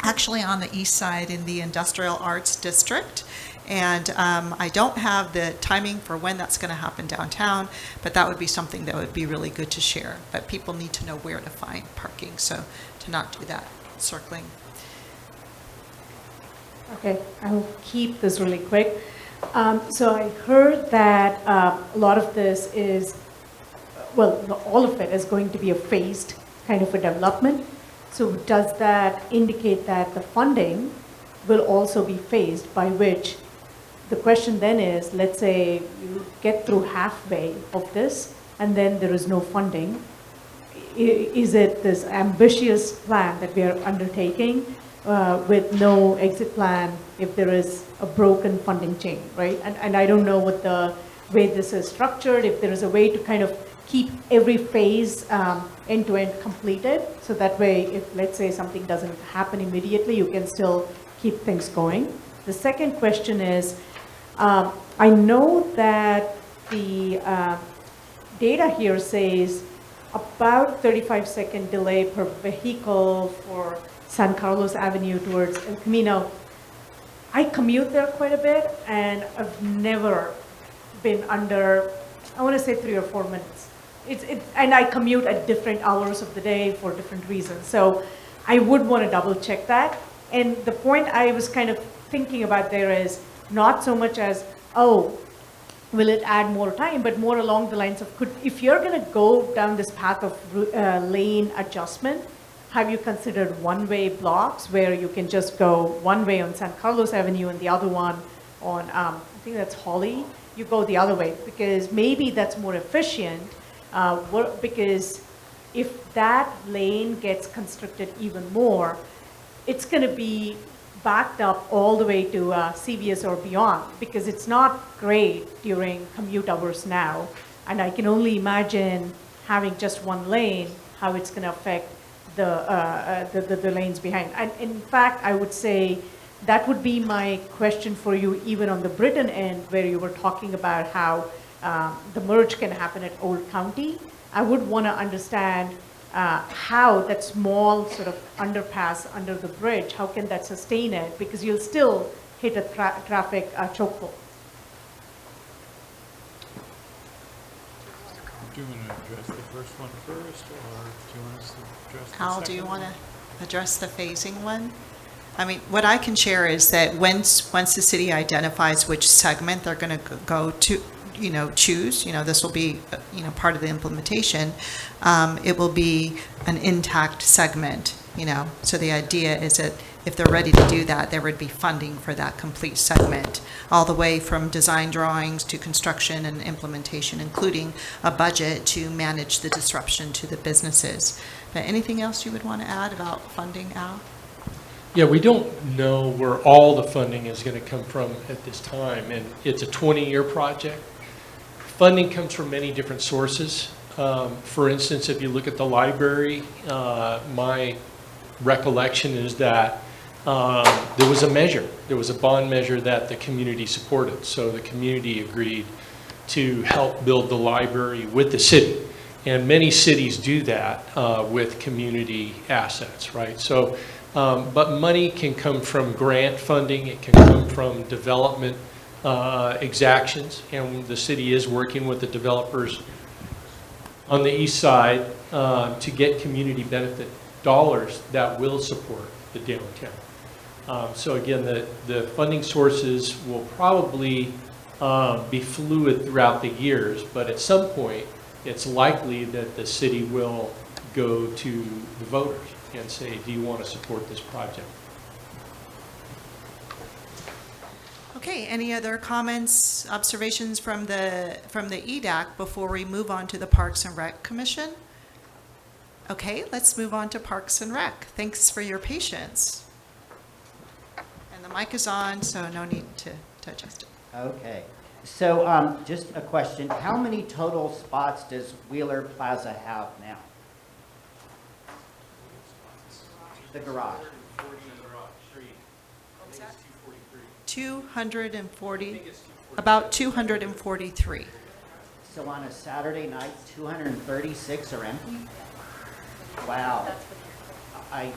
actually on the east side in the Industrial Arts District. And I don't have the timing for when that's going to happen downtown, but that would be something that would be really good to share. But people need to know where to find parking, so to not do that circling. Okay, I'll keep this really quick. So I heard that a lot of this is, all of it is going to be a phased kind of a development. So does that indicate that the funding will also be phased, by which the question then is, let's say you get through halfway of this and then there is no funding. Is it this ambitious plan that we are undertaking with no exit plan if there is a broken funding chain, right? And I don't know what the way this is structured, if there is a way to kind of keep every phase end-to-end completed, so that way if, let's say, something doesn't happen immediately, you can still keep things going. The second question is, I know that the data here says about 35-second delay per vehicle for San Carlos Avenue towards El Camino. I commute there quite a bit, and I've never been under, I want to say 3 or 4 minutes. And I commute at different hours of the day for different reasons. So I would want to double check that. And the point I was kind of thinking about there is not so much as, will it add more time, but more along the lines of, if you're going to go down this path of lane adjustment, have you considered one-way blocks where you can just go one way on San Carlos Avenue and the other one on, I think that's Holly, you go the other way, because maybe that's more efficient Because if that lane gets constricted even more, it's going to be backed up all the way to CVS or beyond, because it's not great during commute hours now. And I can only imagine having just one lane, how it's going to affect the lanes behind. And in fact, I would say that would be my question for you, even on the Britain end, where you were talking about how the merge can happen at Old County. I would want to understand how that small sort of underpass under the bridge, how can that sustain it? Because you'll still hit a traffic chokehold. Do you want to address the first one first, or do you want us to address the Al, second do you want one? to address the phasing one? I mean, what I can share is that once the city identifies which segment they're going to go to, choose, this will be, part of the implementation, it will be an intact segment, So the idea is that if they're ready to do that, there would be funding for that complete segment, all the way from design drawings to construction and implementation, including a budget to manage the disruption to the businesses. But anything else you would want to add about funding, Al? Yeah, we don't know where all the funding is going to come from at this time, and it's a 20-year project. Funding comes from many different sources. For instance, if you look at the library, my recollection is that there was a bond measure that the community supported. So the community agreed to help build the library with the city. And many cities do that with community assets, right? So, but money can come from grant funding, it can come from development exactions, and the city is working with the developers on the east side to get community benefit dollars that will support the downtown. So again, the funding sources will probably be fluid throughout the years, but at some point, it's likely that the city will go to the voters and say, do you want to support this project? Okay, any other comments, observations from the EDAC before we move on to the Parks and Rec Commission? Okay, let's move on to Parks and Rec. Thanks for your patience. And the mic is on, so no need to adjust it. Okay, so just a question. How many total spots does Wheeler Plaza have now? The garage. 240, about 243. So on a Saturday night, 236 are empty? Wow. I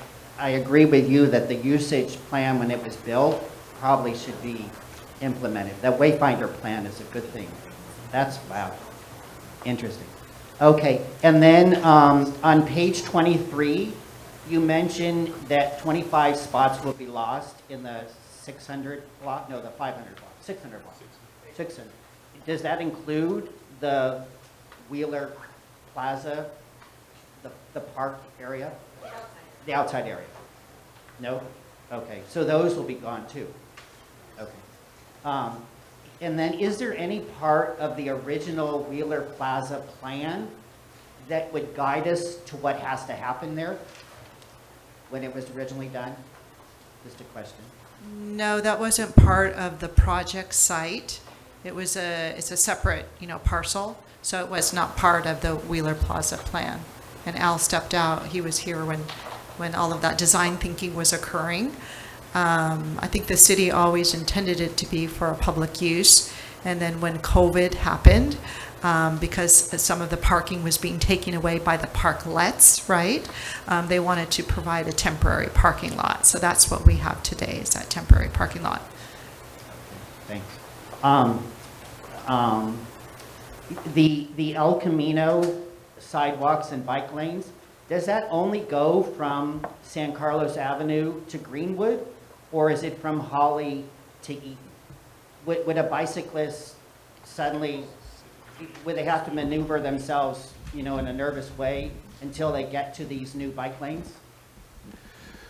agree with you that the usage plan, when it was built, probably should be implemented. The Wayfinder plan is a good thing. That's, wow, interesting. Okay, and then on page 23, you mentioned that 25 spots will be lost in the 600 block, no, the 500 block, 600 block, 600. Does that include the Wheeler Plaza, the park area? The outside area? No? Okay, so those will be gone too. Okay. And then is there any part of the original Wheeler Plaza plan that would guide us to what has to happen there when it was originally done? Just a question. No, that wasn't part of the project site. It's a separate, parcel, so it was not part of the Wheeler Plaza plan. And Al stepped out. He was here when all of that design thinking was occurring. I think the city always intended it to be for a public use, and then when COVID happened, because some of the parking was being taken away by the parklets, right? They wanted to provide a temporary parking lot. So that's what we have today, is that temporary parking lot. Thanks. The El Camino sidewalks and bike lanes, does that only go from San Carlos Avenue to Greenwood, or is it from Holly to Eaton? Would a bicyclist suddenly, would they have to maneuver themselves, in a nervous way until they get to these new bike lanes?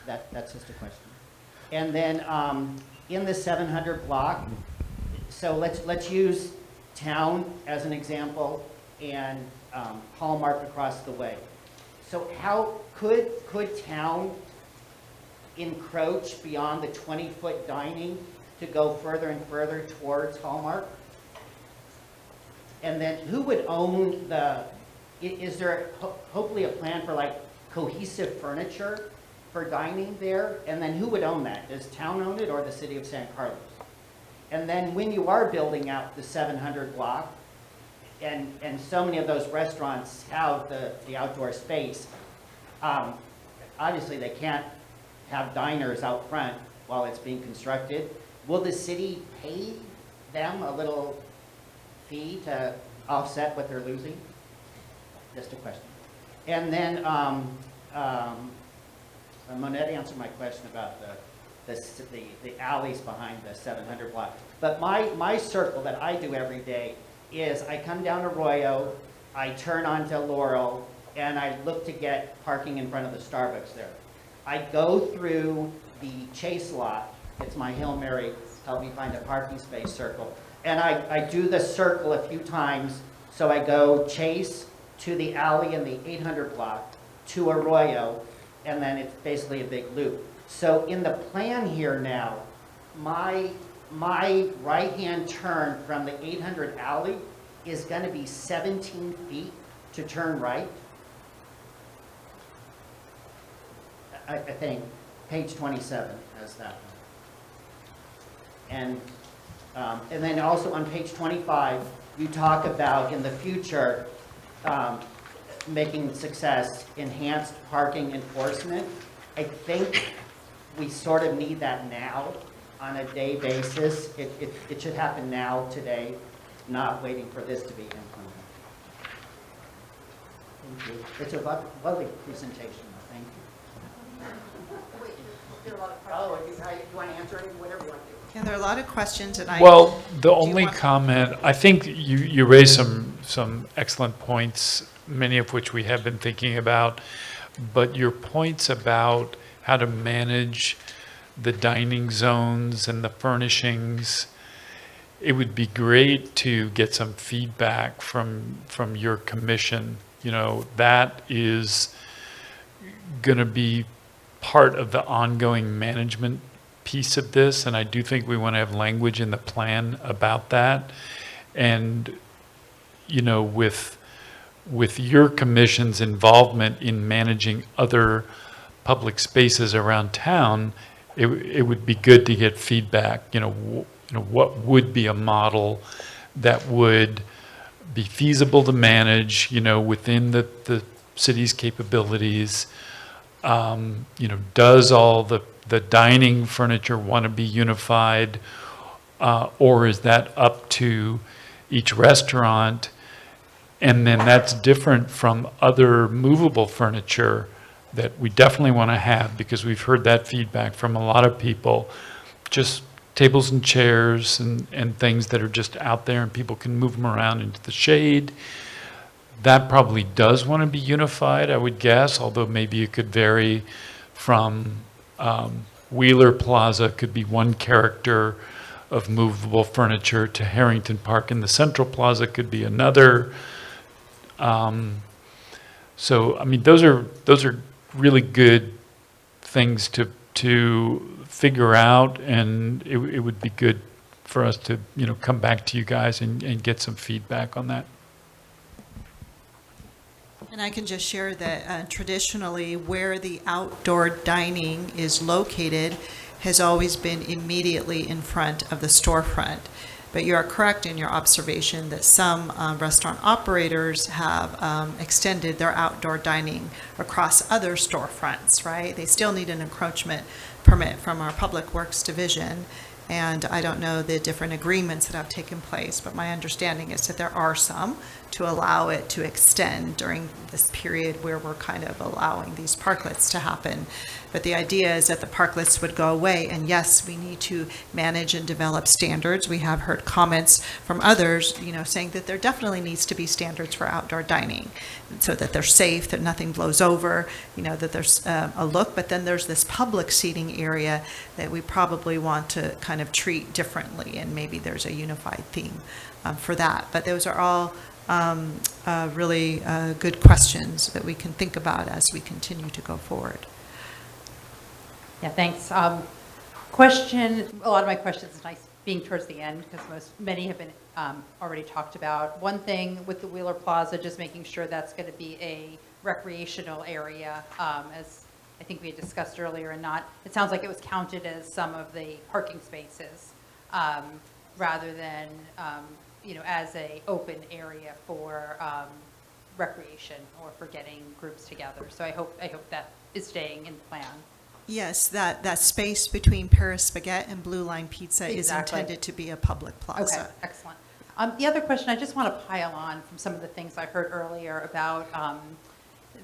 That's just a question. And then in the 700 block, so let's use town as an example, and Hallmark across the way. So how could town encroach beyond the 20-foot dining to go further and further towards Hallmark? And then who would own is there hopefully a plan for like cohesive furniture for dining there? And then who would own that? Does town own it or the city of San Carlos? And then when you are building out the 700 block, and so many of those restaurants have the outdoor space, obviously they can't have diners out front while it's being constructed. Will the city pay them a little fee to offset what they're losing? Just a question. And then Monette answered my question about the alleys behind the 700 block. But my circle that I do every day is I come down Arroyo, I turn onto Laurel, and I look to get parking in front of the Starbucks there. I go through the Chase lot, it's my Hail Mary, help me find a parking space circle. And I do the circle a few times, so I go Chase to the alley in the 800 block, to Arroyo, and then it's basically a big loop. So in the plan here now, my right-hand turn from the 800 alley is going to be 17 feet to turn right. I think page 27 has that one. And then also on page 25, you talk about in the future making success enhanced parking enforcement. I think we sort of need that now on a day basis. It should happen now, today, not waiting for this to be implemented. Thank you. It's a lovely presentation. Thank you. Wait, there are a lot of Oh, questions. you want to answer anything, whatever you want to do. Yeah, there are a lot of questions, and Well, the only comment, I think you raised some excellent points, many of which we have been thinking about, but your points about how to manage the dining zones and the furnishings, it would be great to get some feedback from your commission. You know, that is going to be part of the ongoing management piece of this, and I do think we want to have language in the plan about that. And, you know, with your commission's involvement in managing other public spaces around town, it would be good to get feedback. You know, what would be a model that would be feasible to manage, you know, within the city's capabilities. You know, does all the dining furniture want to be unified, or is that up to each restaurant? And then that's different from other movable furniture that we definitely want to have, because we've heard that feedback from a lot of people. Just tables and chairs and things that are just out there and people can move them around into the shade. That probably does want to be unified, I would guess, although maybe it could vary from Wheeler Plaza could be one character of movable furniture to Harrington Park in the Central Plaza could be another. So, I mean, those are really good things to figure out, and it would be good for us to, you know, come back to you guys and get some feedback on that. And I can just share that traditionally where the outdoor dining is located has always been immediately in front of the storefront. But you are correct in your observation that some restaurant operators have extended their outdoor dining across other storefronts, right? They still need an encroachment permit from our Public Works Division. And I don't know the different agreements that have taken place, but my understanding is that there are some to allow it to extend during this period where we're kind of allowing these parklets to happen. But the idea is that the parklets would go away, and yes, we need to manage and develop standards. We have heard comments from others, you know, saying that there definitely needs to be standards for outdoor dining, so that they're safe, that nothing blows over, you know, that there's a look. But then there's this public seating area that we probably want to kind of treat differently, and maybe there's a unified theme for that. But those are all really good questions that we can think about as we continue to go forward. Yeah, thanks. Question, a lot of my questions, it's nice being towards the end because many have been already talked about. One thing with the Wheeler Plaza, just making sure that's going to be a recreational area, as I think we had discussed earlier, and not, it sounds like it was counted as some of the parking spaces rather than, you know, as a open area for recreation or for getting groups together. So I hope that is staying in plan. Yes, that space between Paris Spaghetti and Blue Line Pizza is Exactly. intended to be a public plaza. Okay, excellent. The other question, I just want to pile on from some of the things I heard earlier about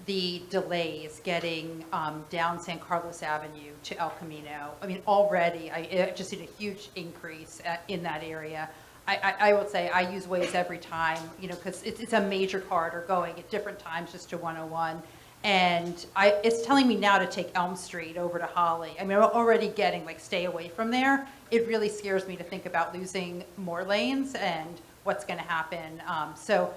the delays getting down San Carlos Avenue to El Camino. I mean, already, I just seen a huge increase in that area. I would say I use Waze every time, you know, because it's a major corridor going at different times just to 101. And it's telling me now to take Elm Street over to Holly. I mean, I'm already getting like, stay away from there. It really scares me to think about losing more lanes and what's going to happen. So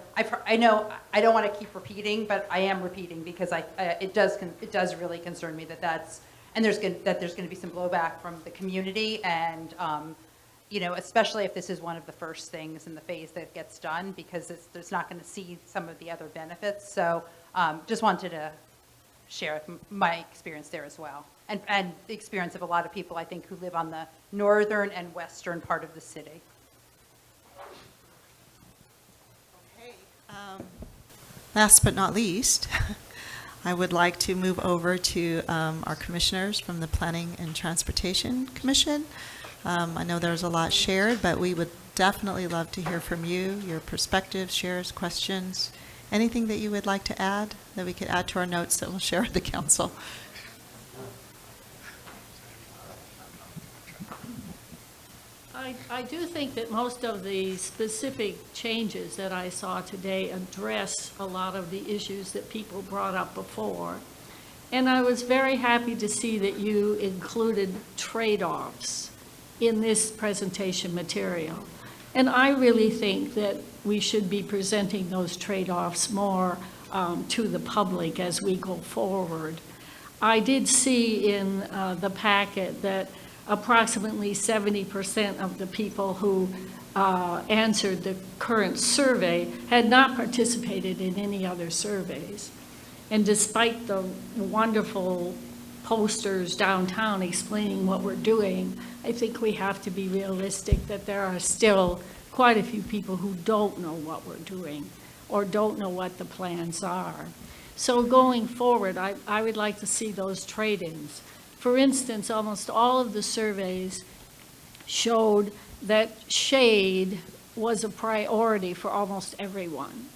I know I don't want to keep repeating, but I am repeating because it does really concern me that there's going to be some blowback from the community, and you know, especially if this is one of the first things in the phase that gets done, because there's not going to see some of the other benefits. So just wanted to share my experience there as well, and the experience of a lot of people, I think, who live on the northern and western part of the city. Last but not least, I would like to move over to our commissioners from the Planning and Transportation Commission. I know there's a lot shared, but we would definitely love to hear from you, your perspectives, shares, questions, anything that you would like to add that we could add to our notes that we'll share with the council. I do think that most of the specific changes that I saw today address a lot of the issues that people brought up before. And I was very happy to see that you included trade-offs in this presentation material. And I really think that we should be presenting those trade-offs more to the public as we go forward. I did see in the packet that approximately 70% of the people who answered the current survey had not participated in any other surveys. And despite the wonderful posters downtown explaining what we're doing, I think we have to be realistic that there are still quite a few people who don't know what we're doing or don't know what the plans are. So going forward, I would like to see those trade-ins. For instance, almost all of the surveys showed that shade was a priority for almost everyone.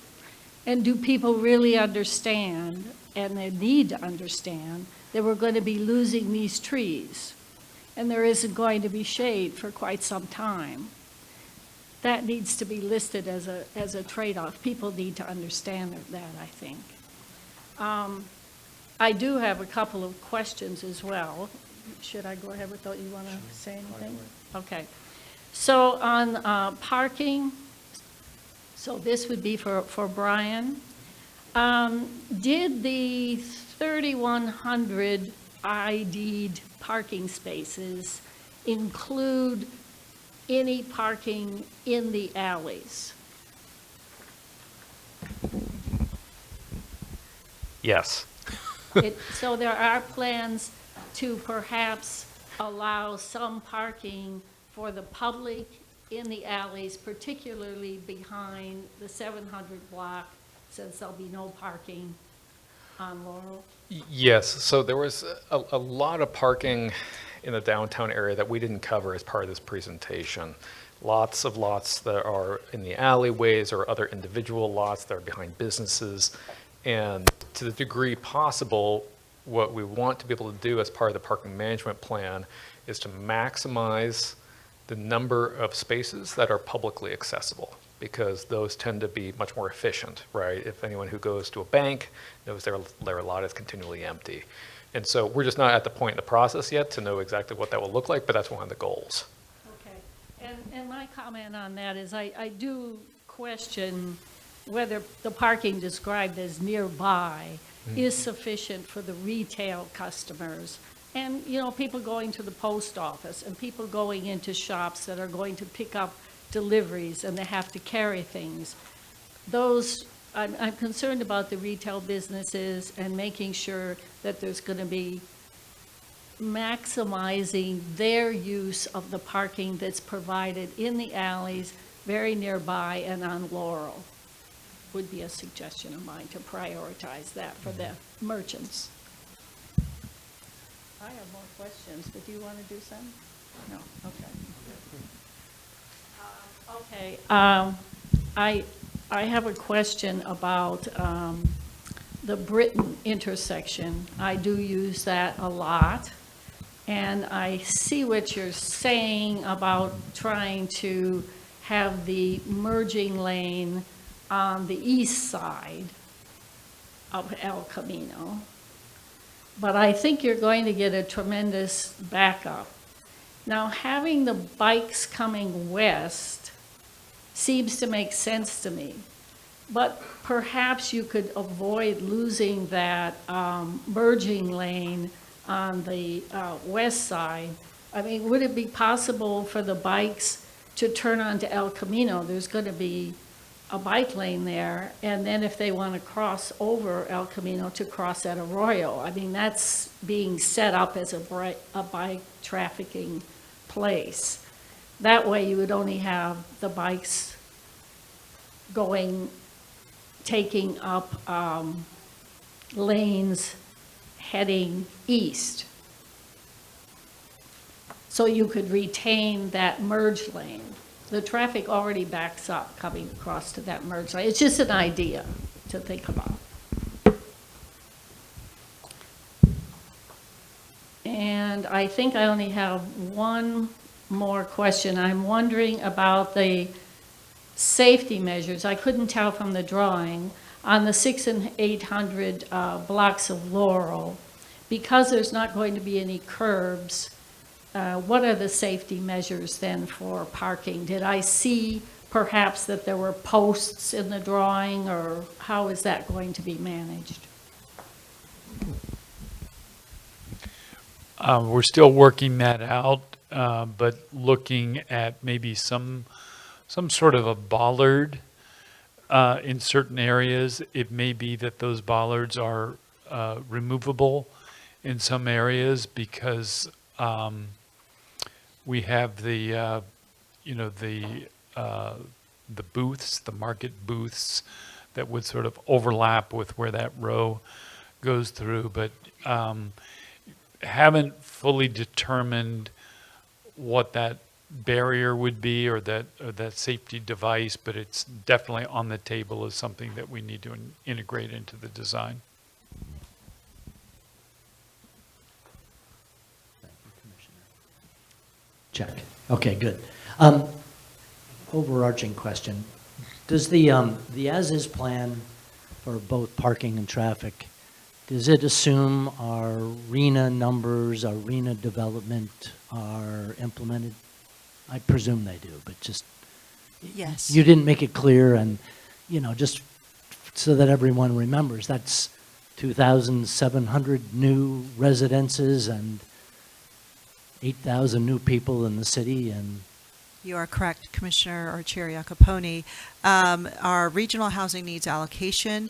And do people really understand, and they need to understand, that we're going to be losing these trees and there isn't going to be shade for quite some time? That needs to be listed as a trade-off. People need to understand that, I think. I do have a couple of questions as well. Should I go ahead with that? You want to say anything? Okay. So on parking, so this would be for Brian. Did the 3,100 ID'd parking spaces include any parking in the alleys? Yes. So there are plans to perhaps allow some parking for the public in the alleys, particularly behind the 700 block, since there'll be no parking on Laurel? Yes, so there was a lot of parking in the downtown area that we didn't cover as part of this presentation. Lots of lots that are in the alleyways or other individual lots that are behind businesses. And to the degree possible, what we want to be able to do as part of the parking management plan is to maximize the number of spaces that are publicly accessible, because those tend to be much more efficient, right? If anyone who goes to a bank knows their lot is continually empty. And so we're just not at the point in the process yet to know exactly what that will look like, but that's one of the goals. Okay. And my comment on that is I do question whether the parking described as nearby is sufficient for the retail customers. And, you know, people going to the post office and people going into shops that are going to pick up deliveries and they have to carry things. Those, I'm concerned about the retail businesses and making sure that there's going to be maximizing their use of the parking that's provided in the alleys very nearby and on Laurel. Would be a suggestion of mine to prioritize that for the merchants. I have more questions, but do you want to do some? No, okay. I have a question about the Britain intersection. I do use that a lot, and I see what you're saying about trying to have the merging lane on the east side of El Camino. But I think you're going to get a tremendous backup. Now, having the bikes coming west seems to make sense to me. But perhaps you could avoid losing that merging lane on the west side. I mean, would it be possible for the bikes to turn onto El Camino? There's going to be a bike lane there, and then if they want to cross over El Camino, to cross at Arroyo. I mean, that's being set up as a bike trafficking place. That way you would only have the bikes taking up lanes heading east. So you could retain that merge lane. The traffic already backs up coming across to that merge lane. It's just an idea to think about. And I think I only have one more question. I'm wondering about the safety measures. I couldn't tell from the drawing on the 600 and 800 blocks of Laurel. Because there's not going to be any curbs, what are the safety measures then for parking? Did I see perhaps that there were posts in the drawing, or how is that going to be managed? We're still working that out, but looking at maybe some sort of a bollard in certain areas. It may be that those bollards are removable in some areas because we have the booths, the market booths that would sort of overlap with where that row goes through, but haven't fully determined what that barrier would be or that safety device, but it's definitely on the table as something that we need to integrate into the design. Check. Okay, good. Overarching question. Does the as-is plan for both parking and traffic, does it assume our RENA numbers, our RENA development are implemented? I presume they do, but just... Yes. You didn't make it clear, and, just so that everyone remembers, that's 2,700 new residences and 8,000 new people in the city, and... You are correct, Commissioner or Chair Iacopone. Our regional housing needs allocation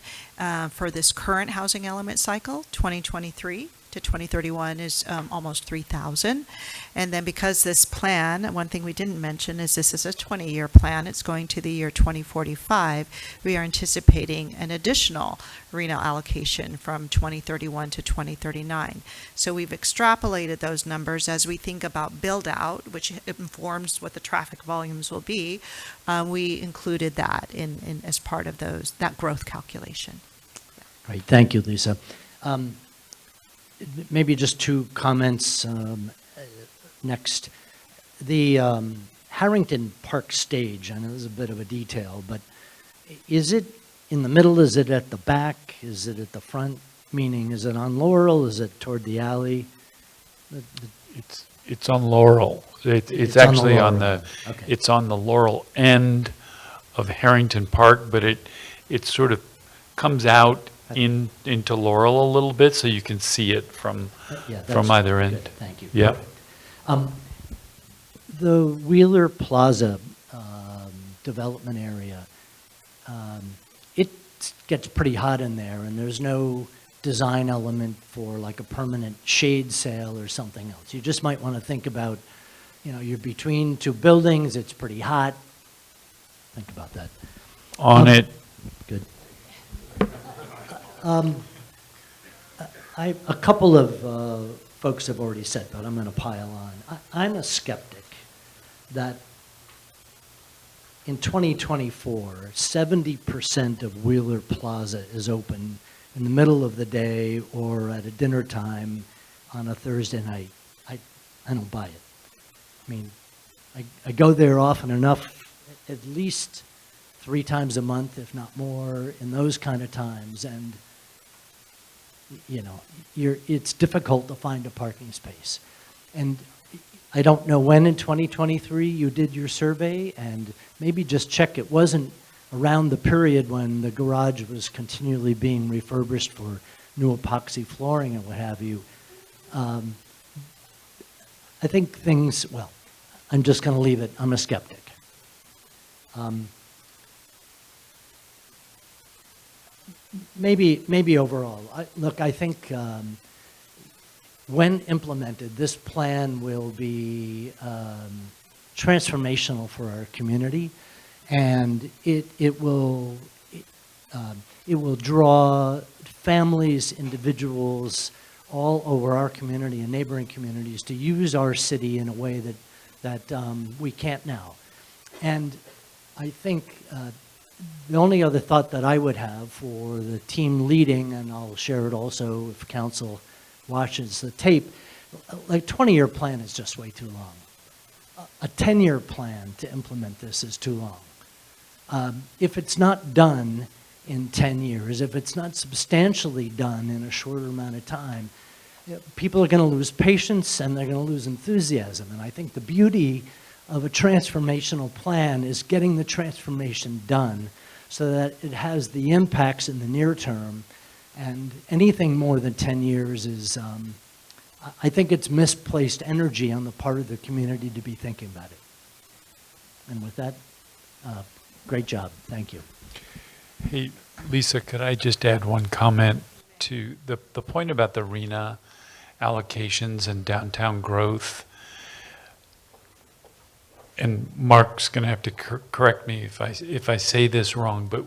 for this current housing element cycle, 2023 to 2031, is almost 3,000. And then because this plan, one thing we didn't mention is this is a 20-year plan. It's going to the year 2045. We are anticipating an additional RENA allocation from 2031 to 2039. So we've extrapolated those numbers as we think about build out, which informs what the traffic volumes will be. We included that in as part of that growth calculation. Right, thank you, Lisa. Maybe just two comments next. The Harrington Park stage, I know this is a bit of a detail, but is it in the middle? Is it at the back? Is it at the front? Meaning, is it on Laurel? Is it toward the alley? It's on Laurel. It's actually on the okay. It's on the Laurel end of Harrington Park, but it it sort of comes out into Laurel a little bit, so you can see it from that's either end. good. Thank you. Yeah. The Wheeler Plaza development area, it gets pretty hot in there, and there's no design element for like a permanent shade sail or something else. You just might want to think about, you're between two buildings, it's pretty hot. Think about that. On it. Good. A couple of folks have already said, but I'm going to pile on. I'm a skeptic that in 2024, 70% of Wheeler Plaza is open in the middle of the day or at a dinner time on a Thursday night. I don't buy it. I mean, I go there often enough, at least 3 times a month, if not more, in those kind of times, and it's difficult to find a parking space. And I don't know when in 2023 you did your survey, and maybe just check it wasn't around the period when the garage was continually being refurbished for new epoxy flooring and what have you. I think things, well, I'm just going to leave it. I'm a skeptic. Maybe overall. Look, I think when implemented, this plan will be transformational for our community, and it will draw families, individuals all over our community and neighboring communities to use our city in a way that we can't now. And I think the only other thought that I would have for the team leading, and I'll share it also if council watches the tape, like 20-year plan is just way too long. A 10-year plan to implement this is too long. If it's not done in 10 years, if it's not substantially done in a shorter amount of time, people are going to lose patience and they're going to lose enthusiasm. And I think the beauty of a transformational plan is getting the transformation done so that it has the impacts in the near term. And anything more than 10 years is, I think it's misplaced energy on the part of the community to be thinking about it. And with that, great job. Thank you. Hey, Lisa, could I just add one comment to the point about the RHNA allocations and downtown growth? And Mark's going to have to correct me if I say this wrong, but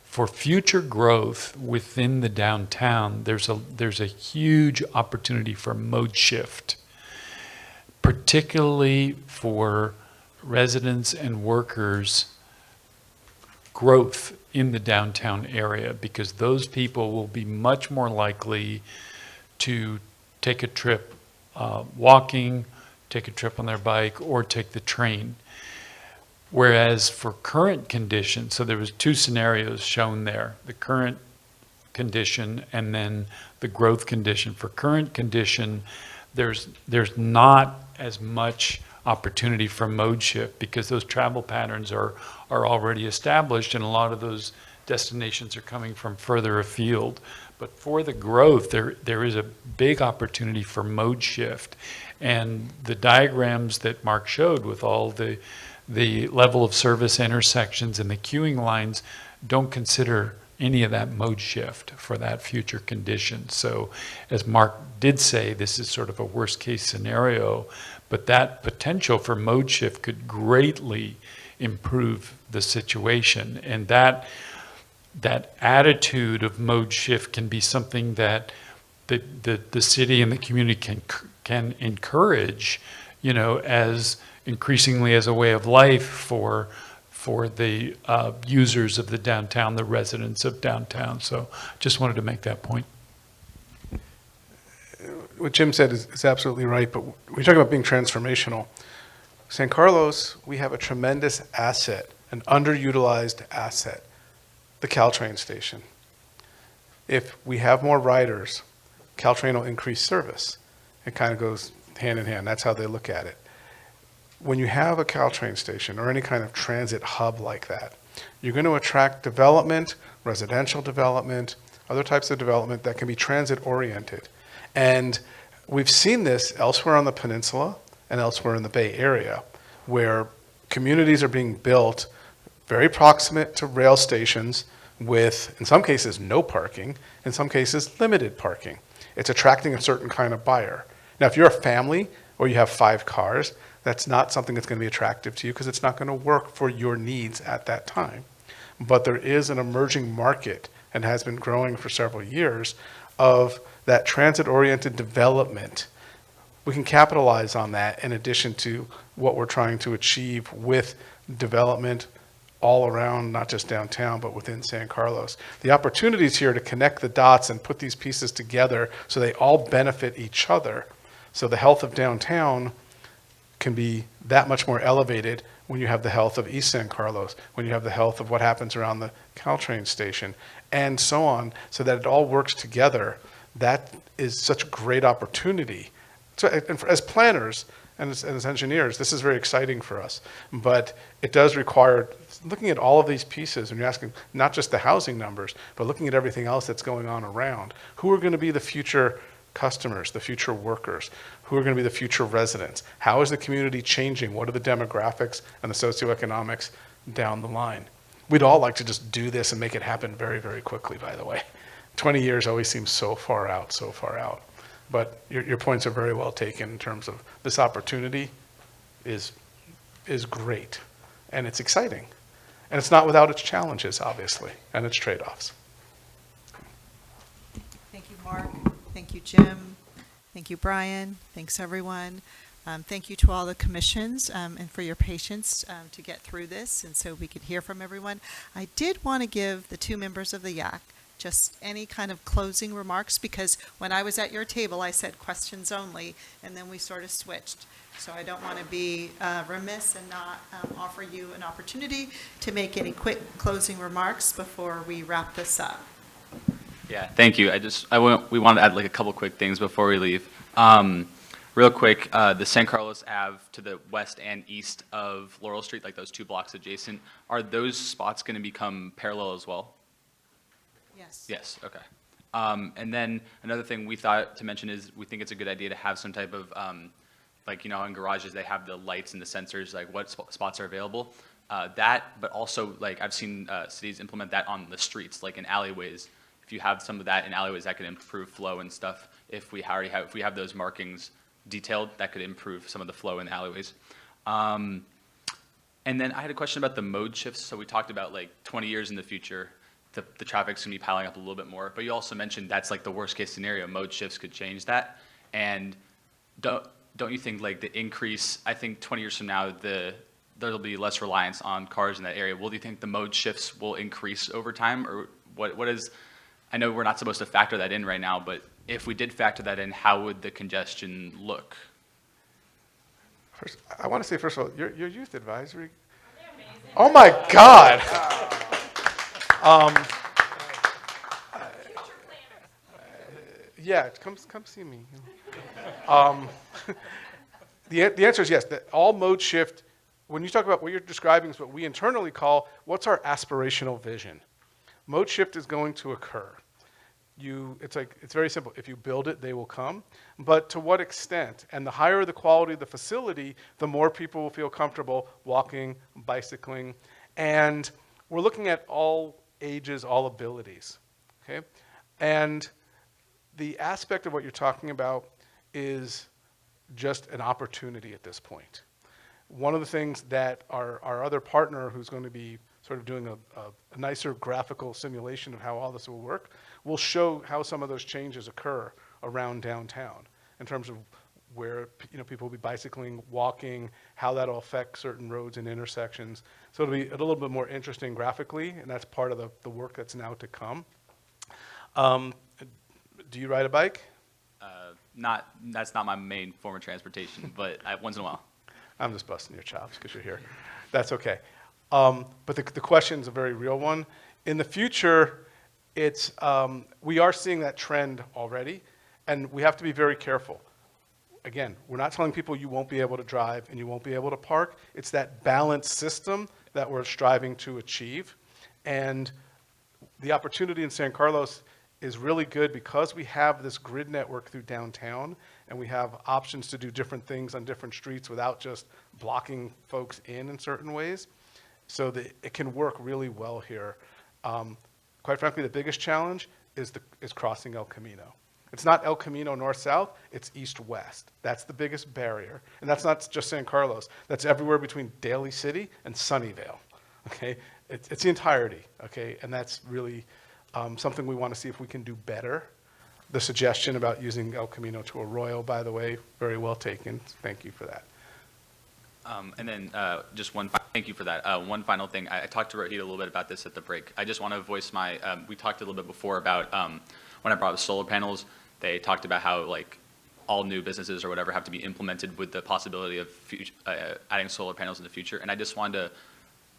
for future growth within the downtown, there's a huge opportunity for mode shift, particularly for residents and workers' growth in the downtown area, because those people will be much more likely to take a trip walking, take a trip on their bike, or take the train. Whereas for current conditions, so there was 2 scenarios shown there, the current condition and then the growth condition. For current condition, there's not as much opportunity for mode shift because those travel patterns are already established, and a lot of those destinations are coming from further afield. But for the growth, there is a big opportunity for mode shift. And the diagrams that Mark showed with all the level of service intersections and the queuing lines don't consider any of that mode shift for that future condition. So as Mark did say, this is sort of a worst case scenario, but that potential for mode shift could greatly improve the situation. And that attitude of mode shift can be something that the city and the community can encourage, as increasingly as a way of life for the users of the downtown, the residents of downtown. So just wanted to make that point. What Jim said is absolutely right, but we talk about being transformational. San Carlos, we have a tremendous asset, an underutilized asset, the Caltrain station. If we have more riders, Caltrain will increase service. It kind of goes hand in hand. That's how they look at it. when you have a Caltrain station or any kind of transit hub like that, you're going to attract development, residential development, other types of development that can be transit oriented. And we've seen this elsewhere on the peninsula and elsewhere in the Bay Area, where communities are being built very proximate to rail stations with, in some cases, no parking, in some cases, limited parking. It's attracting a certain kind of buyer. Now, if you're a family or you have 5 cars, that's not something that's going to be attractive to you because it's not going to work for your needs at that time. But there is an emerging market, and has been growing for several years, of that transit-oriented development. We can capitalize on that in addition to what we're trying to achieve with development all around, not just downtown, but within San Carlos. The opportunities here to connect the dots and put these pieces together so they all benefit each other. So the health of downtown can be that much more elevated when you have the health of East San Carlos, when you have the health of what happens around the Caltrain station, and so on, so that it all works together. That is such a great opportunity. So, and as planners and as engineers, this is very exciting for us. But it does require looking at all of these pieces, and you're asking not just the housing numbers, but looking at everything else that's going on around. Who are going to be the future customers, the future workers? Who are going to be the future residents? How is the community changing? What are the demographics and the socioeconomics down the line? We'd all like to just do this and make it happen very, very quickly, by the way. 20 years always seems so far out, so far out. But your points are very well taken in terms of this opportunity is great, and it's exciting. And it's not without its challenges, obviously, and its trade-offs. Thank you, Mark. Thank you, Jim. Thank you, Brian. Thanks, everyone. Thank you to all the commissions and for your patience to get through this and so we could hear from everyone. I did want to give the 2 members of the YAC just any kind of closing remarks, because when I was at your table, I said questions only, and then we sort of switched. So I don't want to be remiss and not offer you an opportunity to make any quick closing remarks before we wrap this up. Yeah, thank you. We want to add like a couple quick things before we leave. Real quick, the San Carlos Ave to the west and east of Laurel Street, like those 2 blocks adjacent, are those spots going to become parallel as well? Yes. Yes, okay. And then another thing we thought to mention is we think it's a good idea to have some type of, like, you know, in garages they have the lights and the sensors, like what spots are available. That, but also, like, I've seen cities implement that on the streets, like in alleyways. If you have some of that in alleyways, that could improve flow and stuff. If we have those markings detailed, that could improve some of the flow in the alleyways. And then I had a question about the mode shifts. So we talked about like 20 years in the future, the traffic's gonna be piling up a little bit more. But you also mentioned that's like the worst case scenario. Mode shifts could change that. And don't you think like the increase? I think 20 years from now, there'll be less reliance on cars in that area. Well, do you think the mode shifts will increase over time, or what is? I know we're not supposed to factor that in right now, but if we did factor that in, how would the congestion look? First, I want to say, first of all, your youth advisory. Oh my God. Yeah, come see me. The answer is yes. That all mode shift. When you talk about what you're describing is what we internally call what's our aspirational vision. Mode shift is going to occur. It's very simple. If you build it, they will come. But to what extent? And the higher the quality of the facility, the more people will feel comfortable walking, bicycling. And we're looking at all ages, all abilities. Okay? And the aspect of what you're talking about is just an opportunity at this point. One of the things that our other partner, who's going to be sort of doing a nicer graphical simulation of how all this will work, will show how some of those changes occur around downtown in terms of where people will be bicycling, walking, how that'll affect certain roads and intersections. So it'll be a little bit more interesting graphically, and that's part of the work that's now to come. Do you ride a bike? That's not my main form of transportation, but once in a while. I'm just busting your chops because you're here. That's okay. But the question is a very real one. In the future, we are seeing that trend already, and we have to be very careful. again, we're not telling people you won't be able to drive and you won't be able to park. It's that balanced system that we're striving to achieve. And the opportunity in San Carlos is really good because we have this grid network through downtown, and we have options to do different things on different streets without just blocking folks in certain ways. So that it can work really well here. Quite frankly, the biggest challenge is crossing El Camino. It's not El Camino north-south, it's east-west. That's the biggest barrier. And that's not just San Carlos. That's everywhere between Daly City and Sunnyvale, okay? It's the entirety, okay? And that's really something we want to see if we can do better. The suggestion about using El Camino to Arroyo, by the way, very well taken. Thank you for that. And then just thank you for that. One final thing, I talked to Rohit a little bit about this at the break. I just want to voice my, we talked a little bit before about when I brought up solar panels, they talked about how like all new businesses or whatever have to be implemented with the possibility of adding solar panels in the future. And I just wanted to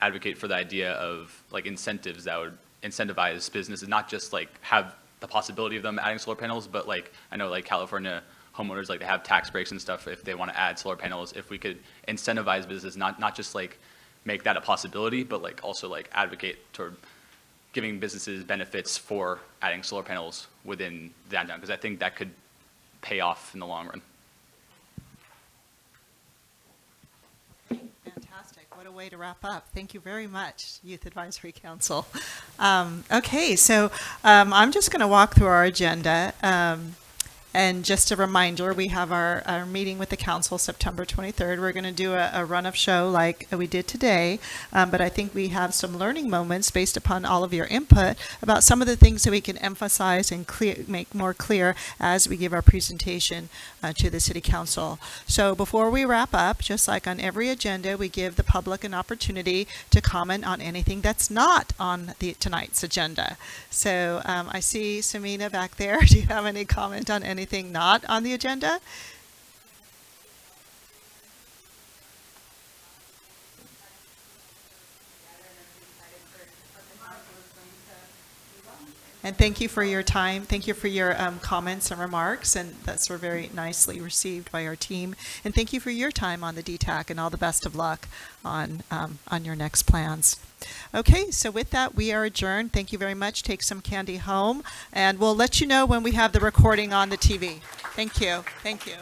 advocate for the idea of like incentives that would incentivize businesses, not just like have the possibility of them adding solar panels, but like I know like California homeowners, like they have tax breaks and stuff if they want to add solar panels. If we could incentivize business, not just like make that a possibility, but like also like advocate toward giving businesses benefits for adding solar panels within downtown, because I think that could pay off in the long run. Fantastic. What a way to wrap up. Thank you very much, Youth Advisory Council. Okay, so I'm just going to walk through our agenda. And just a reminder, we have our meeting with the council September 23rd. We're going to do a run-of show like we did today, but I think we have some learning moments based upon all of your input about some of the things that we can emphasize and make more clear as we give our presentation to the City Council. So before we wrap up, just like on every agenda, we give the public an opportunity to comment on anything that's not on tonight's agenda. So I see Samina back there. Do you have any comment on anything not on the agenda? And thank you for your time. Thank you for your comments and remarks, and that's were very nicely received by our team. And thank you for your time on the DTAC, and all the best of luck on your next plans. Okay, so with that, we are adjourned. Thank you very much. Take some candy home, and we'll let you know when we have the recording on the TV. Thank you. Thank you.